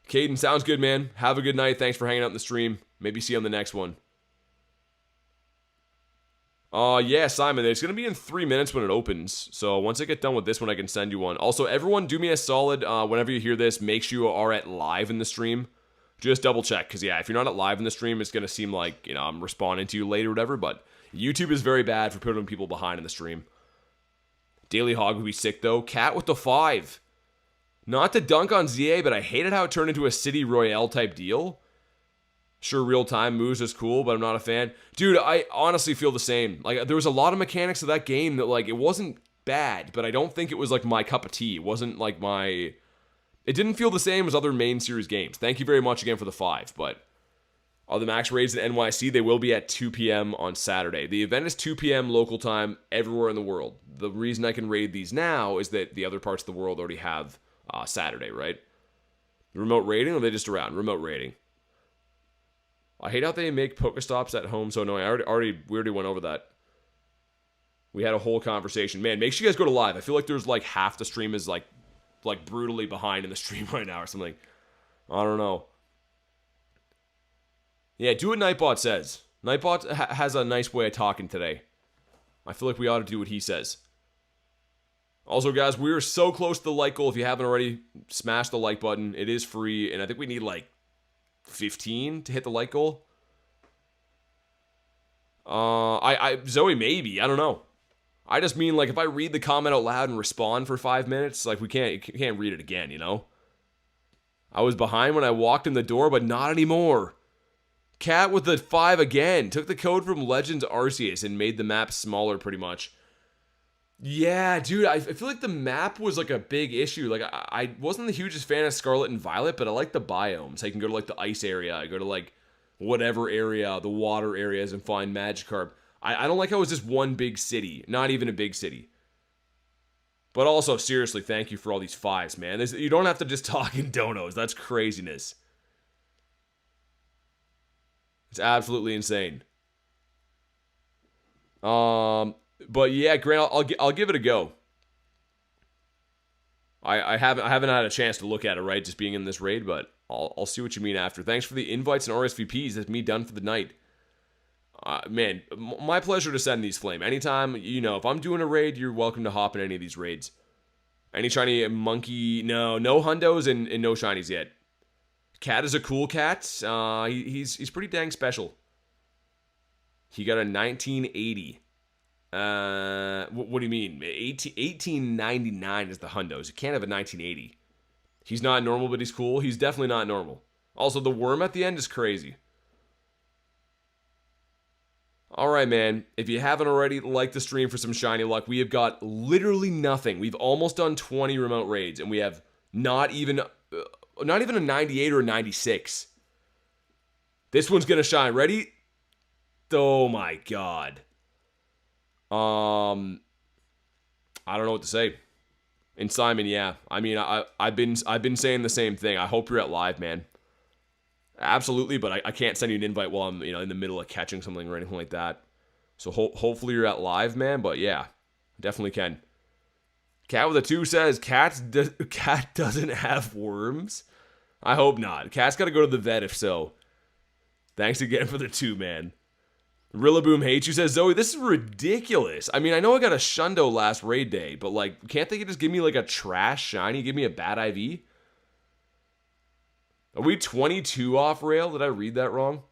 Caden, sounds good, man. Have a good night. Thanks for hanging out in the stream. Maybe see you on the next one. Yeah, Simon, it's going to be in 3 minutes when it opens. So once I get done with this one, I can send you one. Also, everyone, do me a solid. Whenever you hear this, make sure you are at live in the stream. Just double check. Because, yeah, if you're not at live in the stream, it's going to seem like, I'm responding to you late or whatever. But YouTube is very bad for putting people behind in the stream. Daily Hog would be sick, though. Cat with the 5. Not to dunk on ZA, but I hated how it turned into a City Royale type deal. Sure, real-time moves is cool, but I'm not a fan. Dude, I honestly feel the same. Like, there was a lot of mechanics of that game that, like, it wasn't bad, but I don't think it was, like, my cup of tea. It wasn't, like, my... It didn't feel the same as other main series games. Thank you very much again for the 5, but... the max raids in NYC, they will be at 2 p.m. on Saturday. The event is 2 p.m. local time everywhere in the world. The reason I can raid these now is that the other parts of the world already have Saturday, right? Remote raiding, or are they just around? Remote raiding. I hate how they make Pokestops at home so annoying. We already went over that. We had a whole conversation. Man, make sure you guys go to live. I feel like there's like half the stream is like brutally behind in the stream right now or something. I don't know. Yeah, do what Nightbot says. Nightbot has a nice way of talking today. I feel like we ought to do what he says. Also, guys, we are so close to the like goal. If you haven't already, smash the like button. It is free, and I think we need like 15 to hit the like goal. Zoe, maybe. I don't know. I just mean, like, if I read the comment out loud and respond for 5 minutes, like, you can't read it again, you know? I was behind when I walked in the door, but not anymore. Cat with the 5 again. Took the code from Legends Arceus and made the map smaller, pretty much. Yeah, dude, I feel like the map was, like, a big issue. Like, I wasn't the hugest fan of Scarlet and Violet, but I like the biomes. I can go to, like, the ice area. I go to, like, whatever area, the water areas, and find Magikarp. I don't like how it's just one big city. Not even a big city. But also, seriously, thank you for all these 5s, man. You don't have to just talk in donos. That's craziness. It's absolutely insane. But yeah, Grant, I'll give it a go. I haven't had a chance to look at it, right? Just being in this raid, but I'll see what you mean after. Thanks for the invites and RSVPs. That's me done for the night. Man, my pleasure to send these, Flame. Anytime, you know, if I'm doing a raid, you're welcome to hop in any of these raids. Any shiny monkey? No Hundos and no shinies yet. Cat is a cool cat. He's pretty dang special. He got a 1980. What do you mean? 1899 is the Hundos. You can't have a 1980. He's not normal, but he's cool. He's definitely not normal. Also, the worm at the end is crazy. Alright, man. If you haven't already, like the stream for some shiny luck. We have got literally nothing. We've almost done 20 remote raids, and we have not even a 98 or a 96. This one's gonna shine. Ready? Oh my god. I don't know what to say. And Simon, yeah. I mean, I've been saying the same thing. I hope you're at live, man. Absolutely, but I can't send you an invite while I'm, in the middle of catching something or anything like that. So hopefully you're at live, man. But yeah, definitely can. Cat with a 2 says, cat doesn't have worms? I hope not. Cat's got to go to the vet if so. Thanks again for the 2, man. Rillaboom hates you, says, Zoe, this is ridiculous. I mean, I know I got a Shundo last raid day, but, can't they just give me, a trash shiny? Give me a bad IV? Are we 22 off rail? Did I read that wrong?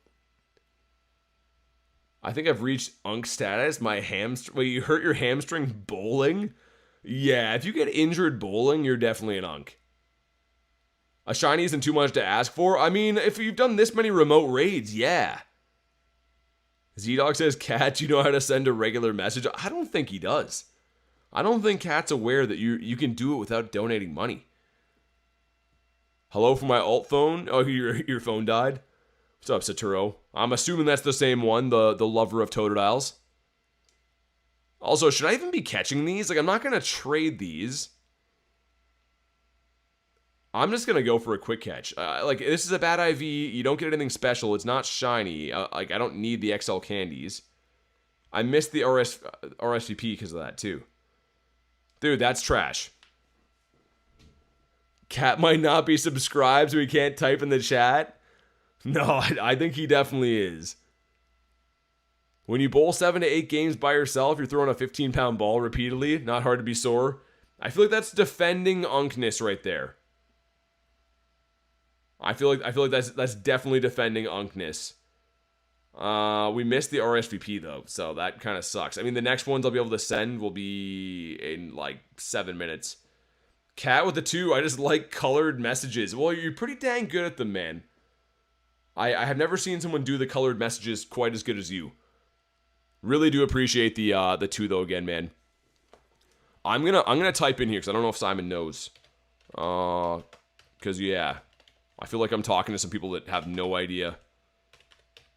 I think I've reached unk status. My hamstring... Wait, you hurt your hamstring bowling? Yeah, if you get injured bowling, you're definitely an unk. A shiny isn't too much to ask for. I mean, if you've done this many remote raids, yeah. Z-Dog says, Cat, you know how to send a regular message? I don't think he does. I don't think Cat's aware that you can do it without donating money. Hello from my alt phone? Oh, your phone died? What's up, Saturo? I'm assuming that's the same one, the lover of Totodiles. Also, should I even be catching these? I'm not going to trade these. I'm just going to go for a quick catch. This is a bad IV. You don't get anything special. It's not shiny. I don't need the XL candies. I missed the RSVP because of that, too. Dude, that's trash. Cat might not be subscribed, so he can't type in the chat. No, I think he definitely is. When you bowl 7 to 8 games by yourself, you're throwing a 15-pound ball repeatedly. Not hard to be sore. I feel like that's defending unkness right there. I feel like that's definitely defending unkness. We missed the RSVP though, so that kind of sucks. I mean, the next ones I'll be able to send will be in 7 minutes. Cat with the 2, I just like colored messages. Well, you're pretty dang good at them, man. I have never seen someone do the colored messages quite as good as you. Really do appreciate the 2 though again, man. I'm gonna type in here because I don't know if Simon knows. Because yeah, I feel like I'm talking to some people that have no idea.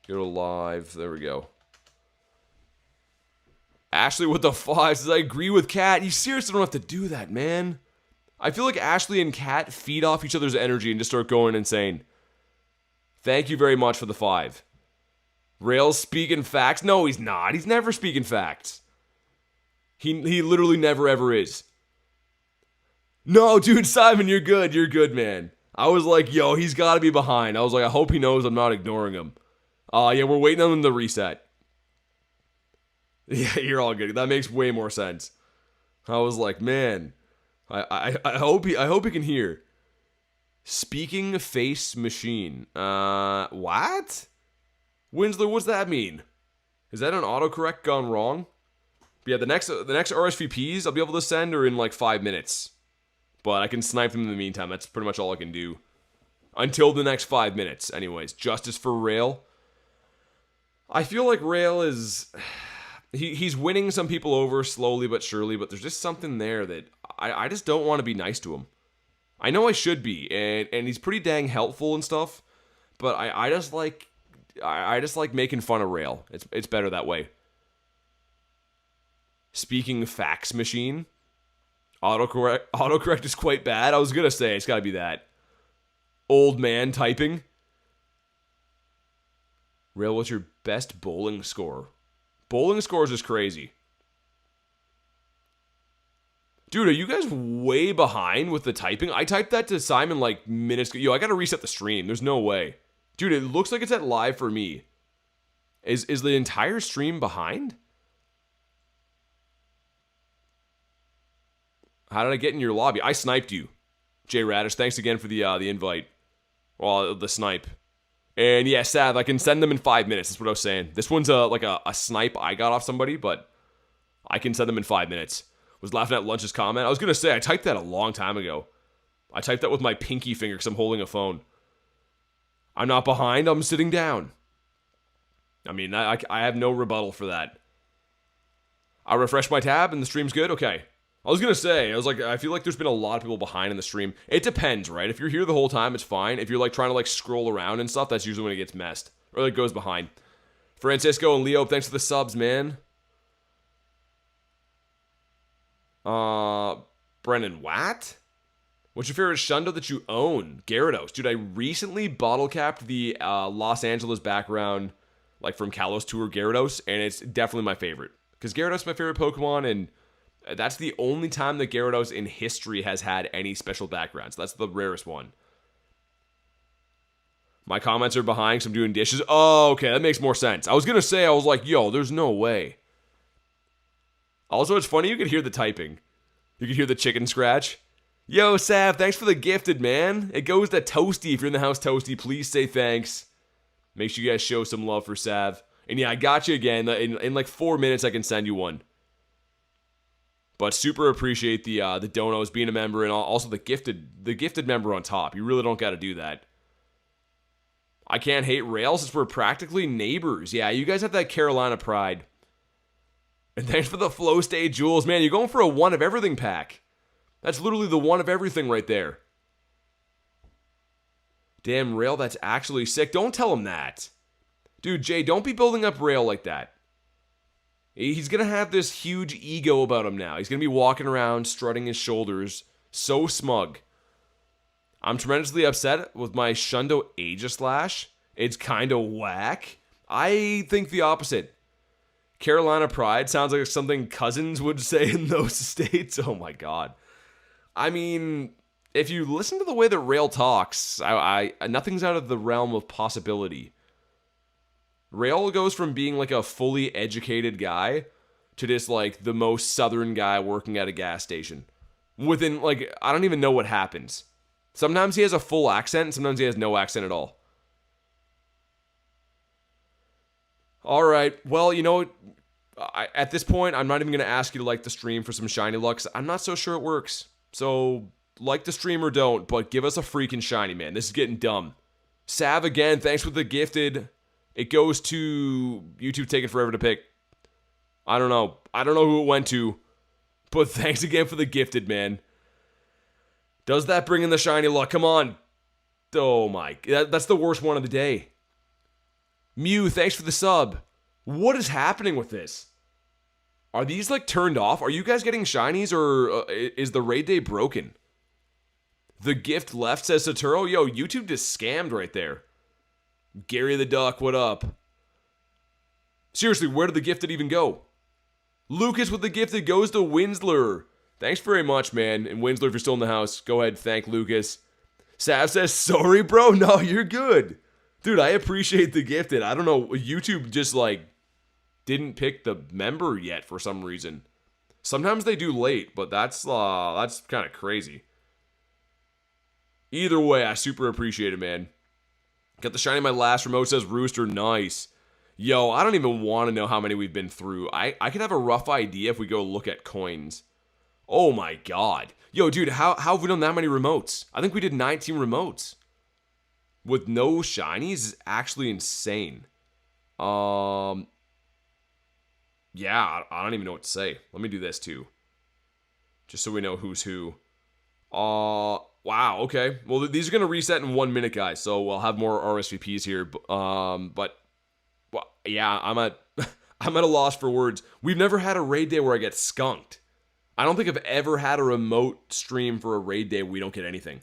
Go to live. There we go. Ashley with the 5 says, I agree with Cat. You seriously don't have to do that, man. I feel like Ashley and Cat feed off each other's energy and just start going insane. Thank you very much for the 5. Rail's speaking facts? No, he's not. He's never speaking facts. He literally never ever is. No, dude, Simon, you're good. You're good, man. I was like, yo, he's got to be behind. I was like, I hope he knows I'm not ignoring him. Yeah, we're waiting on him to reset. Yeah, you're all good. That makes way more sense. I was like, man, I hope he can hear. Speaking face machine. What? Winslow, what's that mean? Is that an autocorrect gone wrong? But yeah, the next RSVPs I'll be able to send are in 5 minutes. But I can snipe them in the meantime. That's pretty much all I can do. Until the next 5 minutes. Anyways, justice for Rail. I feel like Rail is... He's winning some people over slowly but surely, but there's just something there that I just don't want to be nice to him. I know I should be, and he's pretty dang helpful and stuff, but I just like making fun of Rail. It's better that way. Speaking fax machine, autocorrect is quite bad. I was gonna say it's gotta be that. Old man typing. Rail, what's your best bowling score? Bowling scores is crazy. Dude, are you guys way behind with the typing? I typed that to Simon like minutes ago. Yo, I gotta reset the stream. There's no way. Dude, it looks like it's at live for me. Is the entire stream behind? How did I get in your lobby? I sniped you. Jay Radish, thanks again for the invite. Well, the snipe. And yeah, Sav, I can send them in 5 minutes. That's what I was saying. This one's like a snipe I got off somebody, but I can send them in 5 minutes. Was laughing at Lunch's comment. I was going to say, I typed that a long time ago. I typed that with my pinky finger because I'm holding a phone. I'm not behind, I'm sitting down. I mean, I have no rebuttal for that. I refreshed my tab and the stream's good? Okay. I was going to say, I feel like there's been a lot of people behind in the stream. It depends, right? If you're here the whole time, it's fine. If you're like trying to like scroll around and stuff, that's usually when it gets messed. Or like goes behind. Francisco and Leo, thanks for the subs, man. Brennan, what? What's your favorite Shundo that you own? Gyarados. Dude, I recently bottle capped the Los Angeles background, like from Kalos Tour Gyarados, and it's definitely my favorite. Because Gyarados is my favorite Pokemon, and that's the only time that Gyarados in history has had any special backgrounds. That's the rarest one. My comments are behind because I'm doing dishes. Oh, okay, that makes more sense. I was going to say, I was like, yo, there's no way. Also, it's funny, you could hear the typing. You could hear the chicken scratch. Yo, Sav, thanks for the gifted, man. It goes to Toasty. If you're in the house, Toasty, please say thanks. Make sure you guys show some love for Sav. And yeah, I got you again. In like 4 minutes, I can send you one. But super appreciate the donos, being a member, and also the gifted member on top. You really don't got to do that. I can't hate Rail since we're practically neighbors. Yeah, you guys have that Carolina pride. And thanks for the flow state jewels. Man, you're going for a one of everything pack. That's literally the one of everything right there. Damn, Rail, that's actually sick. Don't tell him that. Dude, Jay, don't be building up Rail like that. He's going to have this huge ego about him now. He's going to be walking around, strutting his shoulders. So smug. I'm tremendously upset with my Shundo Aegislash. It's kind of whack. I think the opposite. Carolina Pride sounds like something Cousins would say in those states. Oh my god. I mean, if you listen to the way that Rail talks, nothing's out of the realm of possibility. Rail goes from being like a fully educated guy to just like the most southern guy working at a gas station. Within like, I don't even know what happens. Sometimes he has a full accent, and sometimes he has no accent at all. Alright, well, you know, at this point, I'm not even going to ask you to like the stream for some shiny lucks. I'm not so sure it works. So, like the stream or don't, but give us a freaking shiny, man. This is getting dumb. Sav, again, thanks for the gifted. It goes to YouTube taking forever to pick. I don't know who it went to, but thanks again for the gifted, man. Does that bring in the shiny luck? Come on. Oh my, that's the worst one of the day. Mew, thanks for the sub. What is happening with this? Are these like turned off? Are you guys getting shinies, or is the raid day broken? The gift left, says Saturo. Yo, YouTube just scammed right there. Gary the Duck, what up? Seriously, where did the gifted even go? Lucas with the gifted goes to Winsler. Thanks very much, man. And Winsler, if you're still in the house, go ahead, thank Lucas. Sav says, sorry, bro. No, you're good. Dude, I appreciate the gifted. I don't know, YouTube just like didn't pick the member yet for some reason. Sometimes they do late, but that's kind of crazy. Either way, I super appreciate it, man. Got the shiny in my last remote, says Rooster, nice. Yo, I don't even want to know how many we've been through. I could have a rough idea if we go look at coins. Oh my god. Yo, dude, how have we done that many remotes? I think we did 19 remotes. With no shinies is actually insane. Yeah, I don't even know what to say. Let me do this too. Just so we know who's who. Wow, okay. Well, these are going to reset in 1 minute, guys. So we'll have more RSVPs here. But well, yeah, I'm at a loss for words. We've never had a raid day where I get skunked. I don't think I've ever had a remote stream for a raid day where we don't get anything.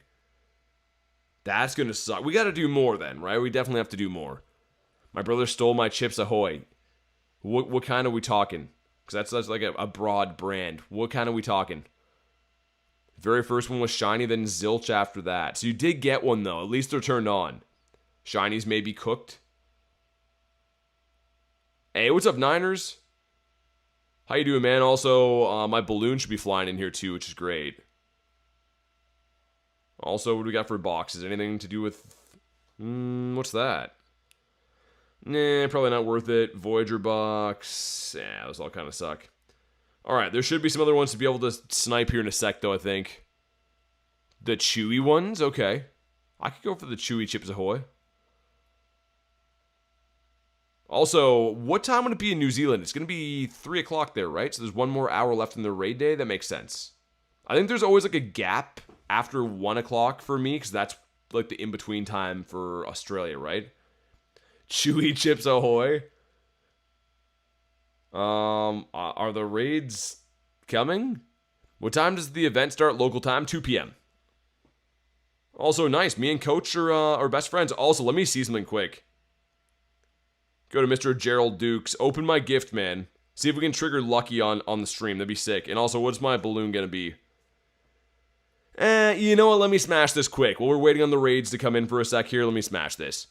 That's going to suck. We got to do more then, right? We definitely have to do more. My brother stole my Chips Ahoy. What kind are we talking? Because that's like a broad brand. What kind are we talking? Very first one was Shiny, then Zilch after that. So you did get one, though. At least they're turned on. Shinies may be cooked. Hey, what's up, Niners? How you doing, man? Also, my balloon should be flying in here, too, which is great. Also, what do we got for boxes? Anything to do with... what's that? Nah, probably not worth it. Voyager box. Yeah, those all kind of suck. Alright, there should be some other ones to be able to snipe here in a sec, though, I think. The chewy ones? Okay. I could go for the chewy Chips Ahoy. Also, what time would it be in New Zealand? It's going to be 3 o'clock there, right? So there's one more hour left in the raid day? That makes sense. I think there's always like a gap after 1 o'clock for me, because that's like the in-between time for Australia, right? Chewy Chips Ahoy. Are the raids coming? What time does the event start? Local time, 2 p.m. Also, nice. Me and Coach are best friends. Also, let me see something quick. Go to Mr. Gerald Dukes. Open my gift, man. See if we can trigger Lucky on the stream. That'd be sick. And also, what's my balloon gonna be? You know what? Let me smash this quick. While we're waiting on the raids to come in for a sec here, let me smash this.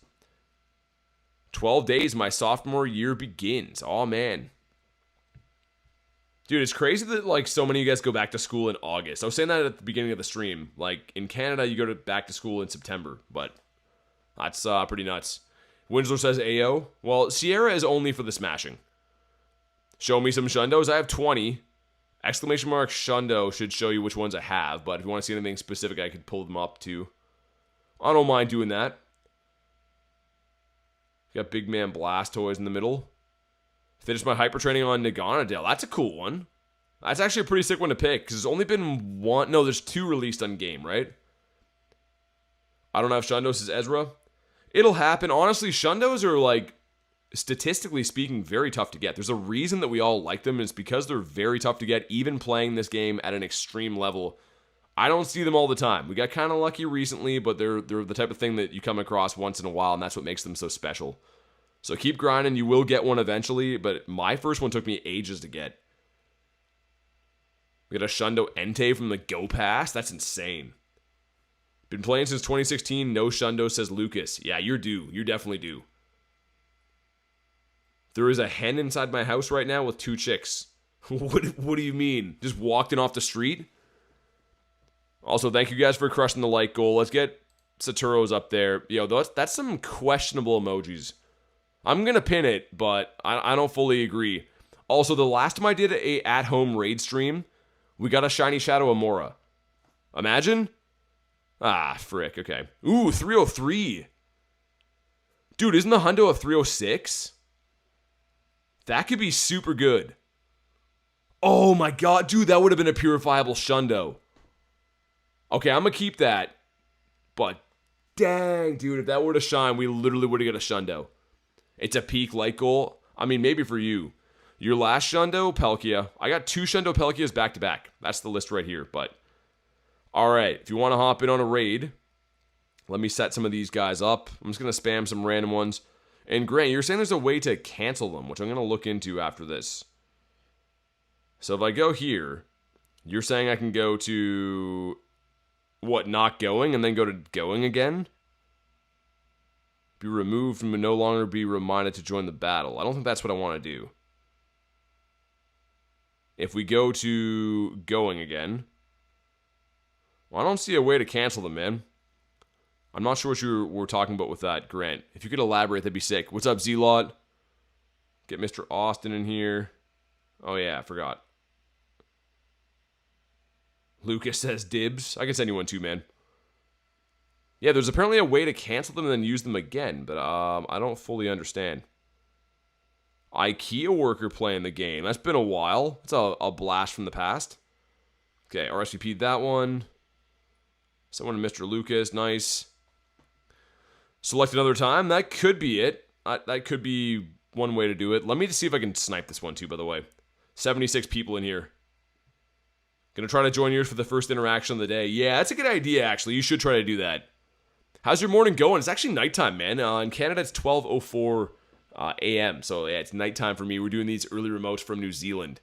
12 days, my sophomore year begins. Aw, man. Dude, it's crazy that, like, so many of you guys go back to school in August. I was saying that at the beginning of the stream. Like, in Canada, you go back to school in September. But that's pretty nuts. Winslow says AO. Well, Sierra is only for the smashing. Show me some Shundos. I have 20. Exclamation mark Shundo should show you which ones I have. But if you want to see anything specific, I could pull them up, too. I don't mind doing that. Got Big Man Blastoise in the middle. Finished my hyper training on Naganadale. That's a cool one. That's actually a pretty sick one to pick, because there's only been one... No, there's 2 released on game, right? I don't have Shundos as Ezra. It'll happen. Honestly, Shundos are, like, statistically speaking, very tough to get. There's a reason that we all like them, and it's because they're very tough to get, even playing this game at an extreme level. I don't see them all the time. We got kind of lucky recently, but they're the type of thing that you come across once in a while, and that's what makes them so special. So keep grinding. You will get one eventually, but my first one took me ages to get. We got a Shundo Entei from the Go Pass. That's insane. Been playing since 2016. No Shundo, says Lucas. Yeah, you're due. You're definitely due. There is a hen inside my house right now with 2 chicks. What do you mean? Just walked in off the street? Also, thank you guys for crushing the like goal. Let's get Saturo's up there. Yo, that's some questionable emojis. I'm going to pin it, but I don't fully agree. Also, the last time I did a at-home raid stream, we got a Shiny Shadow Amora. Imagine? Ah, frick. Okay. Ooh, 303. Dude, isn't the Hundo a 306? That could be super good. Oh my god, dude, that would have been a purifiable Shundo. Okay, I'm going to keep that. But, dang, dude, if that were to shine, we literally would have got a Shundo. It's a peak light goal. I mean, maybe for you. Your last Shundo, Palkia. I got 2 Shundo Palkias back to back. That's the list right here. But, alright, if you want to hop in on a raid, let me set some of these guys up. I'm just going to spam some random ones. And Grant, you're saying there's a way to cancel them, which I'm going to look into after this. So if I go here, you're saying I can go to, what, not going, and then go to going again? Be removed and no longer be reminded to join the battle. I don't think that's what I want to do. If we go to going again, well, I don't see a way to cancel them, man. I'm not sure what you were talking about with that, Grant. If you could elaborate, that'd be sick. What's up, Z-Lot? Get Mr. Austin in here. Oh, yeah, I forgot. Lucas says dibs. I can send you one too, man. Yeah, there's apparently a way to cancel them and then use them again, but I don't fully understand. IKEA worker playing the game. That's been a while. It's a blast from the past. Okay, RSVP'd that one. Someone to Mr. Lucas. Nice. Select another time. That could be it. That could be one way to do it. Let me just see if I can snipe this one too, by the way. 76 people in here. Gonna try to join yours for the first interaction of the day. Yeah, that's a good idea, actually. You should try to do that. How's your morning going? It's actually nighttime, man. In Canada, it's 12:04 a.m. So, yeah, it's nighttime for me. We're doing these early remotes from New Zealand.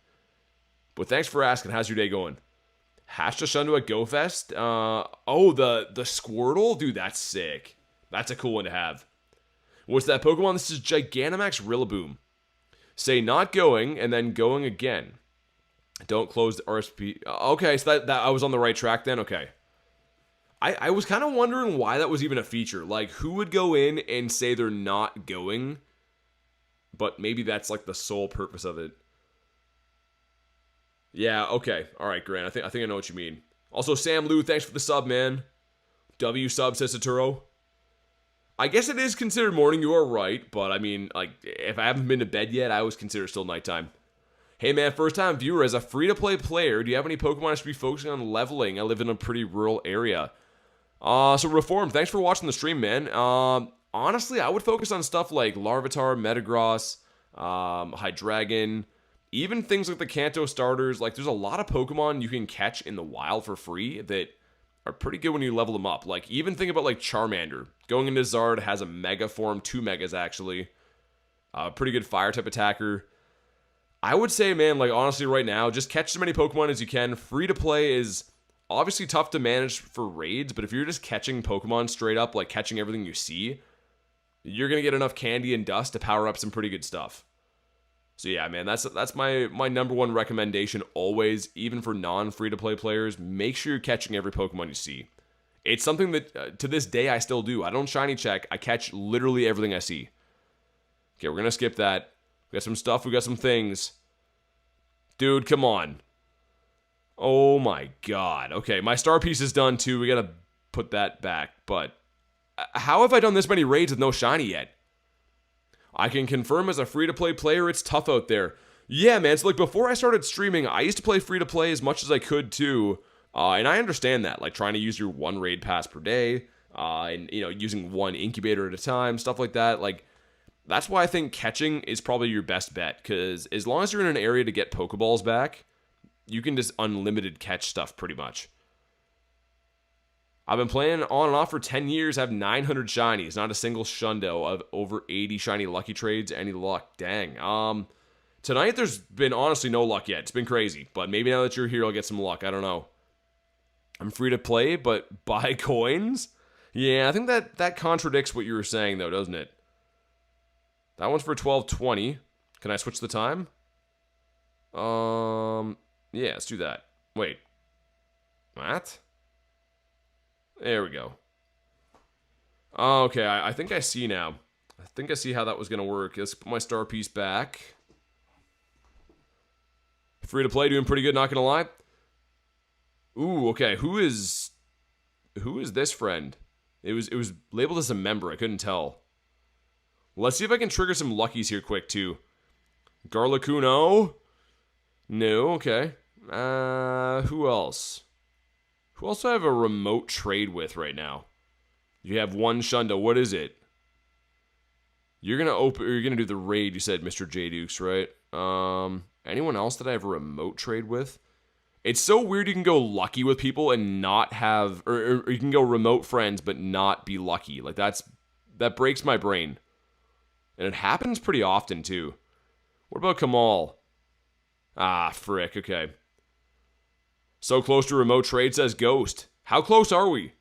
But thanks for asking. How's your day going? Hash to Shundo at GoFest. Oh, the Squirtle? Dude, that's sick. That's a cool one to have. What's that Pokemon? This is Gigantamax Rillaboom. Say not going, and then going again. Don't close the RSP. Okay, so that I was on the right track then? Okay. I was kind of wondering why that was even a feature. Like, who would go in and say they're not going? But maybe that's like the sole purpose of it. Yeah, okay. Alright, Grant. I think I know what you mean. Also, Sam Lou, thanks for the sub, man. W sub, says Saturo. I guess it is considered morning, you are right. But, I mean, like, if I haven't been to bed yet, I always consider it still nighttime. Hey, man, first-time viewer. As a free-to-play player, do you have any Pokemon I should be focusing on leveling? I live in a pretty rural area. So Reform, thanks for watching the stream, man. Honestly, I would focus on stuff like Larvitar, Metagross, Hydreigon, even things like the Kanto starters. Like, there's a lot of Pokemon you can catch in the wild for free that are pretty good when you level them up. Like, even think about, like, Charmander. Going into Zard has a Mega form, 2 Megas, actually. Pretty good Fire-type attacker. I would say, man, like, honestly, right now, just catch as many Pokemon as you can. Free-to-play is obviously tough to manage for raids, but if you're just catching Pokemon straight up, like catching everything you see, you're going to get enough candy and dust to power up some pretty good stuff. So yeah, man, that's my number one recommendation always, even for non-free-to-play players. Make sure you're catching every Pokemon you see. It's something that, to this day, I still do. I don't shiny check. I catch literally everything I see. Okay, we're going to skip that. We got some stuff. We got some things. Dude, come on. Oh my god. Okay, my star piece is done too. We gotta put that back. But how have I done this many raids with no shiny yet? I can confirm as a free-to-play player, it's tough out there. Yeah, man. So, like, before I started streaming, I used to play free-to-play as much as I could too. And I understand that. Like, trying to use your one raid pass per day. And, you know, using one incubator at a time. Stuff like that. Like, that's why I think catching is probably your best bet. Because as long as you're in an area to get Pokeballs back, you can just unlimited catch stuff pretty much. I've been playing on and off for 10 years. I have 900 shinies. Not a single Shundo. Of over 80 shiny lucky trades. Any luck? Dang. Tonight there's been honestly no luck yet. It's been crazy. But maybe now that you're here, I'll get some luck. I don't know. I'm free to play, but buy coins? Yeah, I think that contradicts what you were saying, though, doesn't it? That one's for 12:20. Can I switch the time? Yeah, let's do that. Wait. What? There we go. Okay, I think I see now. I think I see how that was going to work. Let's put my star piece back. Free to play, doing pretty good, not going to lie. Ooh, okay. Who is this friend? It was labeled as a member. I couldn't tell. Let's see if I can trigger some luckies here quick, too. Garlicuno? No, okay. Who else? Who else do I have a remote trade with right now? You have one Shundo. What is it? You're gonna do the raid, you said, Mr. J Dukes, right? Anyone else that I have a remote trade with? It's so weird you can go lucky with people and not have, or you can go remote friends but not be lucky. Like, that breaks my brain. And it happens pretty often, too. What about Kamal? Ah, frick, okay. So close to remote trade, says Ghost. How close are we?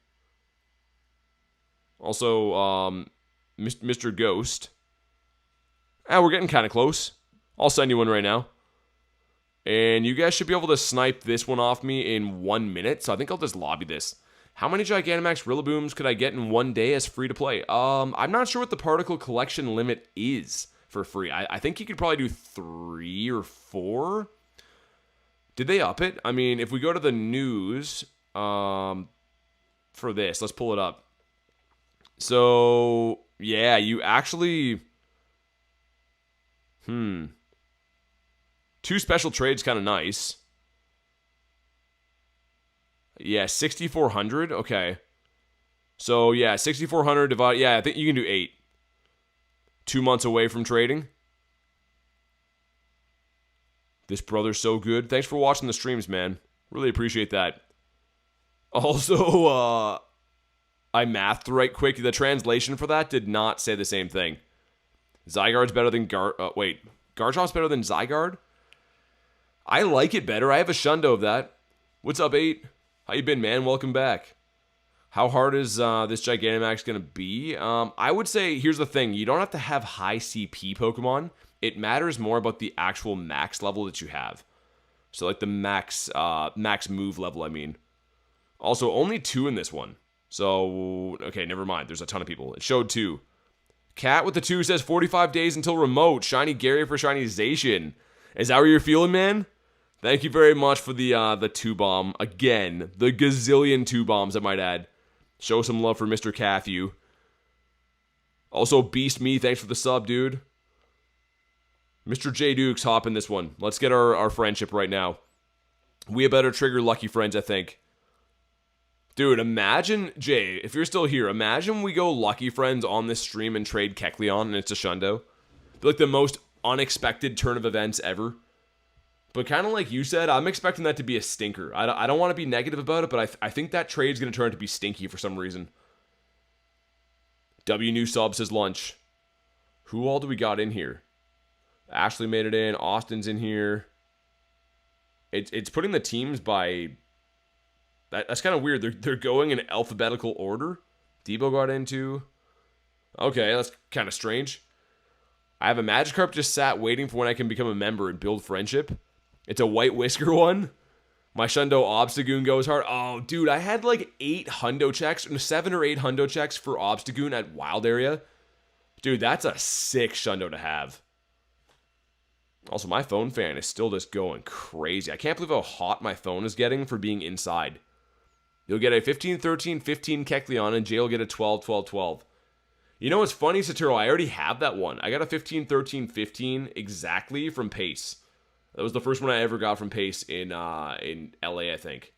Also, Mr. Ghost. We're getting kind of close. I'll send you one right now. And you guys should be able to snipe this one off me in 1 minute. So I think I'll just lobby this. How many Gigantamax Rillabooms could I get in one day as free to play? I'm not sure what the particle collection limit is for free. I think you could probably do 3 or 4. Did they up it? I mean, if we go to the news for this, let's pull it up. So, yeah, you actually... 2 special trades, kind of nice. Yeah, 6,400. Okay. So, yeah, 6,400 divided... Yeah, I think you can do 8. 2 months away from trading. This brother's so good. Thanks for watching the streams, man. Really appreciate that. Also, I mathed right quick. The translation for that did not say the same thing. Zygarde's better than Garchomp's better than Zygarde? I like it better. I have a Shundo of that. What's up, 8? How you been, man? Welcome back. How hard is this Gigantamax going to be? I would say, here's the thing. You don't have to have high CP Pokemon. It matters more about the actual max level that you have. So, like the max move level, I mean. Also, only 2 in this one. So, okay, never mind. There's a ton of people. It showed 2. Cat with the 2 says 45 days until remote. Shiny Gary for Shinization. Is that what you're feeling, man? Thank you very much for the 2 bomb. Again, the gazillion 2 bombs, I might add. Show some love for Mr. Cathew. Also, Beast Me, thanks for the sub, dude. Mr. J Dukes, hop in this one. Let's get our friendship right now. We had better trigger lucky friends, I think. Dude, imagine, Jay, if you're still here, imagine we go lucky friends on this stream and trade Kecleon and it's a Shundo. Be like the most unexpected turn of events ever. But kind of like you said, I'm expecting that to be a stinker. I don't want to be negative about it, but I think that trade's going to turn out to be stinky for some reason. W new sub says lunch. Who all do we got in here? Ashley made it in. Austin's in here. It's putting the teams by... That's kind of weird. They're going in alphabetical order. Debo got into. Okay, that's kind of strange. I have a Magikarp just sat waiting for when I can become a member and build friendship. It's a White Whisker one. My Shundo Obstagoon goes hard. Oh, dude, I had like 8 Hundo checks, 7 or 8 Hundo checks for Obstagoon at Wild Area. Dude, that's a sick Shundo to have. Also, my phone fan is still just going crazy. I can't believe how hot my phone is getting for being inside. You'll get a 15, 13, 15 Kecleon, and Jay will get a 12, 12, 12. You know what's funny, Satoru? I already have that one. I got a 15, 13, 15 exactly from Pace. That was the first one I ever got from Pace in LA, I think.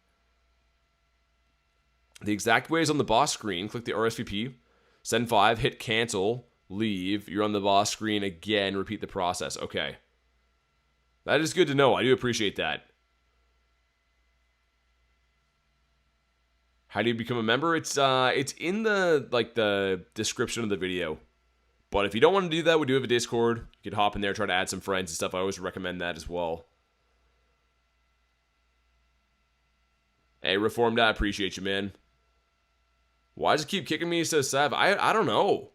The exact way is on the boss screen. Click the RSVP. Send 5, hit cancel, leave. You're on the boss screen again. Repeat the process. Okay. That is good to know. I do appreciate that. How do you become a member? It's in the description of the video. But if you don't want to do that, we do have a Discord. You could hop in there, try to add some friends and stuff. I always recommend that as well. Hey, Reformed, I appreciate you, man. Why does it keep kicking me, says Sav? I don't know.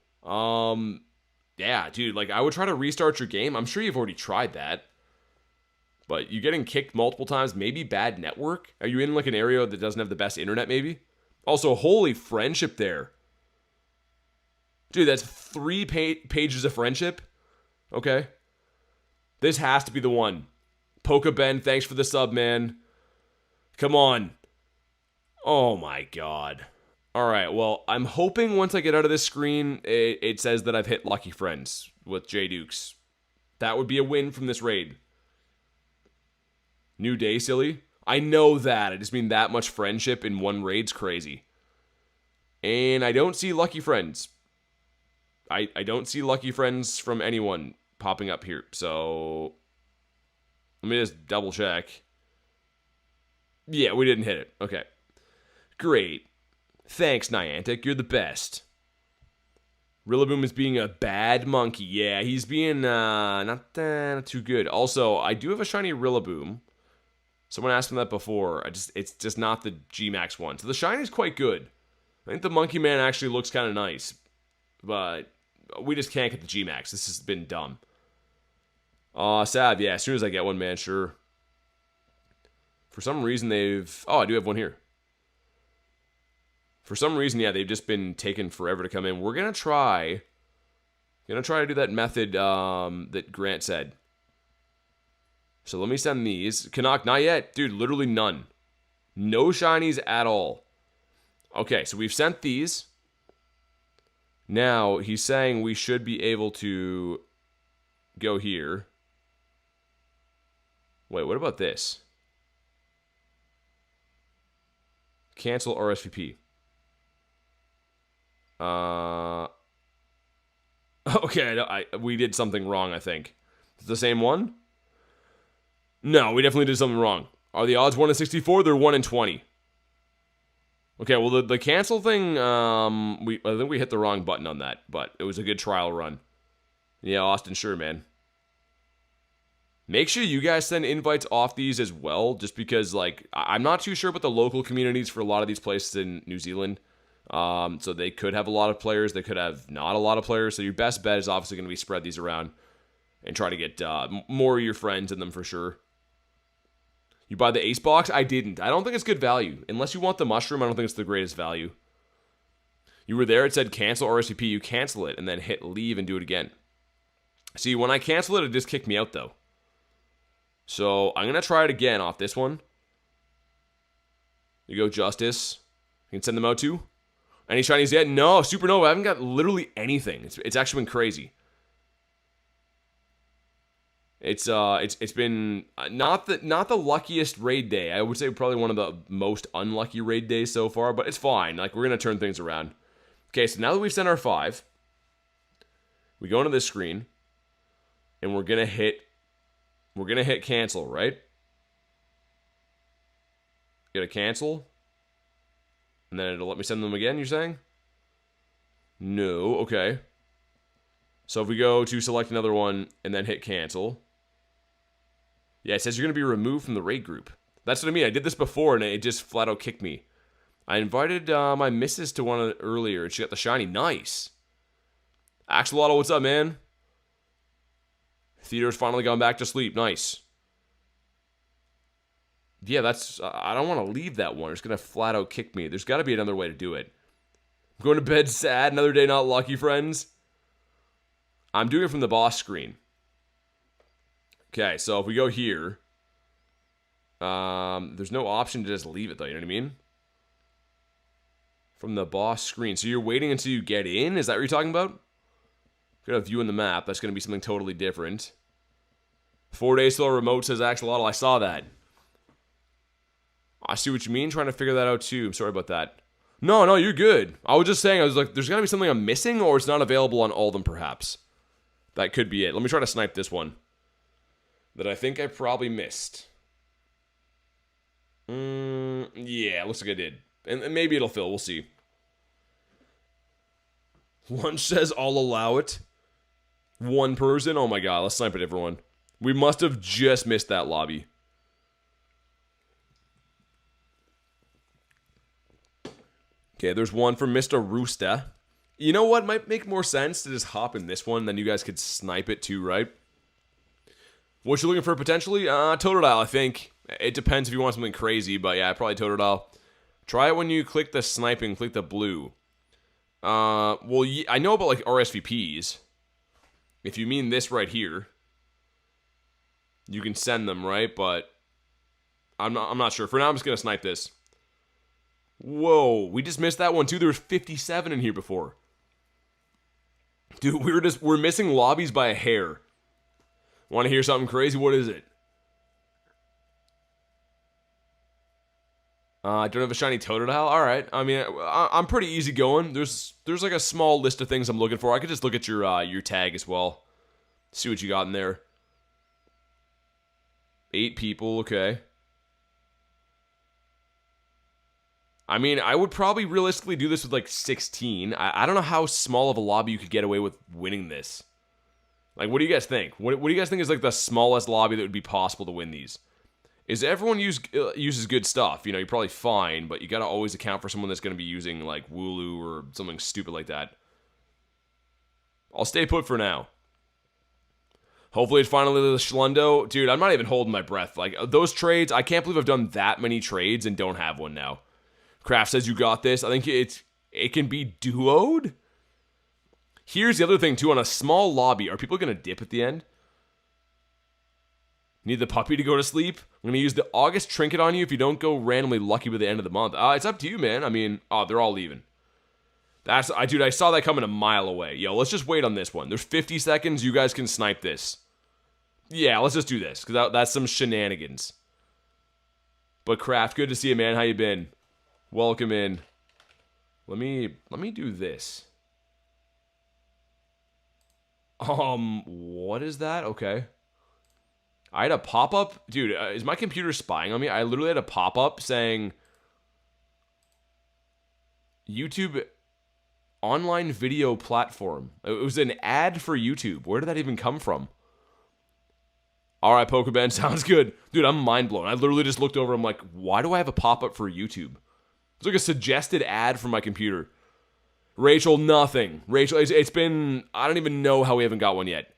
Yeah, dude, like, I would try to restart your game. I'm sure you've already tried that. But you're getting kicked multiple times. Maybe bad network? Are you in, like, an area that doesn't have the best internet, maybe? Also, holy friendship there. Dude, that's 3 pages of friendship. Okay. This has to be the one. Poke Ben, thanks for the sub, man. Come on. Oh my god. Alright, well, I'm hoping once I get out of this screen, it says that I've hit Lucky Friends with J Dukes. That would be a win from this raid. New day, silly. I know that. I just mean that much friendship in one raid's crazy. And I don't see Lucky Friends. I don't see Lucky Friends from anyone popping up here. So, let me just double check. Yeah, we didn't hit it. Okay. Great. Thanks, Niantic. You're the best. Rillaboom is being a bad monkey. Yeah, he's being not too good. Also, I do have a shiny Rillaboom. Someone asked me that before. It's just not the G Max one. So the shiny is quite good. I think the Monkey Man actually looks kind of nice. But we just can't get the G Max. This has been dumb. Sav, yeah, as soon as I get one, man, sure. For some reason they've... Oh, I do have one here. For some reason, yeah, they've just been taking forever to come in. We're going to try... to do that method that Grant said. So let me send these. Canuck, not yet. Dude, literally none. No shinies at all. Okay, so we've sent these. Now, he's saying we should be able to go here. Wait, what about this? Cancel RSVP. Okay, we did something wrong, I think. Is it the same one? No, we definitely did something wrong. Are the odds 1 in 64? They're 1 in 20. Okay, well, the cancel thing, I think we hit the wrong button on that, but it was a good trial run. Yeah, Austin, sure, man. Make sure you guys send invites off these as well, just because, like, I'm not too sure about the local communities for a lot of these places in New Zealand. So they could have a lot of players, they could have not a lot of players. So your best bet is obviously going to be spread these around and try to get more of your friends in them for sure. You buy the ace box? I didn't. I don't think it's good value. Unless you want the mushroom, I don't think it's the greatest value. You were there, it said cancel RSVP. You cancel it and then hit leave and do it again. See, when I cancel it, it just kicked me out though. So I'm going to try it again off this one. You go Justice. You can send them out to. Any shinies yet? No, Supernova. I haven't got literally anything. It's actually been crazy. It's been not the luckiest raid day. I would say probably one of the most unlucky raid days so far, but it's fine. Like, we're gonna turn things around. Okay, so now that we've sent our 5, we go into this screen, and we're gonna hit cancel, right? Gonna cancel, and then it'll let me send them again. You're saying? No. Okay. So if we go to select another one and then hit cancel. Yeah, it says you're going to be removed from the raid group. That's what I mean. I did this before, and it just flat out kicked me. I invited my missus to one earlier, and she got the shiny. Nice. Axolotl, what's up, man? Theater's finally gone back to sleep. Nice. Yeah, that's... I don't want to leave that one. It's going to flat out kick me. There's got to be another way to do it. I'm going to bed sad. Another day not lucky, friends. I'm doing it from the boss screen. Okay, so if we go here, there's no option to just leave it though, you know what I mean? From the boss screen. So you're waiting until you get in? Is that what you're talking about? Got a view in the map. That's going to be something totally different. 4 days till remote, says Axolotl. I saw that. I see what you mean. Trying to figure that out too. I'm sorry about that. No, you're good. I was just saying, I was like, there's got to be something I'm missing, or it's not available on all of them perhaps. That could be it. Let me try to snipe this one that I think I probably missed. Yeah, looks like I did. And maybe it'll fill. We'll see. Lunch says I'll allow it. One person? Oh my god, let's snipe it, everyone. We must have just missed that lobby. Okay, there's one from Mr. Rooster. You know what? Might make more sense to just hop in this one, then you guys could snipe it too, right? What you looking for potentially? Totodile, I think. It depends if you want something crazy, but yeah, probably Totodile. Try it when you click the sniping, click the blue. Well, I know about like RSVPs. If you mean this right here, you can send them, right? But I'm not sure. For now, I'm just gonna snipe this. Whoa, we just missed that one too. There was 57 in here before. Dude, we're missing lobbies by a hair. Want to hear something crazy? What is it? I don't have a shiny Totodile. All right. I mean, I'm pretty easy going. There's like a small list of things I'm looking for. I could just look at your tag as well. See what you got in there. 8 people. Okay. I mean, I would probably realistically do this with like 16. I don't know how small of a lobby you could get away with winning this. Like, what do you guys think? What do you guys think is like the smallest lobby that would be possible to win these? Is everyone uses good stuff? You know, you're probably fine, but you got to always account for someone that's going to be using like Wooloo or something stupid like that. I'll stay put for now. Hopefully it's finally the Shundo. Dude, I'm not even holding my breath. Like, those trades, I can't believe I've done that many trades and don't have one now. Kraft says you got this. I think it can be duoed. Here's the other thing, too. On a small lobby, are people going to dip at the end? Need the puppy to go to sleep? I'm going to use the August trinket on you if you don't go randomly lucky by the end of the month. It's up to you, man. I mean, they're all leaving. Dude, I saw that coming a mile away. Yo, let's just wait on this one. There's 50 seconds. You guys can snipe this. Yeah, let's just do this, because that's some shenanigans. But Kraft, good to see you, man. How you been? Welcome in. Let me do this. What is that? Okay. I had a pop-up. Dude, is my computer spying on me? I literally had a pop-up saying YouTube online video platform. It was an ad for YouTube. Where did that even come from? All right, Pokemon, sounds good. Dude, I'm mind blown. I literally just looked over. I'm like, why do I have a pop-up for YouTube? It's like a suggested ad from my computer. Rachel, nothing. Rachel, it's been, I don't even know how we haven't got one yet.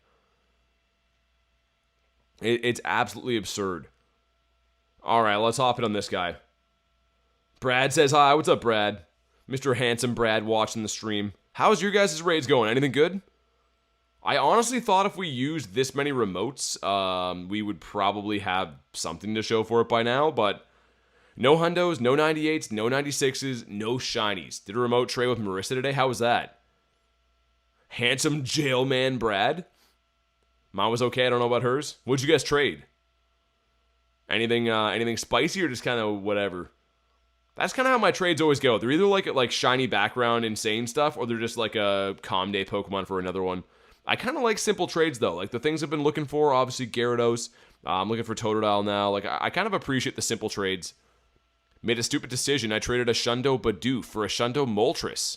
It's absolutely absurd. All right, let's hop in on this guy. Brad says hi. What's up, Brad? Mr. Handsome Brad watching the stream. How's your guys' raids going? Anything good? I honestly thought if we used this many remotes, we would probably have something to show for it by now, but no Hundos, no 98s, no 96s, no Shinies. Did a remote trade with Marissa today? How was that? Handsome jailman Brad? Mine was okay, I don't know about hers. What'd you guys trade? Anything spicy or just kind of whatever? That's kind of how my trades always go. They're either like shiny background, insane stuff, or they're just like a calm day Pokemon for another one. I kind of like simple trades, though. Like, the things I've been looking for, obviously, Gyarados. I'm looking for Totodile now. Like, I kind of appreciate the simple trades. Made a stupid decision. I traded a Shundo Bidoof for a Shundo Moltres.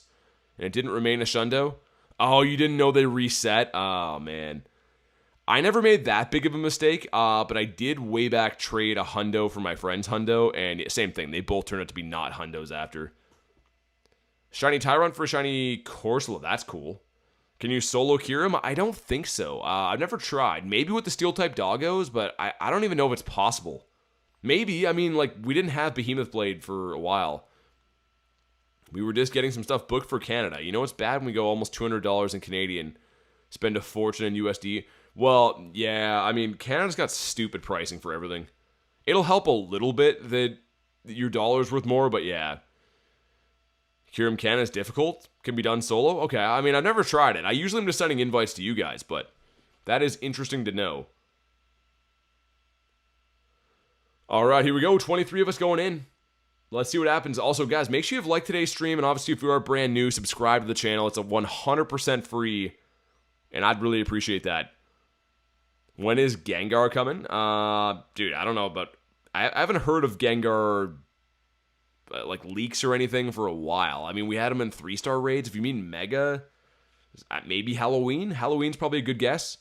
And it didn't remain a Shundo. Oh, you didn't know they reset? Oh, man. I never made that big of a mistake, but I did way back trade a Hundo for my friend's Hundo, and same thing. They both turned out to be not Hundos after. Shiny Tyron for a Shiny Corsola. That's cool. Can you solo cure him? I don't think so. I've never tried. Maybe with the Steel-type Doggos, but I don't even know if it's possible. Maybe. I mean, like, we didn't have Behemoth Blade for a while. We were just getting some stuff booked for Canada. You know, it's bad when we go almost $200 in Canadian, spend a fortune in USD. Well, yeah, I mean, Canada's got stupid pricing for everything. It'll help a little bit that your dollar's worth more, but yeah. Kyurem Canada is difficult. Can be done solo. Okay, I mean, I've never tried it. I usually am just sending invites to you guys, but that is interesting to know. All right, here we go. 23 of us going in. Let's see what happens. Also, guys, make sure you've liked today's stream, and obviously, if you are brand new, subscribe to the channel. It's a 100% free, and I'd really appreciate that. When is Gengar coming? Dude, I don't know, but I haven't heard of Gengar like leaks or anything for a while. I mean, we had them in 3-star raids. If you mean Mega, maybe Halloween. Halloween's probably a good guess.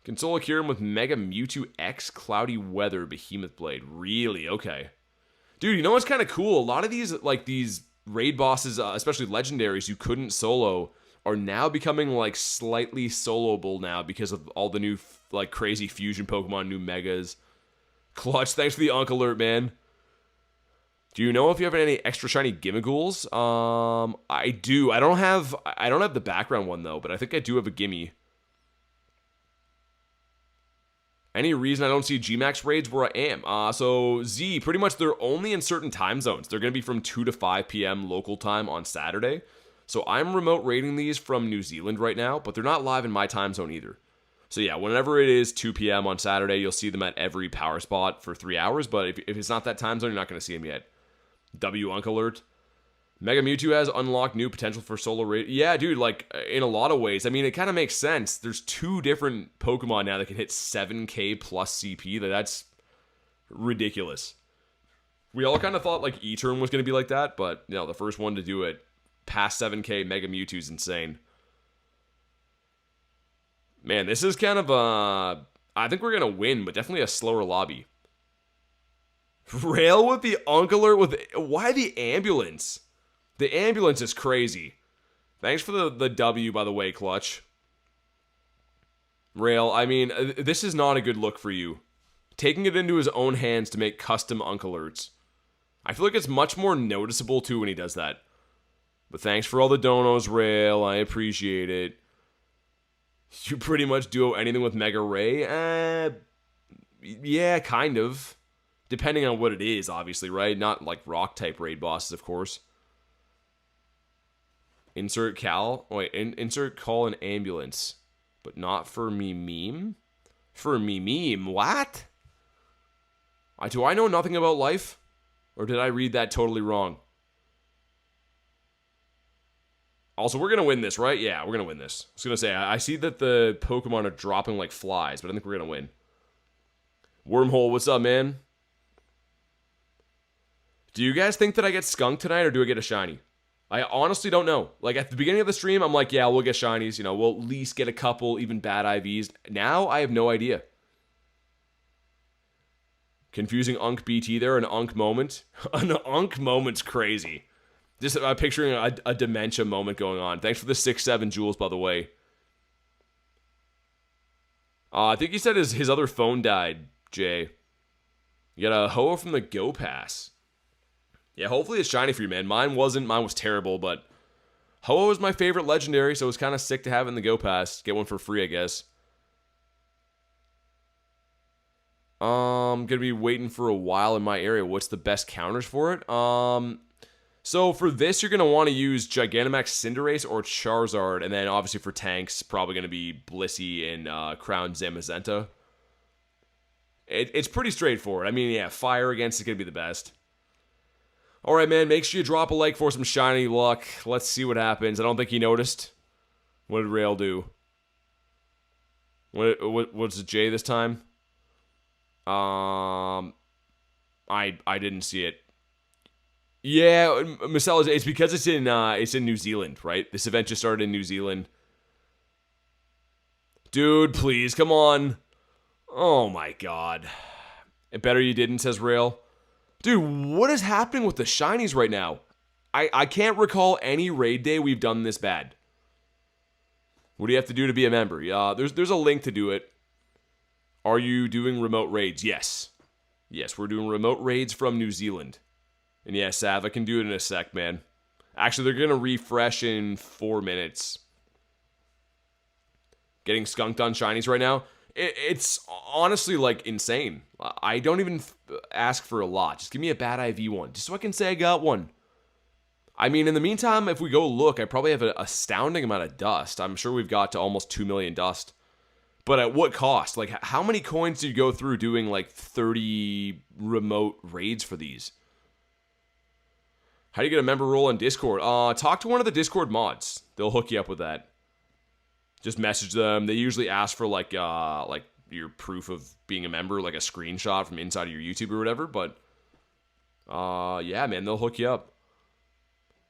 Can solo cure him with Mega Mewtwo X Cloudy Weather Behemoth Blade. Really? Okay. Dude, you know what's kind of cool? A lot of these raid bosses, especially legendaries you couldn't solo, are now becoming like slightly soloable now because of all the new like crazy fusion Pokemon, new Megas. Clutch, thanks for the Unk Alert, man. Do you know if you have any extra shiny Gimmighoul's? I do. I don't have the background one though, but I think I do have a Gimme. Any reason I don't see G-Max raids where I am? So Z, pretty much they're only in certain time zones. They're going to be from 2 to 5 p.m. local time on Saturday. So I'm remote raiding these from New Zealand right now, but they're not live in my time zone either. So yeah, whenever it is 2 p.m. on Saturday, you'll see them at every power spot for 3 hours, but if it's not that time zone, you're not going to see them yet. W Unk Alert. Mega Mewtwo has unlocked new potential for solo raid. Yeah, dude, like, in a lot of ways. I mean, it kind of makes sense. There's 2 different Pokemon now that can hit 7k plus CP. That's ridiculous. We all kind of thought, like, E-Turn was going to be like that, but, you know, the first one to do it past 7k Mega Mewtwo is insane. Man, this is kind of I think we're going to win, but definitely a slower lobby. Rail with the Unk Alert why the ambulance? The ambulance is crazy. Thanks for the W, by the way, Clutch. Rail, I mean, this is not a good look for you. Taking it into his own hands to make custom Unk Alerts. I feel like it's much more noticeable, too, when he does that. But thanks for all the donos, Rail. I appreciate it. You pretty much do anything with Mega Ray? Yeah, kind of. Depending on what it is, obviously, right? Not like rock-type raid bosses, of course. Insert call an ambulance. But not for me meme? For me meme, what? Do I know nothing about life? Or did I read that totally wrong? Also, we're going to win this, right? Yeah, we're going to win this. I was going to say, I see that the Pokemon are dropping like flies, but I think we're going to win. Wormhole, what's up, man? Do you guys think that I get skunked tonight, or do I get a shiny? I honestly don't know. Like, at the beginning of the stream, I'm like, yeah, we'll get shinies. You know, we'll at least get a couple even bad IVs. Now, I have no idea. Confusing Unk BT there, an Unk moment. An Unk moment's crazy. Just picturing a dementia moment going on. Thanks for the 6-7 jewels, by the way. I think he said his other phone died, Jay. You got a Hoa from the Go Pass. Yeah, hopefully it's shiny for you, man. Mine wasn't. Mine was terrible, but Hoa was my favorite legendary, so it was kind of sick to have it in the Go Pass. Get one for free, I guess. I'm going to be waiting for a while in my area. What's the best counters for it? So for this, you're going to want to use Gigantamax Cinderace or Charizard, and then obviously for tanks, probably going to be Blissey and Crown Zamazenta. It's pretty straightforward. I mean, yeah, fire against is going to be the best. Alright, man, make sure you drop a like for some shiny luck. Let's see what happens. I don't think he noticed. What did Rail do? What's it, J this time? I didn't see it. Yeah, Marcel, it's because it's in New Zealand, right? This event just started in New Zealand. Dude, please, come on. Oh my god. It better you didn't, says Rail. Dude, what is happening with the shinies right now? I can't recall any raid day we've done this bad. What do you have to do to be a member? There's a link to do it. Are you doing remote raids? Yes. Yes, we're doing remote raids from New Zealand. And yeah, Sav, I can do it in a sec, man. Actually, they're going to refresh in 4 minutes. Getting skunked on shinies right now. It's honestly, like, insane. I don't even ask for a lot. Just give me a bad IV one, just so I can say I got one. I mean, in the meantime, if we go look, I probably have an astounding amount of dust. I'm sure we've got to almost 2 million dust. But at what cost? Like, how many coins do you go through doing, like, 30 remote raids for these? How do you get a member role on Discord? Talk to one of the Discord mods. They'll hook you up with that. Just message them. They usually ask for like your proof of being a member, like a screenshot from inside of your YouTube or whatever. But yeah, man, they'll hook you up.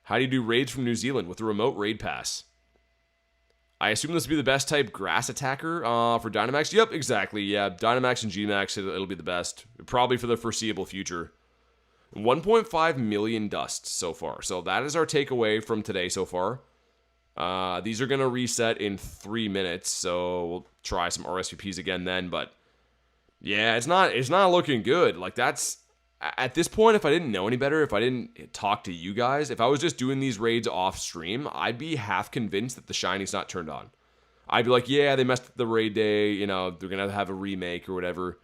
How do you do raids from New Zealand with the remote raid pass? I assume this will be the best type grass attacker for Dynamax. Yep, exactly. Yeah, Dynamax and Gmax, it'll be the best. Probably for the foreseeable future. 1.5 million dust so far. So that is our takeaway from today so far. These are going to reset in 3 minutes, so we'll try some RSVPs again then, but yeah, it's not looking good. Like, that's, at this point, if I didn't know any better, if I didn't talk to you guys, if I was just doing these raids off stream, I'd be half convinced that the shiny's not turned on. I'd be like, yeah, they messed up the raid day, you know, they're going to have a remake or whatever.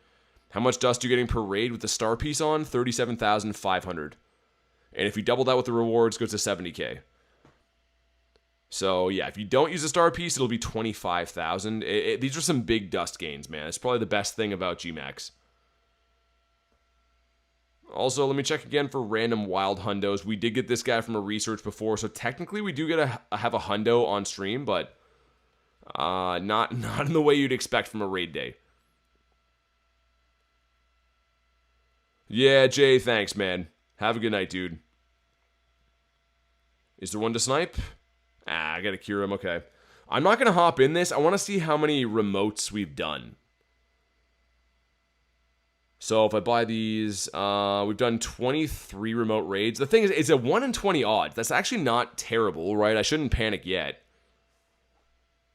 How much dust are you getting per raid with the star piece on? 37,500. And if you double that with the rewards, it goes to 70k. So, yeah, if you don't use a star piece, it'll be 25,000. These are some big dust gains, man. It's probably the best thing about Gmax. Also, let me check again for random wild Hundos. We did get this guy from a research before, so technically we do get have a Hundo on stream, but not in the way you'd expect from a raid day. Yeah, Jay, thanks, man. Have a good night, dude. Is there one to snipe? I gotta cure him, okay. I'm not gonna hop in this. I want to see how many remotes we've done. So if I buy these, we've done 23 remote raids. The thing is, it's a 1 in 20 odds. That's actually not terrible, right? I shouldn't panic yet.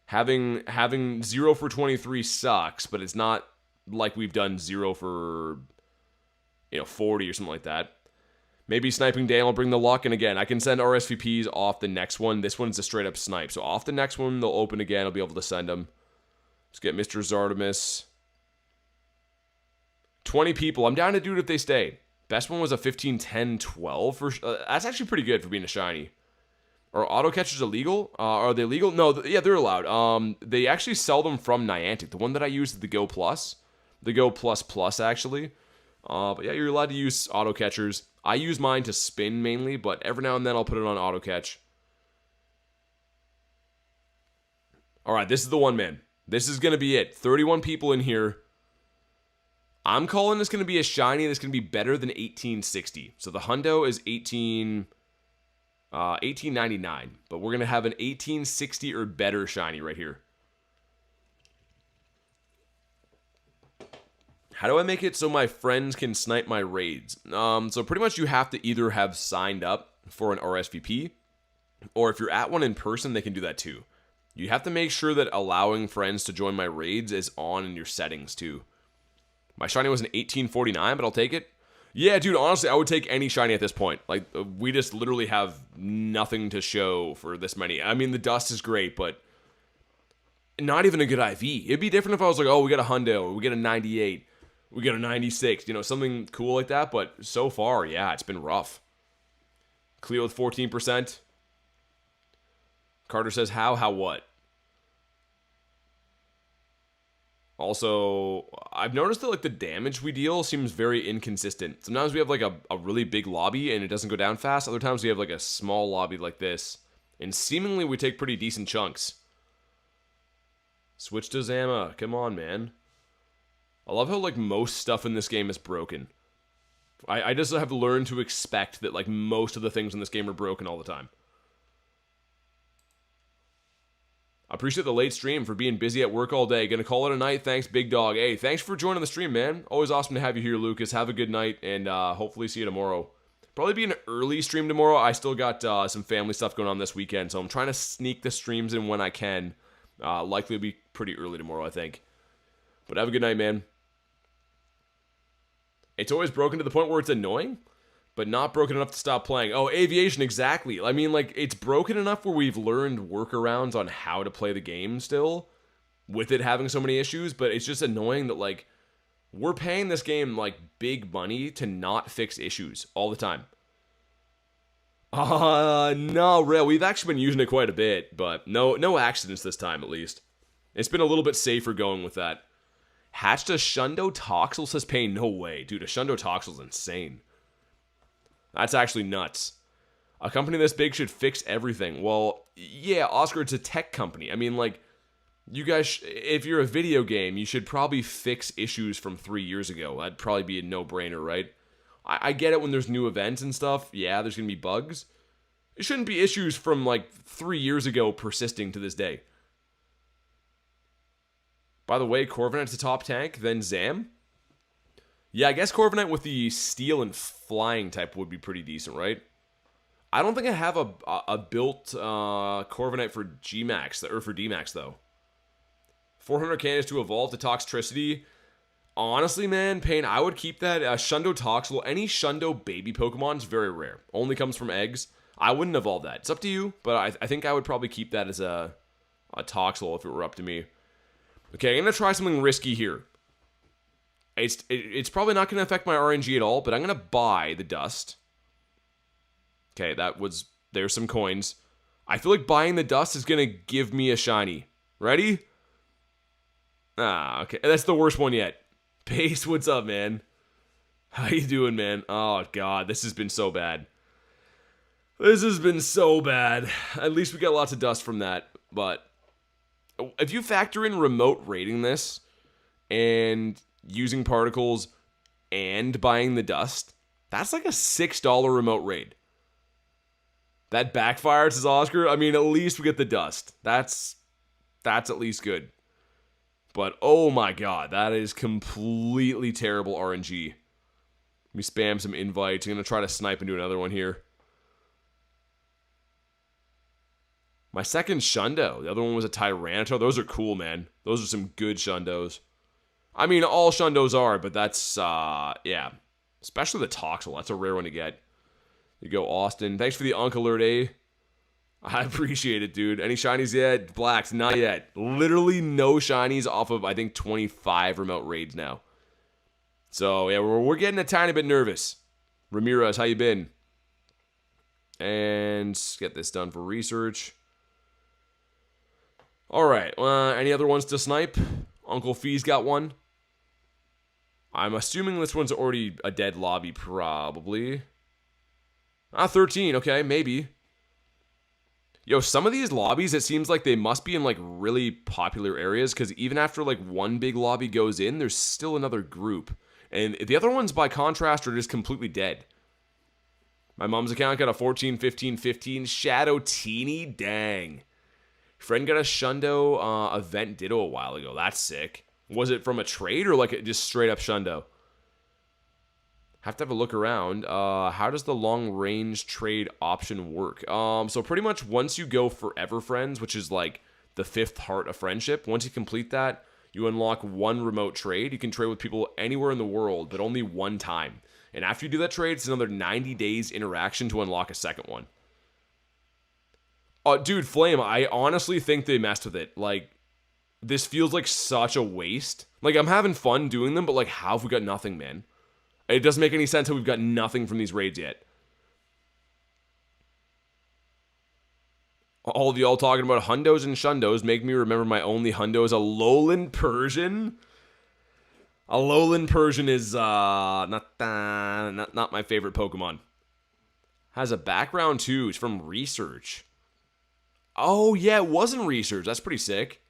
Having 0 for 23 sucks, but it's not like we've done 0 for, 40 or something like that. Maybe Sniping Dan will bring the luck, and again, I can send RSVPs off the next one. This one's a straight-up snipe, so off the next one, they'll open again. I'll be able to send them. Let's get Mr. Zardomus. 20 people. I'm down to do it if they stay. Best one was a 15, 10, 12. That's actually pretty good for being a shiny. Are auto catchers illegal? Are they legal? No, yeah, they're allowed. They actually sell them from Niantic. The one that I use is the Go Plus. The Go Plus Plus, actually. But yeah, you're allowed to use auto catchers. I use mine to spin mainly, but every now and then I'll put it on auto catch. Alright, this is the one, man. This is going to be it. 31 people in here. I'm calling this going to be a shiny that's going to be better than 1860. So the Hundo is 18... 1899. But we're going to have an 1860 or better shiny right here. How do I make it so my friends can snipe my raids? So pretty much you have to either have signed up for an RSVP, or if you're at one in person, they can do that too. You have to make sure that allowing friends to join my raids is on in your settings too. My shiny was an 1849, but I'll take it. Yeah, dude, honestly, I would take any shiny at this point. Like, we just literally have nothing to show for this many. I mean, the dust is great, but not even a good IV. It'd be different if I was like, oh, we got a Hundo, we get a 98, we get a 96, you know, something cool like that. But so far, yeah, it's been rough. Cleo with 14%. Carter says, how, what? Also, I've noticed that, like, the damage we deal seems very inconsistent. Sometimes we have, like, a really big lobby and it doesn't go down fast. Other times we have, like, a small lobby like this. And seemingly we take pretty decent chunks. Switch to Zama. Come on, man. I love how, like, most stuff in this game is broken. I just have learned to expect that, like, most of the things in this game are broken all the time. I appreciate the late stream for being busy at work all day. Gonna call it a night. Thanks, big dog. Hey, thanks for joining the stream, man. Always awesome to have you here, Lucas. Have a good night, and hopefully see you tomorrow. Probably be an early stream tomorrow. I still got some family stuff going on this weekend, so I'm trying to sneak the streams in when I can. Likely to be pretty early tomorrow, I think. But have a good night, man. It's always broken to the point where it's annoying, but not broken enough to stop playing. Oh, aviation, exactly. I mean, like, it's broken enough where we've learned workarounds on how to play the game still, with it having so many issues, but it's just annoying that, like, we're paying this game, like, big money to not fix issues all the time. No, Rail, we've actually been using it quite a bit, but no accidents this time, at least. It's been a little bit safer going with that. Hatched a Shundo Toxel, says Pain. No way. Dude, a Shundo Toxel's insane. That's actually nuts. A company this big should fix everything. Well, yeah, Oscar, it's a tech company. I mean, like, you guys, if you're a video game, you should probably fix issues from 3 years ago. That'd probably be a no-brainer, right? I get it when there's new events and stuff. Yeah, there's going to be bugs. It shouldn't be issues from, like, 3 years ago persisting to this day. By the way, Corviknight's the top tank, then Zam. Yeah, I guess Corviknight with the steel and flying type would be pretty decent, right? I don't think I have a built Corviknight for G-Max, or for D-Max, though. 400 cannons to evolve to Toxtricity. Honestly, man, Pain, I would keep that. Shundo Toxel, any Shundo baby Pokemon is very rare. Only comes from eggs. I wouldn't evolve that. It's up to you, but I think I would probably keep that as a Toxel if it were up to me. Okay, I'm going to try something risky here. It's probably not going to affect my RNG at all, but I'm going to buy the dust. Okay, there's some coins. I feel like buying the dust is going to give me a shiny. Ready? Okay, that's the worst one yet. Pace, what's up, man? How you doing, man? Oh, God, this has been so bad. This has been so bad. At least we got lots of dust from that, but if you factor in remote rating this and using particles and buying the dust, that's like a $6 remote raid. That backfires, says Oscar. I mean, at least we get the dust. That's at least good. But oh my god, that is completely terrible RNG. Let me spam some invites. I'm going to try to snipe and do another one here. My second Shundo. The other one was a Tyranitar. Those are cool, man. Those are some good Shundos. I mean, all Shundos are, but that's, yeah. Especially the Toxel. That's a rare one to get. There you go, Austin. Thanks for the Unk Alert, eh? I appreciate it, dude. Any shinies yet? Blacks, not yet. Literally no shinies off of, I think, 25 remote raids now. So, yeah, we're getting a tiny bit nervous. Ramirez, how you been? And get this done for research. Alright, any other ones to snipe? Uncle Fee's got one. I'm assuming this one's already a dead lobby, probably. 13, okay, maybe. Yo, some of these lobbies, it seems like they must be in, like, really popular areas, because even after, like, one big lobby goes in, there's still another group. And the other ones, by contrast, are just completely dead. My mom's account got a 14, 15, 15. Shadow Teeny, dang. Friend got a Shundo event ditto a while ago. That's sick. Was it from a trade or like just straight up Shundo? Have to have a look around. How does the long range trade option work? So pretty much once you go forever friends, which is like the 5th heart of friendship, once you complete that, you unlock 1 remote trade. You can trade with people anywhere in the world, but only 1 time. And after you do that trade, it's another 90 days interaction to unlock a second one. Dude, Flame, I honestly think they messed with it. Like, this feels like such a waste. Like, I'm having fun doing them, but like, how have we got nothing, man? It doesn't make any sense how we've got nothing from these raids yet. All of y'all talking about Hundos and Shundos make me remember my only Hundo is a Lowland Persian. A Lowland Persian is not my favorite Pokemon. Has a background too. It's from research. Oh yeah, it wasn't research. That's pretty sick.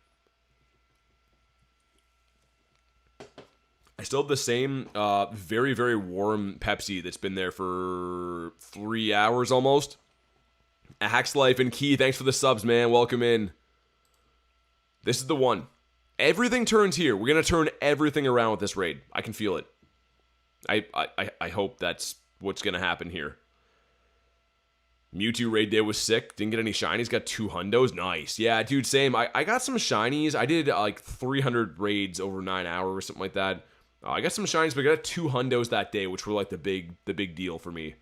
I still have the same very, very warm Pepsi that's been there for 3 hours almost. Axe Life and Key, thanks for the subs, man. Welcome in. This is the one. Everything turns here. We're going to turn everything around with this raid. I can feel it. I hope that's what's going to happen here. Mewtwo raid day was sick. Didn't get any shinies. Got 2 Hundos. Nice. Yeah, dude, same. I got some shinies. I did like 300 raids over 9 hours or something like that. I got some shinies, but I got 2 Hundos that day, which were like the big deal for me.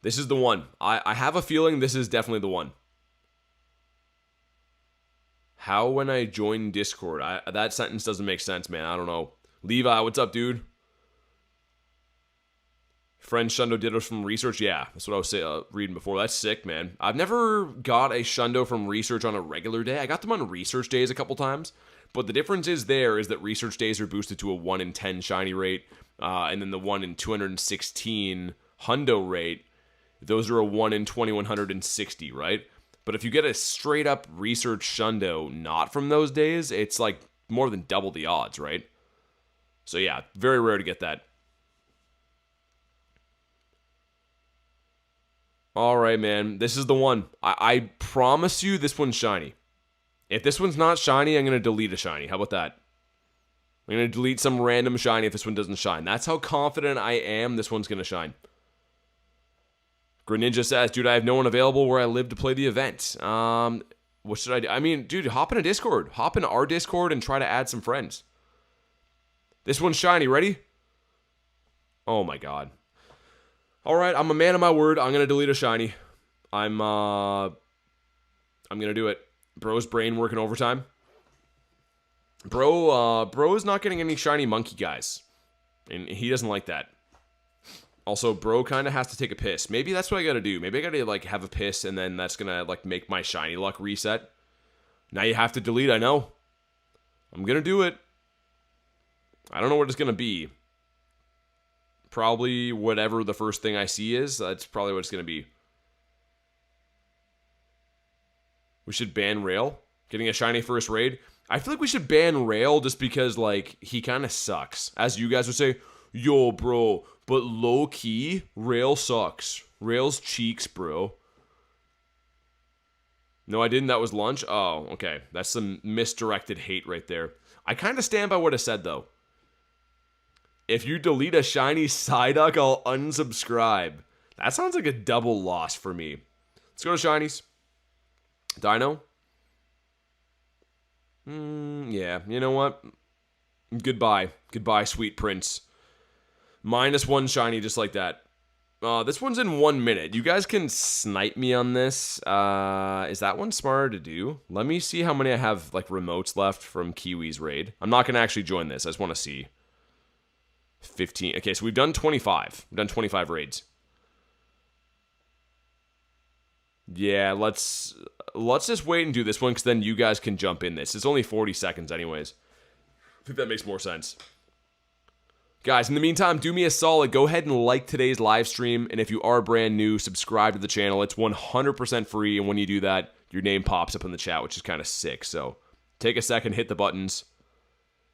This is the one. I have a feeling this is definitely the one. How when I join Discord? That sentence doesn't make sense, man. I don't know. Levi, what's up, dude? Friend Shundo Dittos from research. Yeah, that's what I was reading before. That's sick, man. I've never got a Shundo from research on a regular day. I got them on research days a couple times. But the difference is that research days are boosted to a 1 in 10 shiny rate. And then the 1 in 216 Hundo rate, those are a 1 in 2160, right? But if you get a straight up research Shundo not from those days, it's like more than double the odds, right? So yeah, very rare to get that. Alright, man. This is the one. I promise you this one's shiny. If this one's not shiny, I'm going to delete a shiny. How about that? I'm going to delete some random shiny if this one doesn't shine. That's how confident I am this one's going to shine. Greninja says, dude, I have no one available where I live to play the event. What should I do? I mean, dude, hop in a Discord. Hop in our Discord and try to add some friends. This one's shiny. Ready? Oh, my God. All right, I'm a man of my word. I'm going to delete a shiny. I'm going to do it. Bro's brain working overtime. Bro is not getting any shiny monkey guys. And he doesn't like that. Also, bro kind of has to take a piss. Maybe that's what I got to do. Maybe I got to like have a piss and then that's going to like make my shiny luck reset. Now you have to delete, I know. I'm going to do it. I don't know what it's going to be. Probably whatever the first thing I see is. That's probably what it's going to be. We should ban Rail. Getting a shiny first raid. I feel like we should ban Rail just because, like, he kind of sucks. As you guys would say, yo, bro. But low-key, Rail sucks. Rail's cheeks, bro. No, I didn't. That was lunch. Oh, okay. That's some misdirected hate right there. I kind of stand by what I said, though. If you delete a shiny Psyduck, I'll unsubscribe. That sounds like a double loss for me. Let's go to shinies. Dino? Yeah, you know what? Goodbye. Goodbye, sweet prince. -1 shiny just like that. This one's in 1 minute. You guys can snipe me on this. Is that one smarter to do? Let me see how many I have, like, remotes left from Kiwi's raid. I'm not going to actually join this. I just want to see. 15. Okay, so we've done 25. We've done 25 raids. Yeah, let's just wait and do this one, because then you guys can jump in this. It's only 40 seconds anyways. I think that makes more sense. Guys, in the meantime, do me a solid. Go ahead and like today's live stream, and if you are brand new, subscribe to the channel. It's 100% free, and when you do that, your name pops up in the chat, which is kind of sick. So take a second, hit the buttons.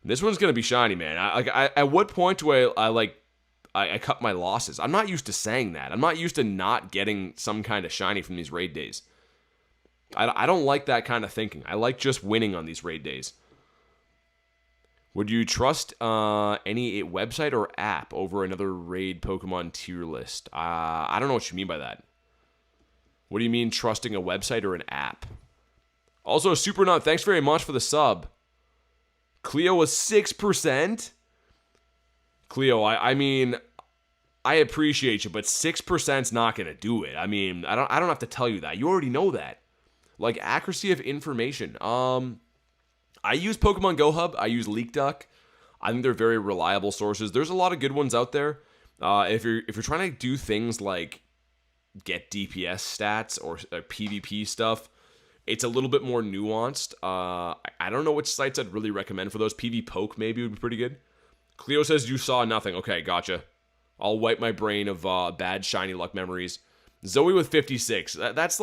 This one's gonna be shiny, man. At what point do I cut my losses? I'm not used to saying that. I'm not used to not getting some kind of shiny from these raid days. I don't like that kind of thinking. I like just winning on these raid days. Would you trust any website or app over another raid Pokemon tier list? I don't know what you mean by that. What do you mean trusting a website or an app? Also, Super Nut, thanks very much for the sub. Cleo was 6%? Cleo, I mean, I appreciate you, but 6%'s not going to do it. I mean, I don't have to tell you that. You already know that. Like, accuracy of information. I use Pokemon Go Hub. I use LeakDuck. I think they're very reliable sources. There's a lot of good ones out there. If you're trying to do things like get DPS stats or PvP stuff, it's a little bit more nuanced. I don't know which sites I'd really recommend for those. PvPoke maybe would be pretty good. Cleo says you saw nothing. Okay, gotcha. I'll wipe my brain of bad shiny luck memories. Zoe with 56. That's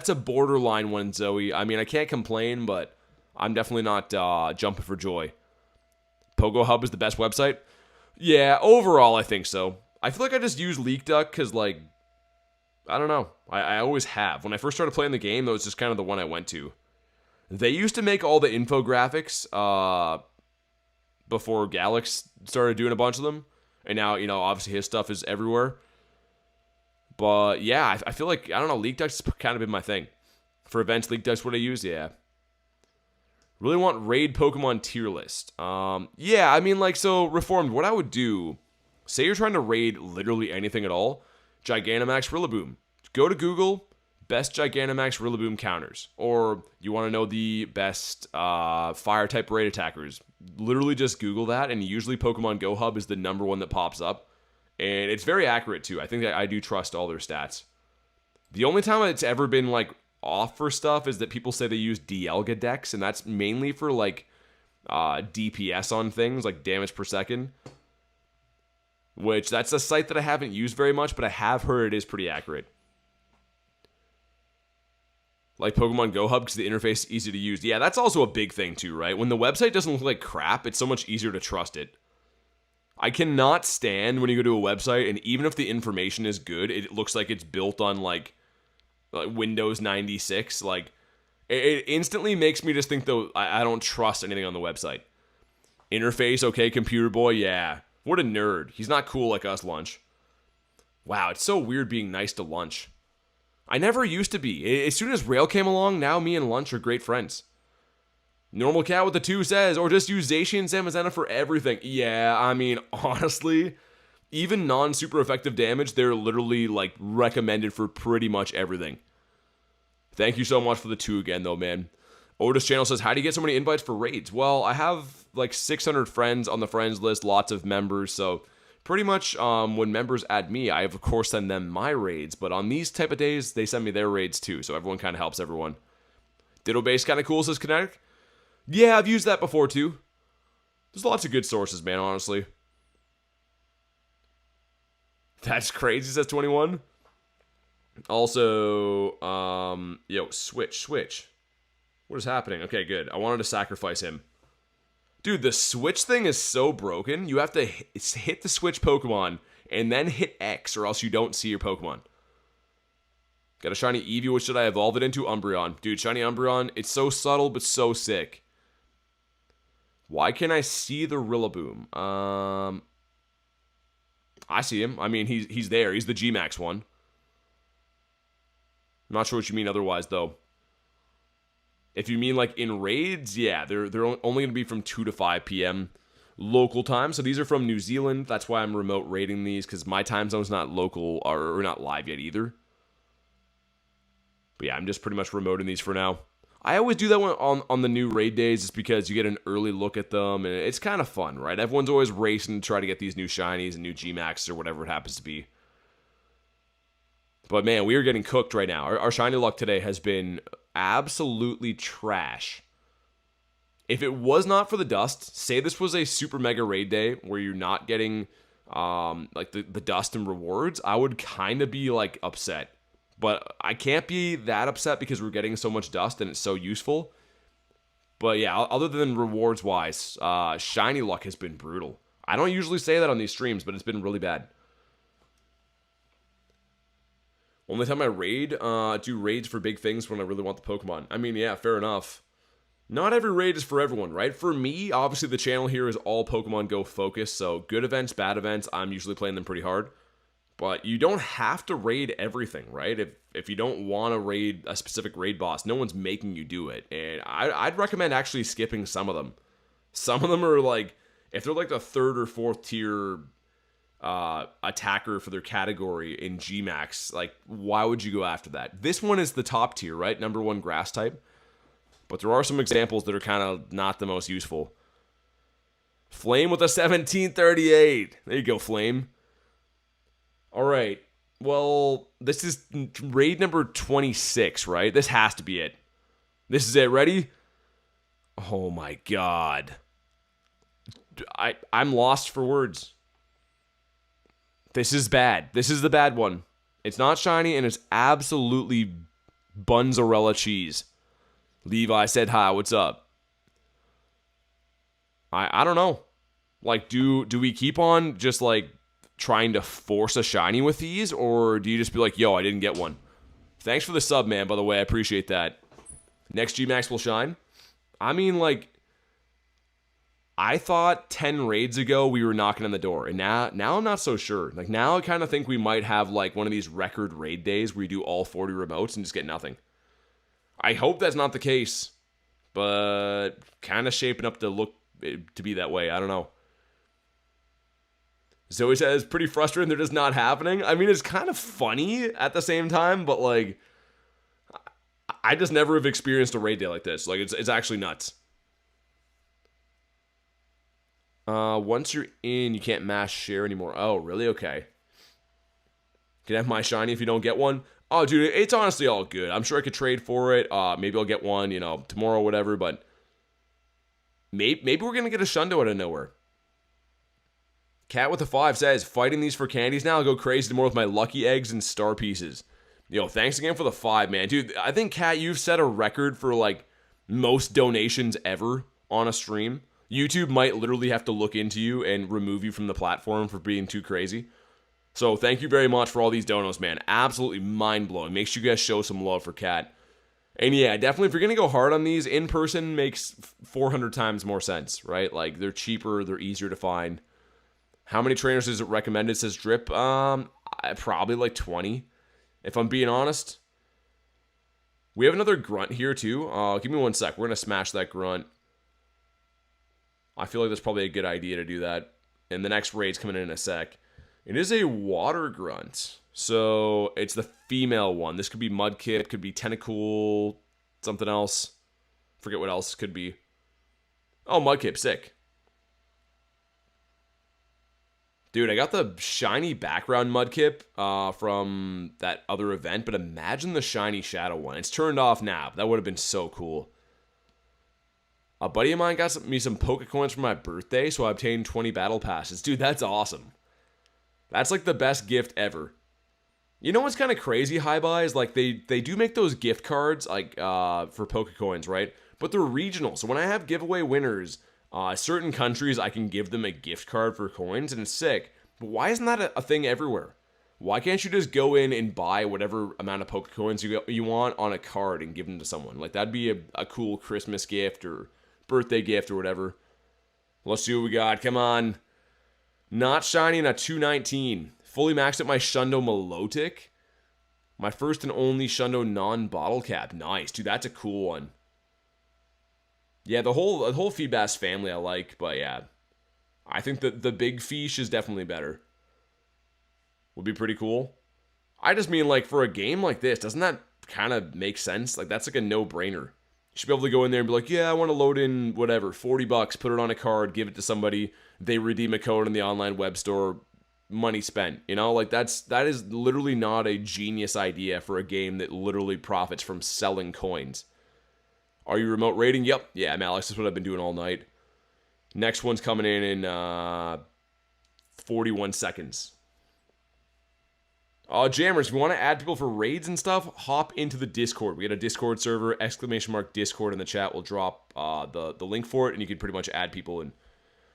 a borderline one, Zoe. I mean, I can't complain, but I'm definitely not jumping for joy. Pogo Hub is the best website? Yeah, overall, I think so. I feel like I just use LeakDuck because, like, I don't know. I always have. When I first started playing the game, that was just kind of the one I went to. They used to make all the infographics before Galax started doing a bunch of them. And now, obviously his stuff is everywhere. But, yeah, I feel like, I don't know, LeakDuck's kind of been my thing. For events, LeakDuck's what I use, yeah. Really want raid Pokemon tier list. Yeah, I mean, like, so, Reformed, what I would do, say you're trying to raid literally anything at all, Gigantamax Rillaboom. Go to Google, best Gigantamax Rillaboom counters. Or you want to know the best fire-type raid attackers. Literally just Google that, and usually Pokemon Go Hub is the number one that pops up. And it's very accurate, too. I think that I do trust all their stats. The only time it's ever been, like, off for stuff is that people say they use Dialga decks, and that's mainly for, like, DPS on things, like damage per second. Which, that's a site that I haven't used very much, but I have heard it is pretty accurate. Like Pokemon Go Hub, because the interface is easy to use. Yeah, that's also a big thing too, right? When the website doesn't look like crap, it's so much easier to trust it. I cannot stand when you go to a website, and even if the information is good, it looks like it's built on, like Windows 96. Like, it instantly makes me just think, though, I don't trust anything on the website. Interface, okay, computer boy, yeah. What a nerd. He's not cool like us, Lunch. Wow, it's so weird being nice to Lunch. I never used to be. As soon as Rail came along, now me and Lunch are great friends. Normal Cat with the 2 says, or just use Zacian and Zamazenta for everything. Yeah, I mean, honestly, even non-super effective damage, they're literally, like, recommended for pretty much everything. Thank you so much for the 2 again, though, man. Otis Channel says, how do you get so many invites for raids? Well, I have like 600 friends on the friends list, lots of members, so pretty much when members add me, I of course send them my raids, but on these type of days, they send me their raids too, so everyone kind of helps everyone. Ditto Base kind of cool, says Kinetic. Yeah, I've used that before too. There's lots of good sources, man, honestly. That's crazy, says 21. Also, switch. What is happening? Okay, good. I wanted to sacrifice him. Dude, the switch thing is so broken. You have to hit the switch Pokemon and then hit X or else you don't see your Pokemon. Got a shiny Eevee. What should I evolve it into? Umbreon. Dude, shiny Umbreon. It's so subtle but so sick. Why can't I see the Rillaboom? I see him. I mean, he's there. He's the G-Max one. I'm not sure what you mean otherwise, though. If you mean like in raids, yeah, they're only going to be from 2 to 5 p.m. local time. So these are from New Zealand. That's why I'm remote raiding these, because my time zone's not local or not live yet either. But yeah, I'm just pretty much remoting these for now. I always do that on the new raid days just because you get an early look at them, and it's kind of fun, right? Everyone's always racing to try to get these new shinies and new G-Maxes or whatever it happens to be. But man, we are getting cooked right now. Our shiny luck today has been absolutely trash. If it was not for the dust, say this was a super mega raid day where you're not getting like the dust and rewards, I would kind of be like upset. But I can't be that upset because we're getting so much dust and it's so useful. But yeah, other than rewards-wise, shiny luck has been brutal. I don't usually say that on these streams, but it's been really bad. Only time I raid, do raids for big things when I really want the Pokemon. I mean, yeah, fair enough. Not every raid is for everyone, right? For me, obviously the channel here is all Pokemon Go focused, so good events, bad events, I'm usually playing them pretty hard. But you don't have to raid everything, right? If you don't want to raid a specific raid boss, no one's making you do it. And I'd recommend actually skipping some of them. Some of them are like, if they're like the third or fourth tier attacker for their category in G Max, like, why would you go after that? This one is the top tier, right? Number 1 grass type. But there are some examples that are kind of not the most useful. Flame with a 1738. There you go, Flame. All right. Well, this is raid number 26, right? This has to be it. This is it. Ready? Oh my god. I'm lost for words. This is bad. This is the bad one. It's not shiny, and it's absolutely bunzarella cheese. Levi said hi, what's up? I don't know. Like, do we keep on just, like, trying to force a shiny with these, or do you just be like, yo, I didn't get one? Thanks for the sub, man, by the way, I appreciate that. Next G-Max will shine? I mean, like, I thought 10 raids ago we were knocking on the door, and now I'm not so sure. Like, now I kind of think we might have, like, one of these record raid days where you do all 40 remotes and just get nothing. I hope that's not the case, but kind of shaping up to look to be that way. I don't know. Zoe says, pretty frustrating they're just not happening. I mean, it's kind of funny at the same time, but, like, I just never have experienced a raid day like this. Like, it's actually nuts. Once you're in, you can't mass share anymore. Oh, really? Okay. Can I have my shiny if you don't get one? Oh, dude, it's honestly all good. I'm sure I could trade for it. Maybe I'll get one, you know, tomorrow, whatever, but maybe we're going to get a Shundo out of nowhere. Cat with a 5 says, fighting these for candies now, I'll go crazy tomorrow with my lucky eggs and star pieces. Yo, thanks again for the 5, man. Dude, I think, Cat, you've set a record for, like, most donations ever on a stream. YouTube might literally have to look into you and remove you from the platform for being too crazy. So thank you very much for all these donos, man. Absolutely mind-blowing. Make sure you guys show some love for Cat. And yeah, definitely, if you're going to go hard on these, in person makes 400 times more sense, right? Like, they're cheaper, they're easier to find. How many trainers is it recommended, says Drip? Probably like 20, if I'm being honest. We have another grunt here, too. Give me one sec. We're going to smash that grunt. I feel like that's probably a good idea to do that. And the next raid's coming in a sec. It is a water grunt. So it's the female one. This could be Mudkip, could be Tentacool, something else. Forget what else could be. Oh, Mudkip, sick. Dude, I got the shiny background Mudkip from that other event, but imagine the shiny shadow one. It's turned off now. That would have been so cool. A buddy of mine got me some Pokecoins for my birthday, so I obtained 20 battle passes. Dude, that's awesome. That's like the best gift ever. You know what's kind of crazy, High Buys? Like, they do make those gift cards, like, for Pokecoins, right? But they're regional. So when I have giveaway winners, certain countries, I can give them a gift card for coins, and it's sick. But why isn't that a thing everywhere? Why can't you just go in and buy whatever amount of Pokecoins you want on a card and give them to someone? Like, that'd be a cool Christmas gift or birthday gift or whatever. Let's see what we got. Come on. Not shiny in a 219. Fully maxed at my Shundo Milotic. My first and only Shundo non-bottle cap. Nice, dude. That's a cool one. Yeah, the whole Feebas family I like, but yeah. I think that the big fish is definitely better. Would be pretty cool. I just mean, like, for a game like this, doesn't that kind of make sense? Like, that's like a no-brainer. You should be able to go in there and be like, yeah, I want to load in whatever, $40, put it on a card, give it to somebody, they redeem a code in the online web store, money spent. You know, like, that is literally not a genius idea for a game that literally profits from selling coins. Are you remote raiding? Yep. Yeah, Alex, that's what I've been doing all night. Next one's coming in 41 seconds. Jammers, if you want to add people for raids and stuff, hop into the Discord. We got a Discord server, !Discord in the chat. We'll drop the link for it, and you can pretty much add people and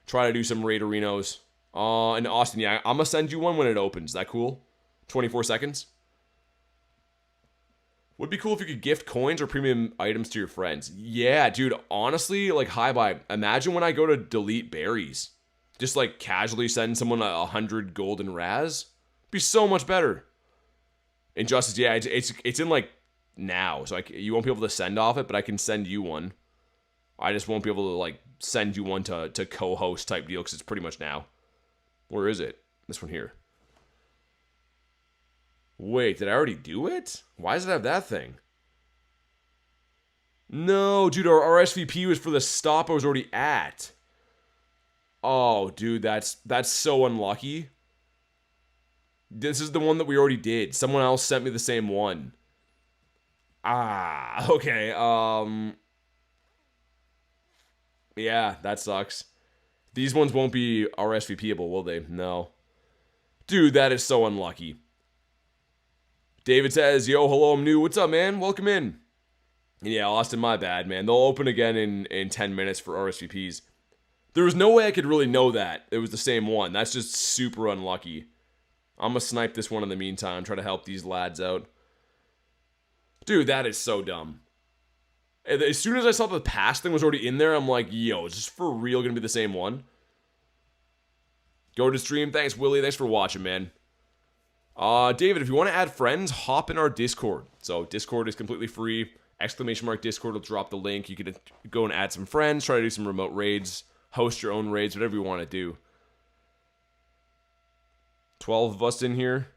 try to do some raid arenas. And Austin, yeah, I'm going to send you one when it opens. Is that cool? 24 seconds? Would be cool if you could gift coins or premium items to your friends. Yeah, dude, honestly, like, hi, bye. Imagine when I go to delete berries. Just, like, casually send someone 100 golden Raz. Be so much better. Injustice, yeah, it's in, like, now. So you won't be able to send off it, but I can send you one. I just won't be able to, like, send you one to co-host type deal, because it's pretty much now. Where is it? This one here. Wait, did I already do it? Why does it have that thing? No, dude, our RSVP was for the stop I was already at. Oh, dude, that's so unlucky. This is the one that we already did. Someone else sent me the same one. Ah, okay. Yeah, that sucks. These ones won't be RSVPable, will they? No. Dude, that is so unlucky. David says, yo, hello, I'm new. What's up, man? Welcome in. Yeah, Austin, my bad, man. They'll open again in 10 minutes for RSVPs. There was no way I could really know that it was the same one. That's just super unlucky. I'm going to snipe this one in the meantime, try to help these lads out. Dude, that is so dumb. As soon as I saw the pass thing was already in there, I'm like, yo, is this for real going to be the same one? Go to stream. Thanks, Willie. Thanks for watching, man. David, if you want to add friends, hop in our Discord. So Discord is completely free. !Discord will drop the link. You can go and add some friends, try to do some remote raids, host your own raids, whatever you want to do. 12 of us in here.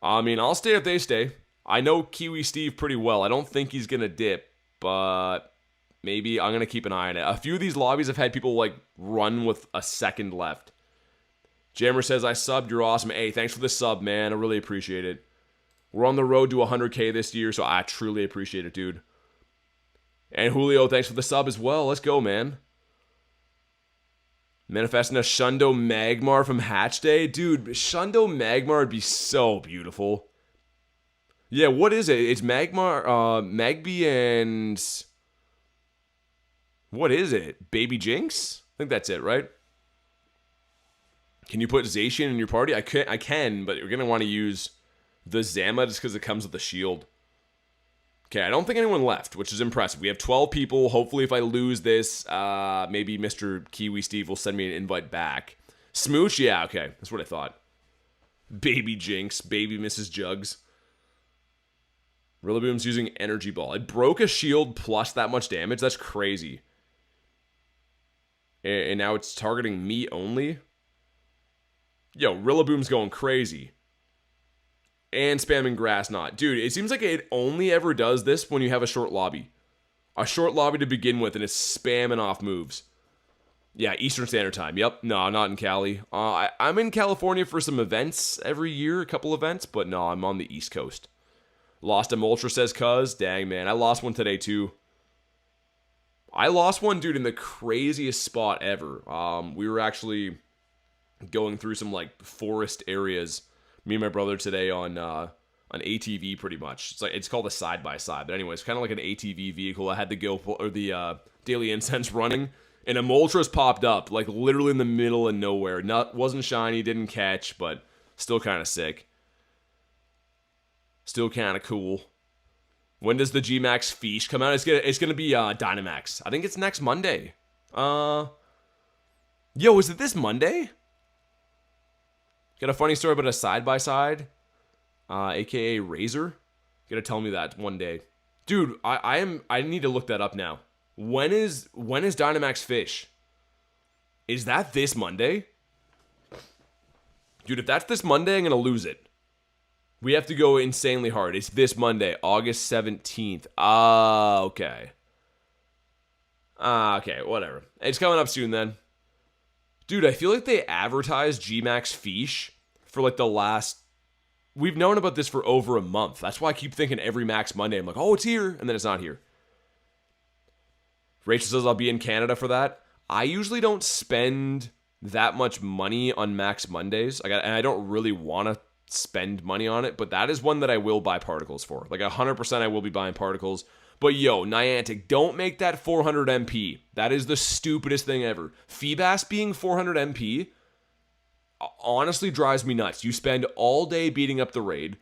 I mean, I'll stay if they stay. I know Kiwi Steve pretty well. I don't think he's going to dip, but maybe I'm going to keep an eye on it. A few of these lobbies have had people, like, run with a second left. Jammer says, I subbed. You're awesome. Hey, thanks for the sub, man. I really appreciate it. We're on the road to 100K this year, so I truly appreciate it, dude. And Julio, thanks for the sub as well. Let's go, man. Manifesting a Shundo Magmar from Hatch Day. Dude, Shundo Magmar would be so beautiful. Yeah, what is it? It's Magmar, Magby and... What is it? Baby Jinx? I think that's it, right? Can you put Zacian in your party? I can, but you're going to want to use the Zama just because it comes with the shield. Okay, I don't think anyone left, which is impressive. We have 12 people. Hopefully, if I lose this, maybe Mr. Kiwi Steve will send me an invite back. Smooch? Yeah, okay. That's what I thought. Baby Jinx. Baby Mrs. Jugs. Rillaboom's using Energy Ball. It broke a shield plus that much damage. That's crazy. And now it's targeting me only. Yo, Rillaboom's going crazy. And spamming Grass Knot. Dude, it seems like it only ever does this when you have a short lobby. A short lobby to begin with, and it's spamming off moves. Yeah, Eastern Standard Time. Yep. No, not in Cali. I'm in California for some events every year, a couple events, but no, I'm on the East Coast. Lost a Moltres, says Cuz. Dang, man. I lost one today, too. I lost one, dude, in the craziest spot ever. We were actually going through some, like, forest areas, me and my brother today on an ATV, pretty much. It's called a side-by-side. But anyways, kind of like an ATV vehicle. I had the Daily Incense running, and a Moltres popped up, like, literally in the middle of nowhere. Wasn't shiny, didn't catch, but still kind of sick. Still kind of cool. When does the G-Max Fish come out? It's gonna be Dynamax. I think it's next Monday. Yo, is it this Monday? Got a funny story about a side-by-side, aka Razor. Gotta tell me that one day. Dude, I need to look that up now. When is Dynamax Fish? Is that this Monday? Dude, if that's this Monday, I'm gonna lose it. We have to go insanely hard. It's this Monday, August 17th. Okay. Okay, whatever. It's coming up soon then. Dude, I feel like they advertised G-Max Fish for like the last... We've known about this for over a month. That's why I keep thinking every Max Monday, I'm like, oh, it's here, and then it's not here. Rachel says I'll be in Canada for that. I usually don't spend that much money on Max Mondays. And I don't really want to spend money on it, but that is one that I will buy particles for. Like 100% I will be buying particles. But yo, Niantic, don't make that 400 MP. That is the stupidest thing ever. Feebas being 400 MP honestly drives me nuts. You spend all day beating up the raid.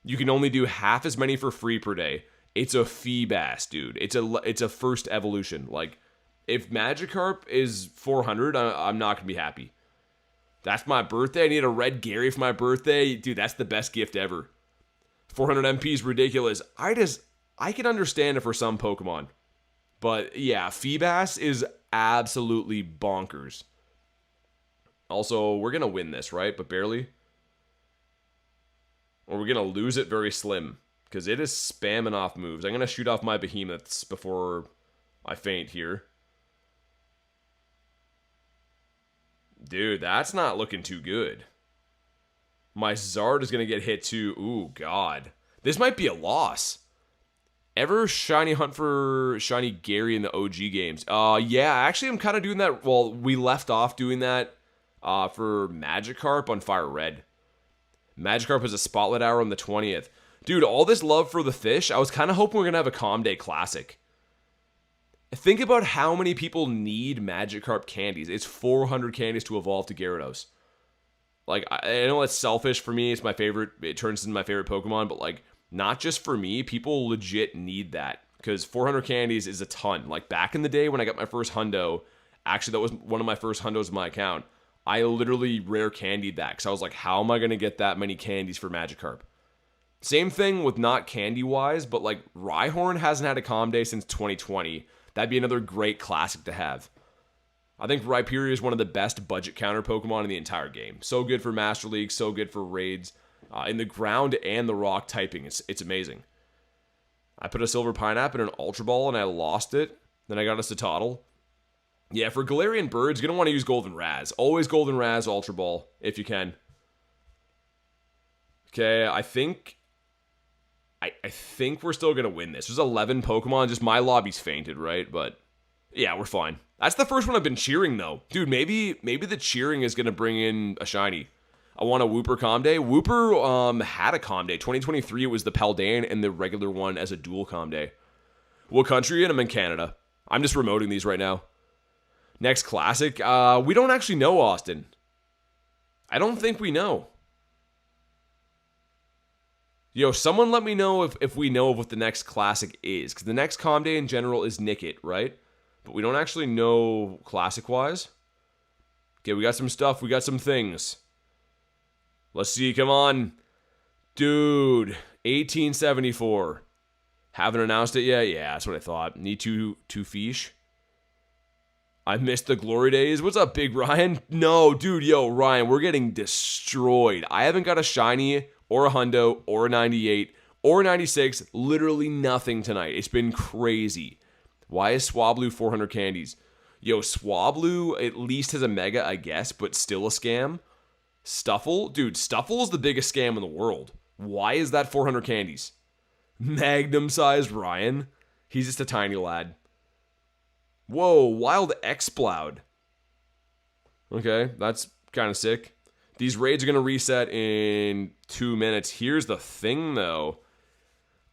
You can only do half as many for free per day. It's a Feebas, dude. It's a first evolution. Like, if Magikarp is 400, I'm not going to be happy. That's my birthday. I need a red Gary for my birthday. Dude, that's the best gift ever. 400 MP is ridiculous. I can understand it for some Pokemon. But yeah, Feebas is absolutely bonkers. Also, we're going to win this, right? But barely. Or we're going to lose it very slim. Because it is spamming off moves. I'm going to shoot off my behemoths before I faint here. Dude, that's not looking too good. My Zard is going to get hit too. Ooh, God. This might be a loss. Ever shiny hunt for shiny Gary in the OG games? Yeah, actually I'm kind of doing that. Well, we left off doing that for Magikarp on Fire Red. Magikarp has a Spotlight Hour on the 20th. Dude, all this love for the fish, I was kind of hoping we are going to have a Calm Day Classic. Think about how many people need Magikarp candies. It's 400 candies to evolve to Gyarados. Like, I know it's selfish for me. It's my favorite. It turns into my favorite Pokemon. But, like, not just for me. People legit need that. Because 400 candies is a ton. Like, back in the day when I got my first Hundo, actually, that was one of my first Hundos in my account. I literally rare candied that. Because I was like, how am I going to get that many candies for Magikarp? Same thing with not candy-wise. But, like, Rhyhorn hasn't had a Calm Day since 2020. That'd be another great classic to have. I think Rhyperior is one of the best budget counter Pokemon in the entire game. So good for Master League, so good for raids. In the ground and the rock typing, it's amazing. I put a Silver Pineapple in an Ultra Ball and I lost it. Then I got a Citadel. Yeah, for Galarian Birds, you're going to want to use Golden Raz. Always Golden Raz, Ultra Ball, if you can. Okay, I think we're still going to win this. There's 11 Pokemon. Just my lobby's fainted, right? But yeah, we're fine. That's the first one I've been cheering, though. Dude, maybe the cheering is going to bring in a shiny. I want a Wooper Calm Day. Wooper had a Calm Day. 2023, it was the Paldean and the regular one as a dual Calm Day. What country? And I'm in Canada. I'm just remoting these right now. Next classic. We don't actually know, Austin. I don't think we know. Yo, someone let me know if we know of what the next classic is. Because the next Calm Day in general is Nickit, right? But we don't actually know classic-wise. Okay, we got some stuff. We got some things. Let's see. Come on. Dude. 1874. Haven't announced it yet? Yeah, that's what I thought. Need two fish. I missed the glory days. What's up, Big Ryan? No, dude. Yo, Ryan, we're getting destroyed. I haven't got a shiny or a Hundo, or a 98, or a 96, literally nothing tonight. It's been crazy. Why is Swablu 400 candies? Yo, Swablu at least has a Mega, I guess, but still a scam. Stuffle? Dude, Stuffle is the biggest scam in the world. Why is that 400 candies? Magnum-sized Ryan? He's just a tiny lad. Whoa, Wild Exploud. Okay, that's kind of sick. These raids are going to reset in 2 minutes. Here's the thing, though.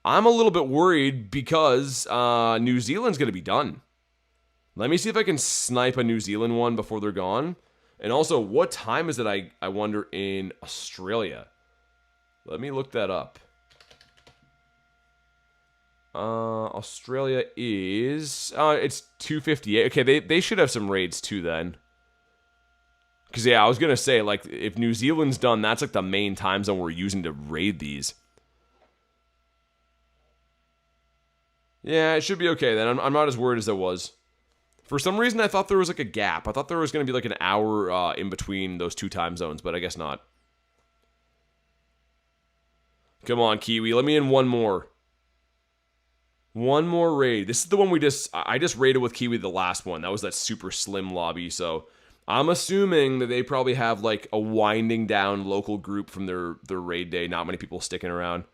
I'm a little bit worried because New Zealand's going to be done. Let me see if I can snipe a New Zealand one before they're gone. And also, what time is it, I wonder, in Australia? Let me look that up. Australia is... it's 2:58. Okay, they should have some raids too then. Because, yeah, I was going to say, like, if New Zealand's done, that's, like, the main time zone we're using to raid these. Yeah, it should be okay, then. I'm not as worried as I was. For some reason, I thought there was, like, a gap. I thought there was going to be, like, an hour in between those two time zones, but I guess not. Come on, Kiwi. Let me in one more. One more raid. This is the one I just raided with Kiwi the last one. That was that super slim lobby, so... I'm assuming that they probably have, like, a winding down local group from their raid day. Not many people sticking around.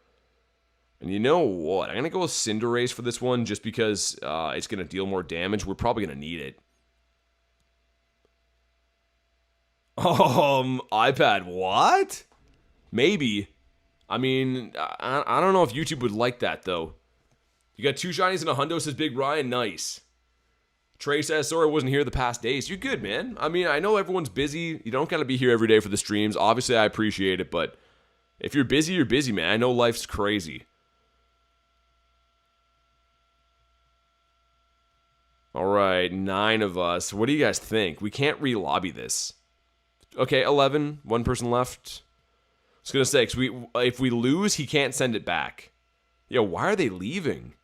And you know what? I'm going to go with Cinderace for this one just because it's going to deal more damage. We're probably going to need it. iPad, what? Maybe. I mean, I don't know if YouTube would like that, though. You got 2 shinies and a Hundo, says Big Ryan. Nice. Trey says, sorry I wasn't here the past days. You're good, man. I mean, I know everyone's busy. You don't gotta be here every day for the streams. Obviously, I appreciate it, but if you're busy, man. I know life's crazy. Alright, 9 of us. What do you guys think? We can't re-lobby this. Okay, 11. 1 person left. I was gonna say, because if we lose, he can't send it back. Yo, why are they leaving?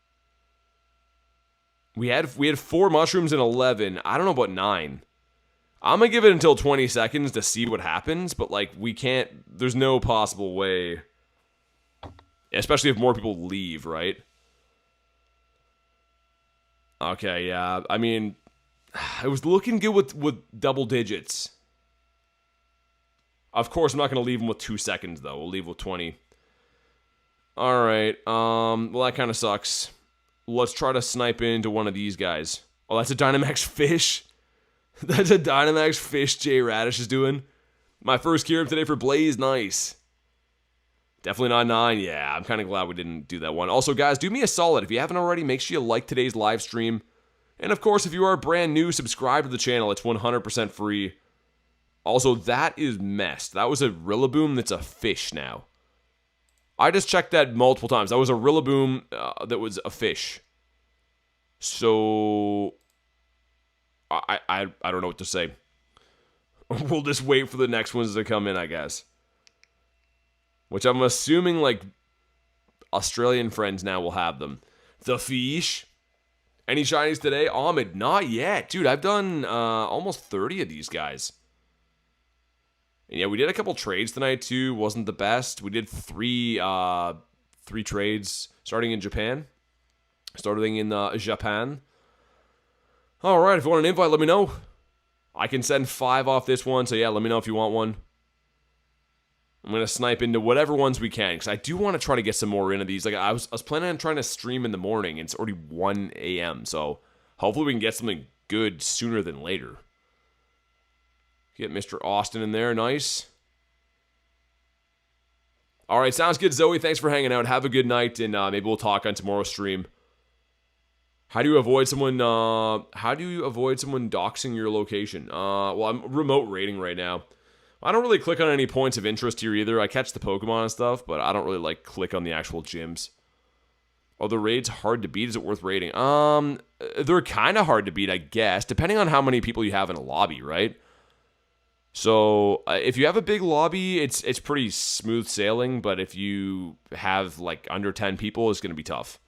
We had 4 mushrooms and 11. I don't know about 9. I'm gonna give it until 20 seconds to see what happens, but like we can't. There's no possible way. Especially if more people leave, right? Okay, yeah. I mean, it was looking good with double digits. Of course, I'm not gonna leave him with 2 seconds though. We'll leave with 20. All right. Well, that kind of sucks. Let's try to snipe into one of these guys. Oh, that's a Dynamax Fish. That's a Dynamax Fish Jay Radish is doing. My first gear up today for Blaze. Nice. Definitely not 9. Yeah, I'm kind of glad we didn't do that one. Also, guys, do me a solid. If you haven't already, make sure you like today's live stream. And, of course, if you are brand new, subscribe to the channel. It's 100% free. Also, that is messed. That was a Rillaboom that's a fish now. I just checked that multiple times. That was a Rillaboom that was a fish. So, I don't know what to say. We'll just wait for the next ones to come in, I guess. Which I'm assuming, like, Australian friends now will have them. The fish. Any shinies today? Ahmed, not yet. Dude, I've done almost 30 of these guys. And yeah, we did a couple trades tonight too. Wasn't the best. We did three trades starting in Japan. Starting in Japan. All right, if you want an invite, let me know. I can send 5 off this one. So yeah, let me know if you want one. I'm gonna snipe into whatever ones we can because I do want to try to get some more into these. Like I was planning on trying to stream in the morning. And it's already 1 a.m. So hopefully we can get something good sooner than later. Get Mr. Austin in there. Nice. All right, sounds good, Zoe. Thanks for hanging out. Have a good night, and maybe we'll talk on tomorrow's stream. How do you avoid someone? Doxing your location? Well, I'm remote raiding right now. I don't really click on any points of interest here either. I catch the Pokemon and stuff, but I don't really like click on the actual gyms. Are the raids hard to beat? Is it worth raiding? They're kind of hard to beat, I guess, depending on how many people you have in a lobby, right? So, if you have a big lobby, it's pretty smooth sailing, but if you have, like, under 10 people, it's going to be tough.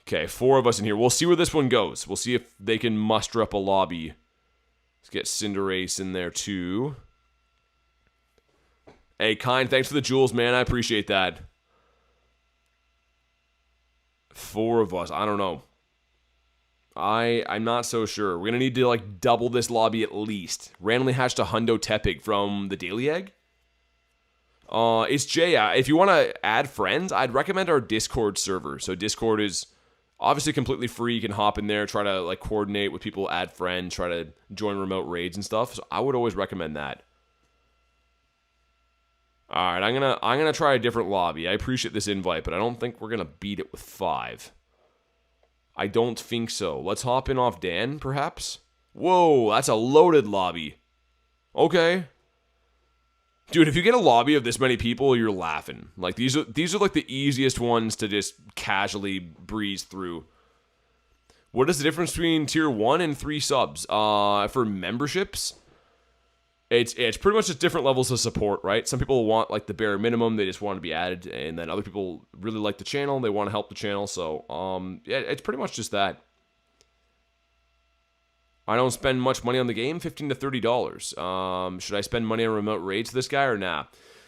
Okay, 4 of us in here. We'll see where this one goes. We'll see if they can muster up a lobby. Let's get Cinderace in there, too. Hey, Kind, thanks for the jewels, man. I appreciate that. 4 of us. I don't know. I'm not so sure. We're going to need to, like, double this lobby at least. Randomly hatched a Hundo Tepig from the Daily Egg. It's Jay. If you want to add friends, I'd recommend our Discord server. So Discord is obviously completely free. You can hop in there, try to, like, coordinate with people, add friends, try to join remote raids and stuff. So I would always recommend that. All right, I'm gonna try a different lobby. I appreciate this invite, but I don't think we're going to beat it with 5. I don't think so. Let's hop in off Dan, perhaps? Whoa, that's a loaded lobby. Okay. Dude, if you get a lobby of this many people, you're laughing. Like, these are like the easiest ones to just casually breeze through. What is the difference between tier 1 and 3 subs? For memberships, it's pretty much just different levels of support, right? Some people want, like, the bare minimum. They just want to be added. And then other people really like the channel. They want to help the channel. So, yeah, it's pretty much just that. I don't spend much money on the game, $15 to $30. Should I spend money on remote raids to this guy or nah?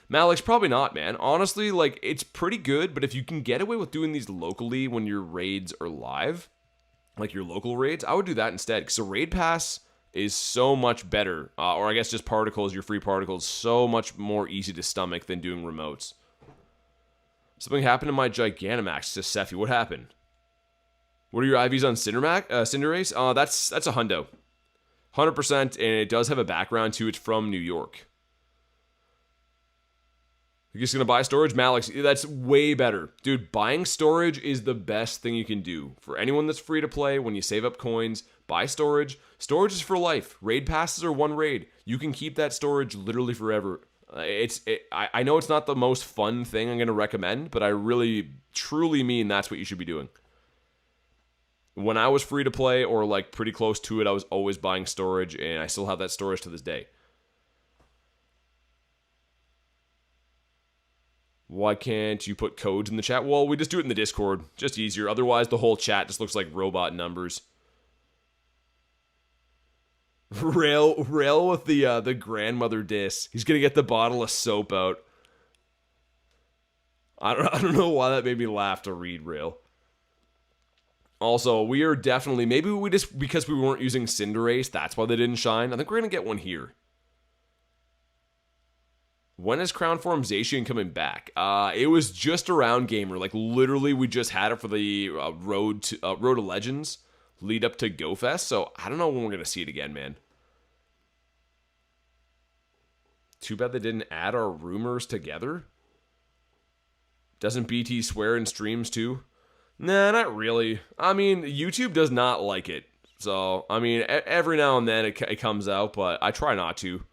Malik's probably not, man. Honestly, like, it's pretty good. But if you can get away with doing these locally when your raids are live, like your local raids, I would do that instead. Because the raid pass is so much better, or I guess just particles, your free particles, so much more easy to stomach than doing remotes. Something happened to my Gigantamax, says Sephi. What happened? What are your IVs on Cinderace? That's a Hundo. 100%, and it does have a background too. It's from New York. You're just going to buy storage? Malix, that's way better. Dude, buying storage is the best thing you can do. For anyone that's free to play, when you save up coins, buy storage. Storage is for life. Raid passes are one raid. You can keep that storage literally forever. I know it's not the most fun thing I'm going to recommend, but I really, truly mean that's what you should be doing. When I was free to play or like pretty close to it, I was always buying storage, and I still have that storage to this day. Why can't you put codes in the chat? Well, we just do it in the Discord. Just easier. Otherwise, the whole chat just looks like robot numbers. Rail with the grandmother diss. He's gonna get the bottle of soap out. I don't know why that made me laugh to read Rail. Also, we are definitely, maybe we just, because we weren't using Cinderace, that's why they didn't shine. I think we're gonna get one here. When is Crown Form Zacian coming back? It was just around Gamer. Like, literally, we just had it for the Road to Legends lead up to GoFest. So, I don't know when we're going to see it again, man. Too bad they didn't add our rumors together. Doesn't BT swear in streams, too? Nah, not really. I mean, YouTube does not like it. So, I mean, every now and then it comes out, but I try not to.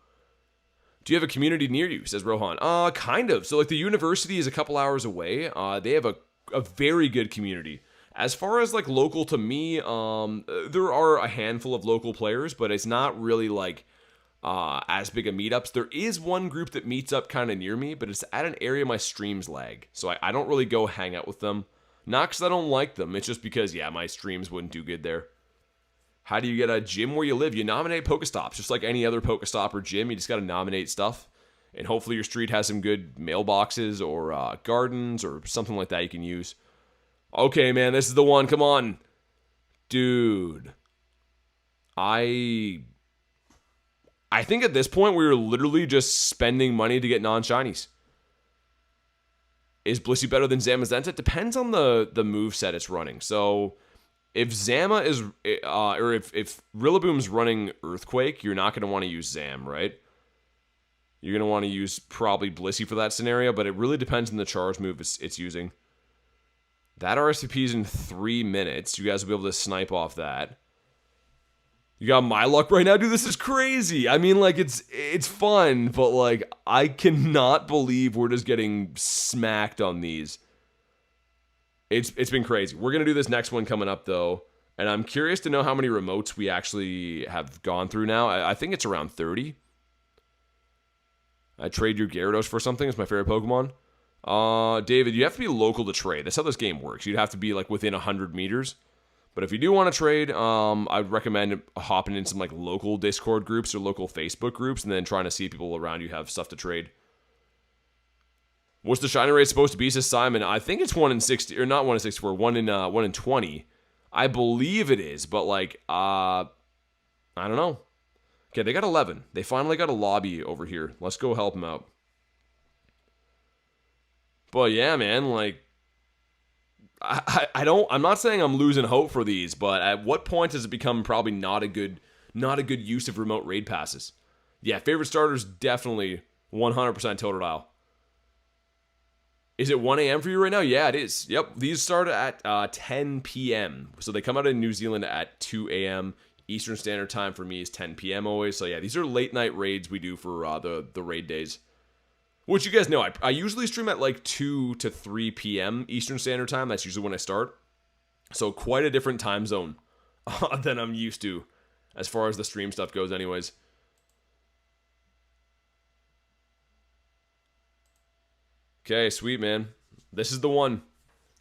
Do you have a community near you, says Rohan? Kind of. So, like, the university is a couple hours away. They have a very good community. As far as, like, local to me, there are a handful of local players, but it's not really, like, as big a meetups. There is one group that meets up kind of near me, but it's at an area my streams lag. So, I don't really go hang out with them. Not because I don't like them. It's just because, yeah, my streams wouldn't do good there. How do you get a gym where you live? You nominate Pokestops, just like any other Pokestop or gym. You just got to nominate stuff. And hopefully your street has some good mailboxes or gardens or something like that you can use. Okay, man, this is the one. Come on. Dude. I think at this point we were literally just spending money to get non-shinies. Is Blissey better than Zamazenta? It depends on the moveset it's running. So if Zama is, or if Rillaboom's running Earthquake, you're not going to want to use Zam, right? You're going to want to use probably Blissey for that scenario, but it really depends on the charge move it's using. That RSVP is in 3 minutes. You guys will be able to snipe off that. You got my luck right now? Dude, this is crazy. I mean, like, it's fun, but, like, I cannot believe we're just getting smacked on these. It's been crazy. We're going to do this next one coming up, though. And I'm curious to know how many remotes we actually have gone through now. I think it's around 30. I trade your Gyarados for something. It's my favorite Pokemon. David, you have to be local to trade. That's how this game works. You'd have to be, like, within 100 meters. But if you do want to trade, I'd recommend hopping in some, like, local Discord groups or local Facebook groups and then trying to see if people around you have stuff to trade. What's the shiny rate supposed to be, says Simon? I think it's 1 in 60, or not 1 in 64, 1 in 20. I believe it is, but, like, I don't know. Okay, they got 11. They finally got a lobby over here. Let's go help them out. But yeah, man, like, I'm not saying I'm losing hope for these, but at what point does it become probably not a good use of remote raid passes? Yeah, favorite starters, definitely 100% Totodile. Is it 1 a.m. for you right now? Yeah, it is. Yep, these start at 10 p.m. So they come out in New Zealand at 2 a.m. Eastern Standard Time for me is 10 p.m. always. So yeah, these are late night raids we do for the raid days. Which you guys know, I usually stream at like 2 to 3 p.m. Eastern Standard Time. That's usually when I start. So quite a different time zone than I'm used to as far as the stream stuff goes anyways. Okay, sweet, man. This is the one.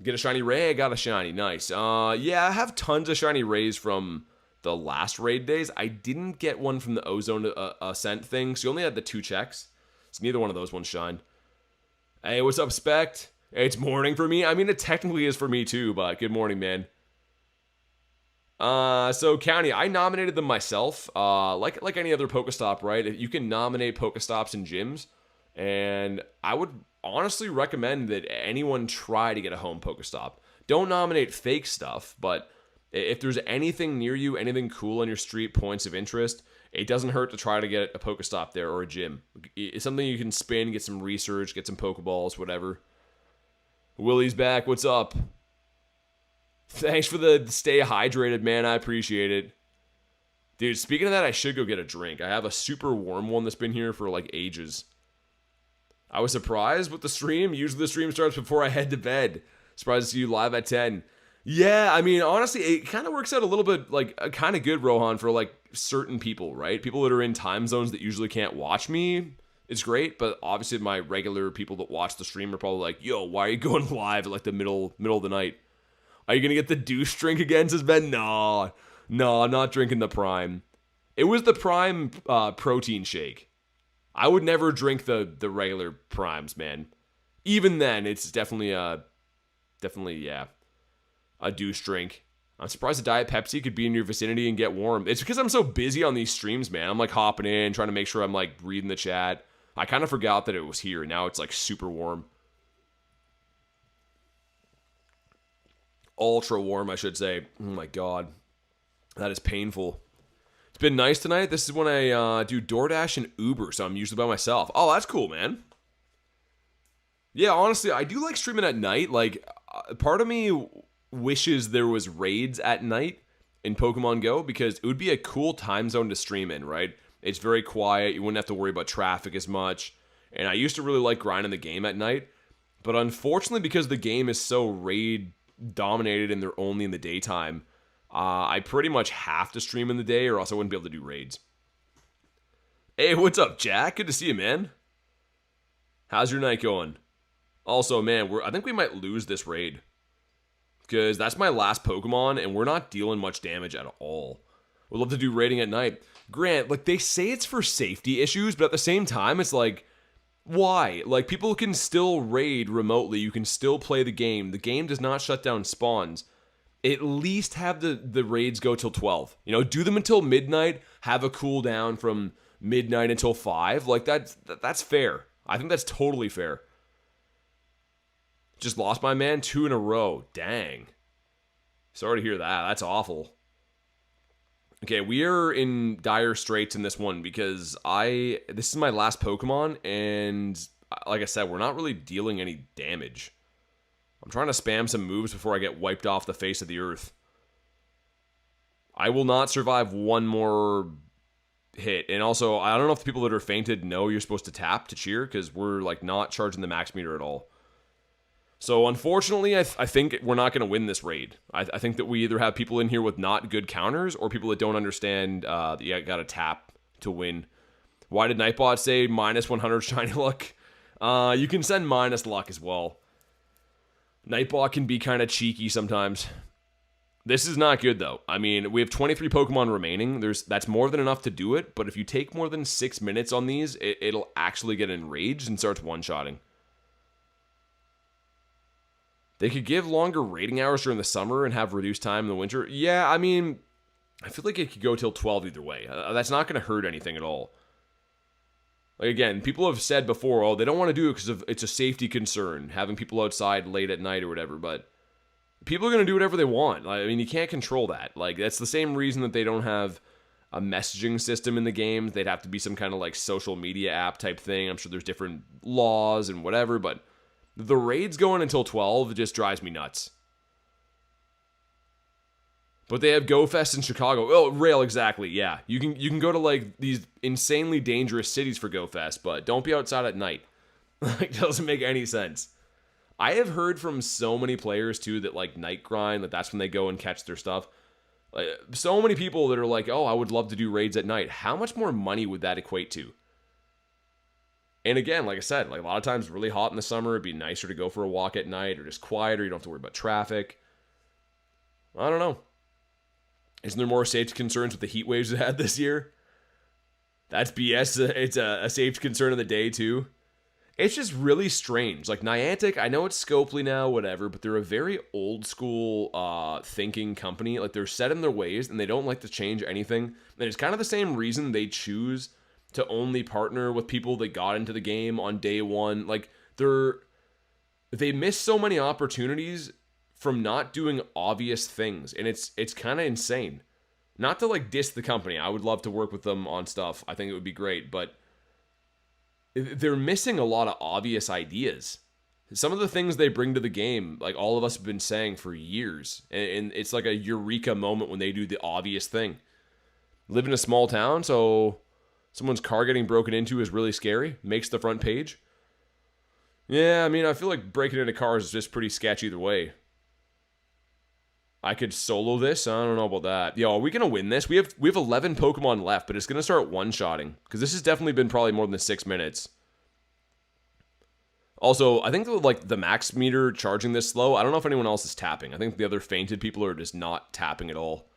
Get a shiny ray? I got a shiny. Nice. Yeah, I have tons of shiny rays from the last raid days. I didn't get one from the Ozone Ascent thing, so you only had the 2 checks. So neither one of those ones shine. Hey, what's up, Spect? It's morning for me. I mean, it technically is for me too, but good morning, man. So County, I nominated them myself. Like any other Pokestop, right? You can nominate Pokestops in gyms, and I would honestly recommend that anyone try to get a home Pokestop. Don't nominate fake stuff, but If there's anything near you, anything cool on your street, points of interest, it doesn't hurt to try to get a Pokestop there or a gym. It's something you can spin, get some research, get some Pokeballs, whatever. Willie's back. What's up? Thanks for the stay hydrated, man. I appreciate it. Dude, speaking of that, I should go get a drink. I have a super warm one that's been here for like ages. I was surprised with the stream. Usually the stream starts before I head to bed. Surprised to see you live at 10. Yeah, I mean, honestly, it kind of works out a little bit, like, kind of good, Rohan, for, like, certain people, right? People that are in time zones that usually can't watch me, it's great, but obviously my regular people that watch the stream are probably like, yo, why are you going live at, like, the middle of the night? Are you gonna get the douche drink again, says Ben? No, I'm not drinking the Prime. It was the Prime protein shake. I would never drink the regular Primes, man. Even then, it's definitely, yeah. A douche drink. I'm surprised a Diet Pepsi could be in your vicinity and get warm. It's because I'm so busy on these streams, man. I'm like hopping in, trying to make sure I'm like reading the chat. I kind of forgot that it was here. Now it's like super warm. Ultra warm, I should say. Oh my god. That is painful. It's been nice tonight. This is when I do DoorDash and Uber, so I'm usually by myself. Oh, that's cool, man. Yeah, honestly, I do like streaming at night. Like, part of me wishes there was raids at night in Pokemon Go because it would be a cool time zone to stream in, right? It's very quiet. You wouldn't have to worry about traffic as much. And I used to really like grinding the game at night. But unfortunately, because the game is so raid dominated and they're only in the daytime, I pretty much have to stream in the day or else I wouldn't be able to do raids. Hey, what's up, Jack? Good to see you, man. How's your night going? Also, man, I think we might lose this raid. Because that's my last Pokemon, and we're not dealing much damage at all. We'd love to do raiding at night. Grant, like, they say it's for safety issues, but at the same time, it's like, why? Like, people can still raid remotely. You can still play the game. The game does not shut down spawns. At least have the raids go till 12. You know, do them until midnight. Have a cooldown from midnight until 5. Like, that's fair. I think that's totally fair. Just lost my man 2 in a row. Dang. Sorry to hear that. That's awful. Okay, we are in dire straits in this one because this is my last Pokemon, and like I said, we're not really dealing any damage. I'm trying to spam some moves before I get wiped off the face of the earth. I will not survive one more hit. And also, I don't know if the people that are fainted know you're supposed to tap to cheer because we're like not charging the max meter at all. So unfortunately, I think we're not going to win this raid. I think that we either have people in here with not good counters or people that don't understand that you got to tap to win. Why did Nightbot say minus 100 shiny luck? You can send minus luck as well. Nightbot can be kind of cheeky sometimes. This is not good though. I mean, we have 23 Pokemon remaining. That's more than enough to do it, but if you take more than 6 minutes on these, it'll actually get enraged and starts one-shotting. They could give longer raiding hours during the summer and have reduced time in the winter. Yeah, I mean, I feel like it could go till 12 either way. That's not going to hurt anything at all. Like, again, people have said before, oh, they don't want to do it because it's a safety concern, having people outside late at night or whatever, but people are going to do whatever they want. I mean, you can't control that. Like, that's the same reason that they don't have a messaging system in the game. They'd have to be some kind of, like, social media app type thing. I'm sure there's different laws and whatever, but the raids going until 12 just drives me nuts. But they have Go Fest in Chicago. Oh, Rail, exactly. Yeah, you can go to like these insanely dangerous cities for Go Fest, but don't be outside at night. Like, doesn't make any sense. I have heard from so many players too that like night grind, that's when they go and catch their stuff. Like, so many people that are like, oh, I would love to do raids at night. How much more money would that equate to? And again, like I said, like a lot of times really hot in the summer, it'd be nicer to go for a walk at night or just quieter. You don't have to worry about traffic. I don't know. Isn't there more safety concerns with the heat waves we had this year? That's BS. It's a safety concern of the day, too. It's just really strange. Like, Niantic, I know it's Scopely now, whatever, but they're a very old-school thinking company. Like, they're set in their ways, and they don't like to change anything. And it's kind of the same reason they choose to only partner with people that got into the game on day one. Like, they miss so many opportunities from not doing obvious things, and it's kind of insane. Not to like diss the company. I would love to work with them on stuff. I think it would be great, but they're missing a lot of obvious ideas. Some of the things they bring to the game, like all of us have been saying for years, and it's like a eureka moment when they do the obvious thing. Live in a small town, so someone's car getting broken into is really scary. Makes the front page. Yeah, I mean, I feel like breaking into cars is just pretty sketchy either way. I could solo this. I don't know about that. Yo, are we gonna win this? We have 11 Pokemon left, but it's gonna start one-shotting because this has definitely been probably more than 6 minutes. Also, I think like the max meter charging this slow. I don't know if anyone else is tapping. I think the other fainted people are just not tapping at all.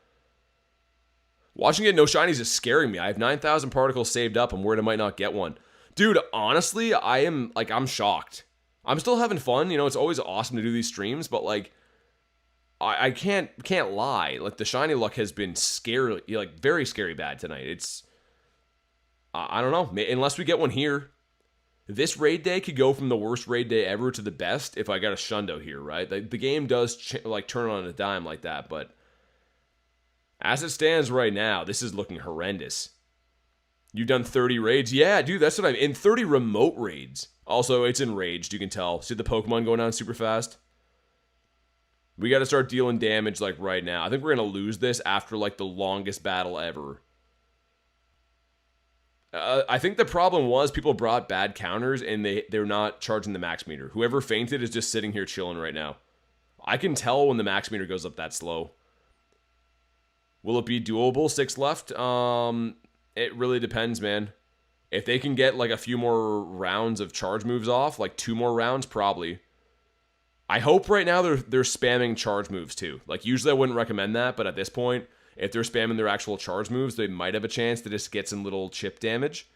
Watching it no shinies is scaring me. I have 9,000 particles saved up. I'm worried I might not get one. Dude, honestly, I'm shocked. I'm still having fun. You know, it's always awesome to do these streams, but like, I can't lie. Like the shiny luck has been scary, like very scary bad tonight. It's, I don't know. Unless we get one here. This raid day could go from the worst raid day ever to the best if I got a Shundo here, right? The game does like turn on a dime like that, but as it stands right now, this is looking horrendous. You've done 30 raids? Yeah, dude, that's what I'm in. 30 remote raids. Also, it's enraged, you can tell. See the Pokemon going down super fast? We got to start dealing damage like right now. I think we're going to lose this after like the longest battle ever. I think the problem was people brought bad counters and they're not charging the max meter. Whoever fainted is just sitting here chilling right now. I can tell when the max meter goes up that slow. Will it be doable? 6 left? It really depends, man. If they can get like a few more rounds of charge moves off, like 2 more rounds, probably. I hope right now they're spamming charge moves too. Like usually I wouldn't recommend that, but at this point, if they're spamming their actual charge moves, they might have a chance to just get some little chip damage.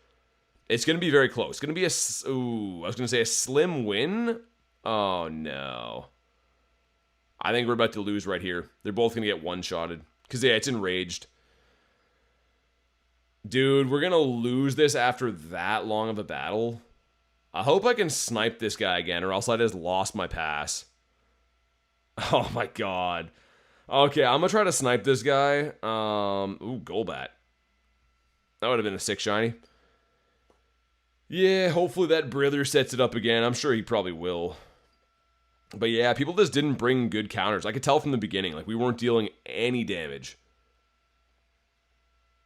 It's going to be very close. It's going to be I was going to say a slim win. Oh no. I think we're about to lose right here. They're both going to get one-shotted. Because yeah, it's enraged. Dude, we're going to lose this after that long of a battle. I hope I can snipe this guy again, or else I just lost my pass. Oh my god. Okay, I'm gonna try to snipe this guy. Ooh, Golbat. That would have been a 6 shiny. Yeah, hopefully that brother sets it up again. I'm sure he probably will. But yeah, people just didn't bring good counters. I could tell from the beginning, like we weren't dealing any damage.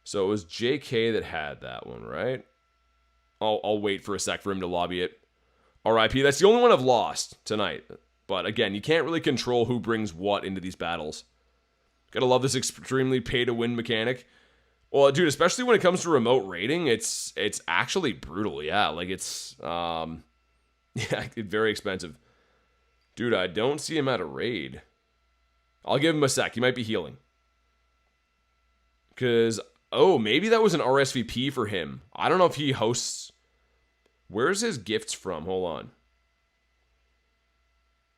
So it was JK that had that one, right? I'll wait for a sec for him to lobby it. RIP, that's the only one I've lost tonight. But again, you can't really control who brings what into these battles. Gotta love this extremely pay-to-win mechanic. Well, dude, especially when it comes to remote raiding, it's actually brutal, yeah. Like, it's, yeah, very expensive. Dude, I don't see him at a raid. I'll give him a sec. He might be healing. Because, oh, maybe that was an RSVP for him. I don't know if he hosts. Where's his gifts from? Hold on.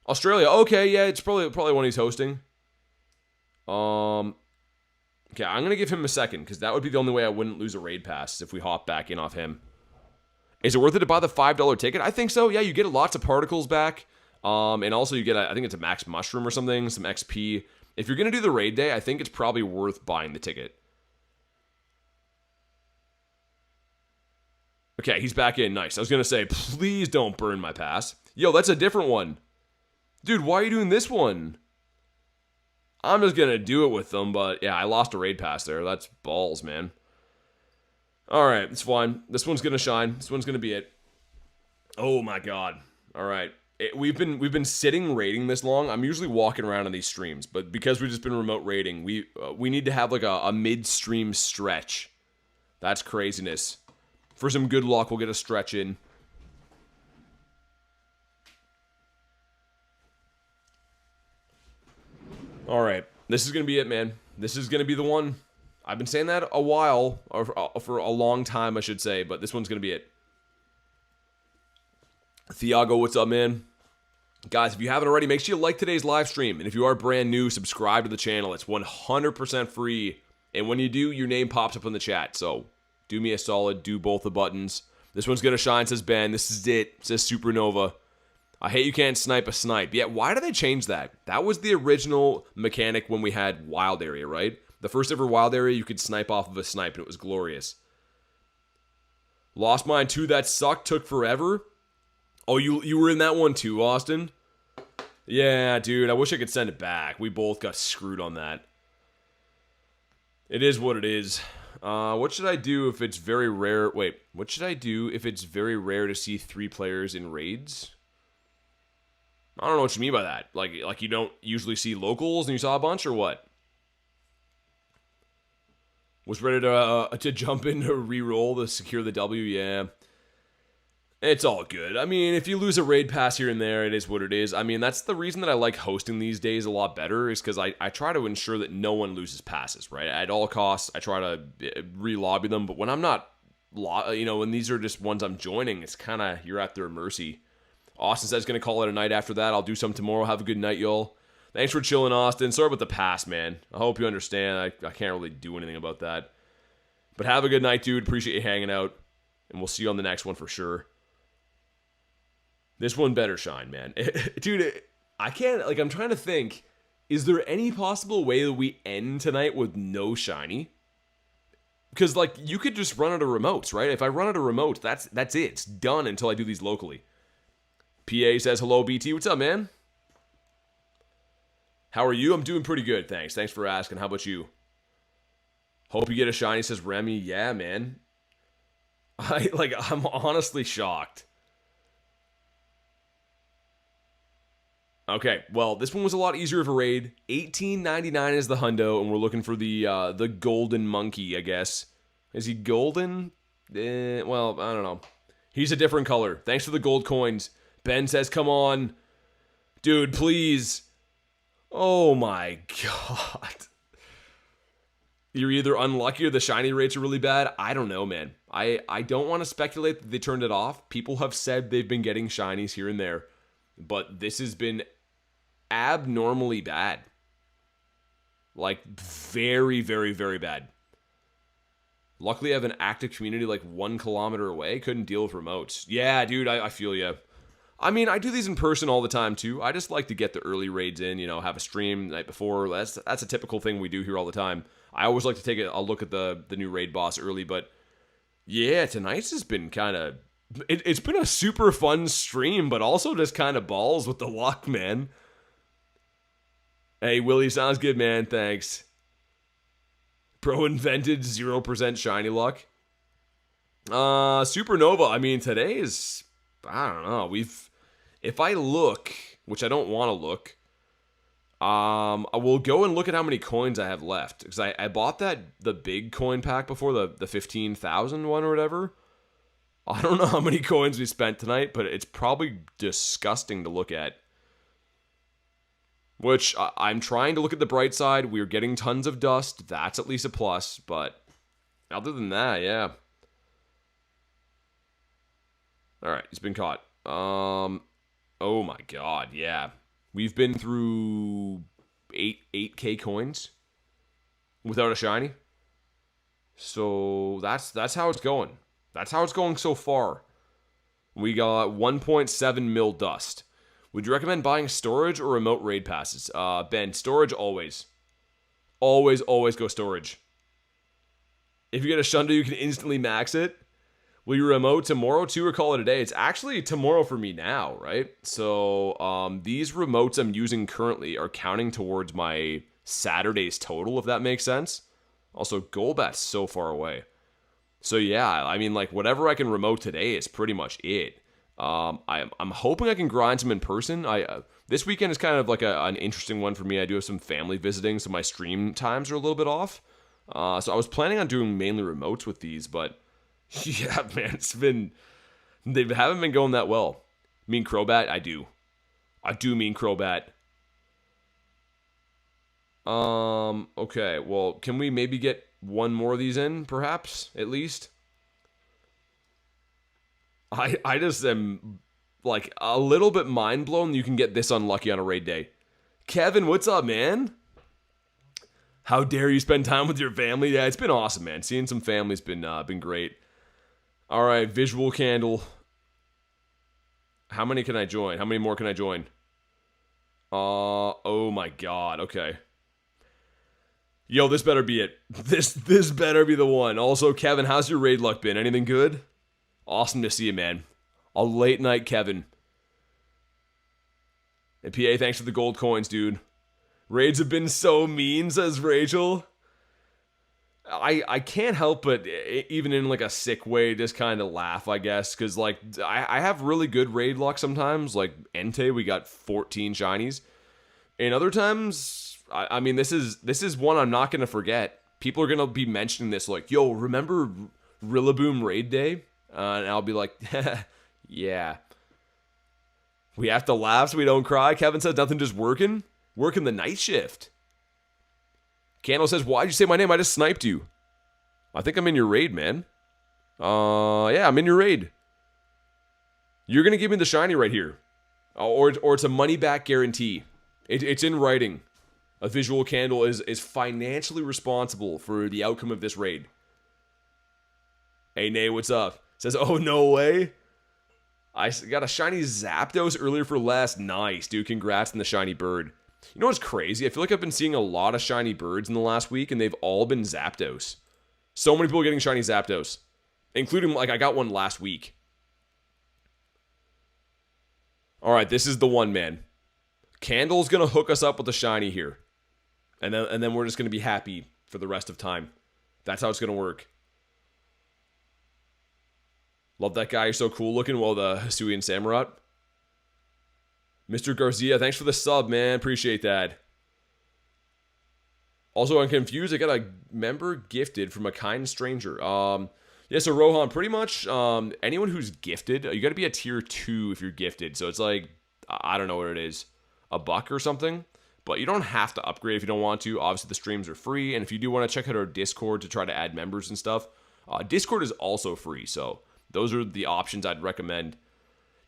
Australia. Okay, yeah, it's probably one he's hosting. Okay, I'm going to give him a second, because that would be the only way I wouldn't lose a raid pass if we hop back in off him. Is it worth it to buy the $5 ticket? I think so. Yeah, you get lots of particles back. And also you get, I think it's a max mushroom or something, some XP. If you're going to do the raid day, I think it's probably worth buying the ticket. Okay, he's back in. Nice. I was going to say, please don't burn my pass. Yo, that's a different one. Dude, why are you doing this one? I'm just going to do it with them, but yeah, I lost a raid pass there. That's balls, man. Alright, it's fine. This one's going to shine. This one's going to be it. Oh my god. Alright. We've been sitting raiding this long. I'm usually walking around on these streams, but because we've just been remote raiding, we need to have like a mid-stream stretch. That's craziness. For some good luck, we'll get a stretch in. Alright, this is going to be it, man. This is going to be the one. I've been saying that a while, or for a long time, I should say, but this one's going to be it. Thiago, what's up, man? Guys, if you haven't already, make sure you like today's live stream. And if you are brand new, subscribe to the channel. It's 100% free. And when you do, your name pops up in the chat. So do me a solid, do both the buttons. This one's going to shine, says Ben. This is it. Says Supernova. I hate you can't snipe a snipe. Yeah, why did they change that? That was the original mechanic when we had Wild Area, right? The first ever Wild Area, you could snipe off of a snipe, and it was glorious. Lost Mine 2, that sucked, took forever. Oh, you were in that one too, Austin? Yeah, dude, I wish I could send it back. We both got screwed on that. It is what it is. What should I do if it's very rare? Wait, what should I do if it's very rare to see 3 players in raids? I don't know what you mean by that. Like you don't usually see locals and you saw a bunch, or what? Was ready to jump in to re-roll to secure the W, yeah. It's all good. I mean, if you lose a raid pass here and there, it is what it is. I mean, that's the reason that I like hosting these days a lot better, is because I try to ensure that no one loses passes, right? At all costs, I try to re-lobby them, but when I'm not, when these are just ones I'm joining, it's kind of, you're at their mercy. Austin says going to call it a night after that. I'll do some tomorrow. Have a good night, y'all. Thanks for chilling, Austin. Sorry about the pass, man. I hope you understand. I can't really do anything about that. But have a good night, dude. Appreciate you hanging out. And we'll see you on the next one for sure. This one better shine, man. Dude, I can't, I'm trying to think. Is there any possible way that we end tonight with no shiny? Because, you could just run out of remotes, right? If I run out of remotes, that's it. It's done until I do these locally. PA says, hello, BT. What's up, man? How are you? I'm doing pretty good, thanks. Thanks for asking. How about you? Hope you get a shiny, says Remy. Yeah, man. I'm honestly shocked. Okay, well, this one was a lot easier of a raid. $18.99 is the hundo, and we're looking for the golden monkey, I guess. Is he golden? Well, I don't know. He's a different color. Thanks for the gold coins. Ben says, come on. Dude, please. Oh my god. You're either unlucky or the shiny rates are really bad. I don't know, man. I don't want to speculate that they turned it off. People have said they've been getting shinies here and there. But this has been abnormally bad. Very, very, very bad. Luckily, I have an active community 1 kilometer away. Couldn't deal with remotes. Yeah, dude, I feel ya. I mean, I do these in person all the time, too. I just like to get the early raids in, have a stream the night before. That's a typical thing we do here all the time. I always like to take a look at the new raid boss early, but yeah, tonight's has been kind of... It's been a super fun stream, but also just kind of balls with the luck, man. Hey, Willie, sounds good, man. Thanks. Pro invented 0% shiny luck. Supernova, I mean, today is... I don't know. If I look, which I don't want to look, I will go and look at how many coins I have left. Because I bought the big coin pack before, the 15,000 one or whatever. I don't know how many coins we spent tonight, but it's probably disgusting to look at. Which, I'm trying to look at the bright side. We're getting tons of dust. That's at least a plus, but other than that, yeah. Alright, he's been caught. Oh my god, yeah. We've been through 8K coins without a shiny. So, that's how it's going. That's how it's going so far. We got 1.7 mil dust. Would you recommend buying storage or remote raid passes? Ben, storage always. Always, always go storage. If you get a Shundo, you can instantly max it. Will you remote tomorrow too, or call it a day? It's actually tomorrow for me now, right? So, these remotes I'm using currently are counting towards my Saturday's total, if that makes sense. Also, Golbat's so far away. So yeah, I mean, whatever I can remote today is pretty much it. I'm hoping I can grind some in person. This weekend is kind of an interesting one for me. I do have some family visiting, so my stream times are a little bit off. So I was planning on doing mainly remotes with these, but yeah, man, they haven't been going that well. Mean Crobat? I do mean Crobat. Okay, well, can we maybe get one more of these in, perhaps, at least? I just am, a little bit mind-blown you can get this unlucky on a raid day. Kevin, what's up, man? How dare you spend time with your family? Yeah, it's been awesome, man. Seeing some family's been great. Alright, visual candle. How many can I join? How many more can I join? Oh my god, okay. Yo, this better be it. This better be the one. Also, Kevin, how's your raid luck been? Anything good? Awesome to see you, man. A late night Kevin. And PA, thanks for the gold coins, dude. Raids have been so mean, says Rachel. I can't help but, even in like a sick way, just kind of laugh, I guess. Because like, I have really good raid luck sometimes. Like, Entei, we got 14 shinies. And other times, I mean, this is one I'm not going to forget. People are going to be mentioning this like, yo, remember Rillaboom raid day? And I'll be like, yeah. We have to laugh so we don't cry. Kevin says nothing, just working. Working the night shift. Candle says, why'd you say my name? I just sniped you. I think I'm in your raid, man. Yeah, I'm in your raid. You're going to give me the shiny right here. Or it's a money back guarantee. It's in writing. A visual candle is financially responsible for the outcome of this raid. Hey, Nay, what's up? Says, oh, no way. I got a shiny Zapdos earlier for less. Nice, dude. Congrats on the shiny bird. You know what's crazy? I feel like I've been seeing a lot of shiny birds in the last week, and they've all been Zapdos. So many people getting shiny Zapdos. Including, like, I got one last week. Alright, this is the one, man. Candle's gonna hook us up with a shiny here. And then we're just gonna be happy for the rest of time. That's how it's gonna work. Love that guy. You're so cool looking. Well, the Hisui and Samurott. Mr. Garcia, thanks for the sub, man. Appreciate that. Also, I'm confused. I got a member gifted from a kind stranger. Yeah, so Rohan, pretty much anyone who's gifted, you got to be a tier 2 if you're gifted. So it's like, I don't know what it is, $1 or something. But you don't have to upgrade if you don't want to. Obviously, the streams are free. And if you do want to check out our Discord to try to add members and stuff, Discord is also free. So those are the options I'd recommend.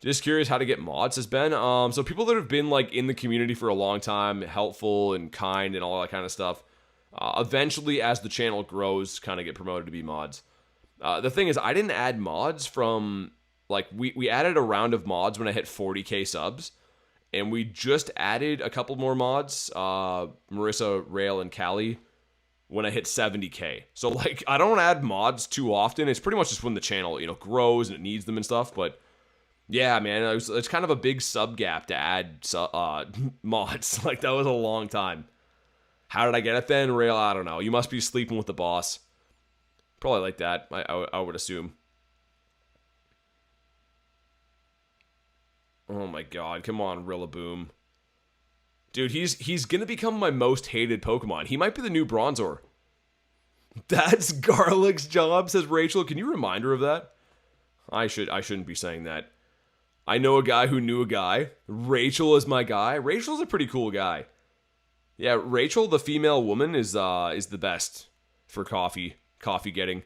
Just curious how to get mods, says Ben. So people that have been like in the community for a long time, helpful and kind and all that kind of stuff, eventually as the channel grows, kind of get promoted to be mods. The thing is, I didn't add mods from, like, we added a round of mods when I hit 40k subs, and we just added a couple more mods, Marissa, Rail, and Callie, when I hit 70k. So, like, I don't add mods too often. It's pretty much just when the channel, you know, grows and it needs them and stuff, but yeah, man, it's kind of a big sub gap to add mods. Like, that was a long time. How did I get it then, Rail? I don't know. You must be sleeping with the boss. Probably like that, I would assume. Oh my god, come on, Rillaboom. Dude, he's gonna become my most hated Pokemon. He might be the new Bronzor. That's Garlic's job, says Rachel. Can you remind her of that? I shouldn't be saying that. I know a guy who knew a guy. Rachel is my guy. Rachel's a pretty cool guy. Yeah, Rachel, the female woman, is the best for coffee getting.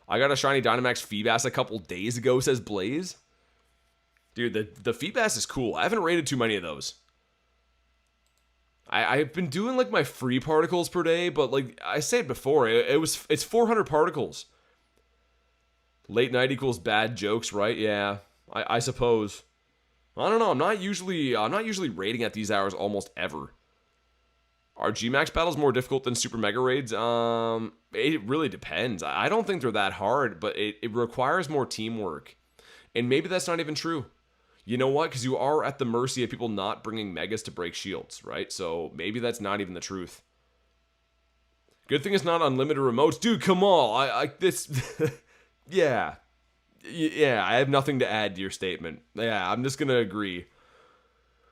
I got a shiny Dynamax Feebas a couple days ago, says Blaze. Dude, the Feebas is cool. I haven't rated too many of those. I've been doing like my free particles per day, but like I said before, it's 400 particles. Late night equals bad jokes, right? Yeah, I suppose. I don't know. I'm not usually raiding at these hours almost ever. Are G Max battles more difficult than Super Mega Raids? It really depends. I don't think they're that hard, but it requires more teamwork. And maybe that's not even true. You know what? Because you are at the mercy of people not bringing Megas to break shields, right? So maybe that's not even the truth. Good thing it's not unlimited remotes. Dude, come on. This... Yeah. Yeah, I have nothing to add to your statement. Yeah, I'm just going to agree.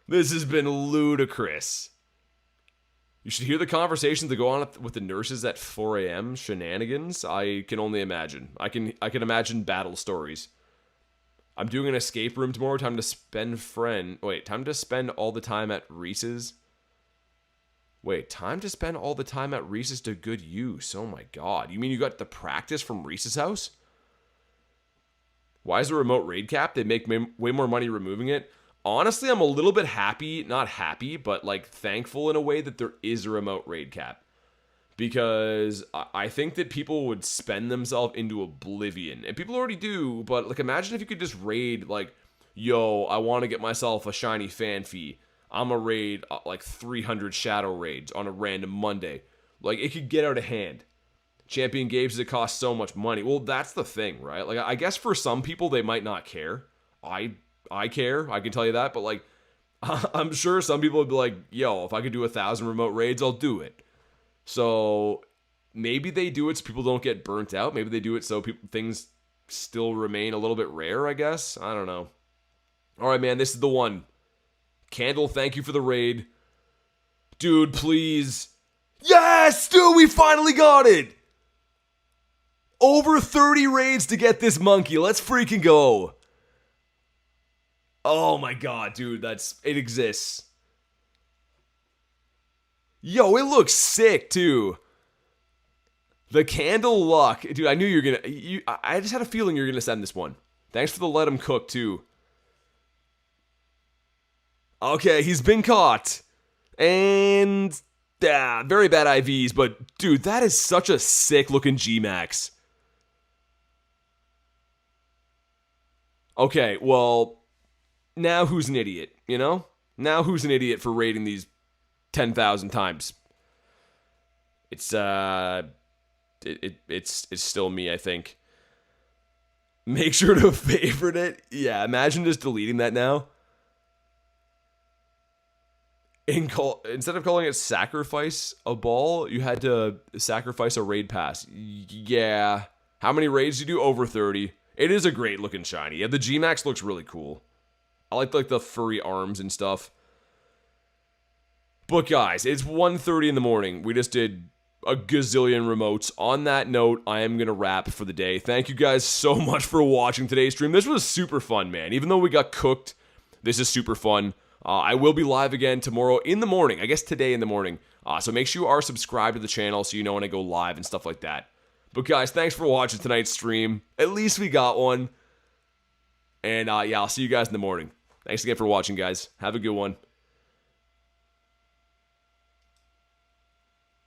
This has been ludicrous. You should hear the conversations that go on with the nurses at 4 a.m. Shenanigans. I can only imagine. I can imagine battle stories. I'm doing an escape room tomorrow. Time to spend all the time at Reese's. Wait, time to spend all the time at Reese's to good use. Oh my god. You mean you got the practice from Reese's house? Why is the remote raid cap? They make way more money removing it. Honestly, I'm a little bit happy, not happy, but like thankful in a way that there is a remote raid cap. Because I think that people would spend themselves into oblivion. And people already do, but like imagine if you could just raid like yo, I want to get myself a shiny Fanfy. I'm a raid like 300 shadow raids on a random Monday. Like, it could get out of hand. Champion games that cost so much money. Well, that's the thing, right? Like, I guess for some people, they might not care. I care, I can tell you that. But, like, I'm sure some people would be like, yo, if I could do 1,000 remote raids, I'll do it. So, maybe they do it so people don't get burnt out. Maybe they do it so things still remain a little bit rare, I guess. I don't know. All right, man, this is the one. Candle, thank you for the raid. Dude, please. Yes, dude, we finally got it. Over 30 raids to get this monkey. Let's freaking go. Oh my god, dude, it exists. Yo, it looks sick, too. The candle luck. Dude, I knew you were gonna... I just had a feeling you were gonna send this one. Thanks for the let him cook, too. Okay, he's been caught. And... yeah, very bad IVs, but... dude, that is such a sick-looking G-Max. Okay, well... now who's an idiot, you know? Now who's an idiot for raiding these 10,000 times? It's still me, I think. Make sure to favorite it. Yeah, imagine just deleting that now. Instead of calling it sacrifice a ball, you had to sacrifice a raid pass. Yeah. How many raids did you do? Over 30. It is a great looking shiny. Yeah, the G-Max looks really cool. I like the furry arms and stuff. But guys, it's 1:30 in the morning. We just did a gazillion remotes. On that note, I am going to wrap for the day. Thank you guys so much for watching today's stream. This was super fun, man. Even though we got cooked, this is super fun. I will be live again tomorrow in the morning. I guess today in the morning. So make sure you are subscribed to the channel so you know when I go live and stuff like that. But guys, thanks for watching tonight's stream. At least we got one. And yeah, I'll see you guys in the morning. Thanks again for watching, guys. Have a good one.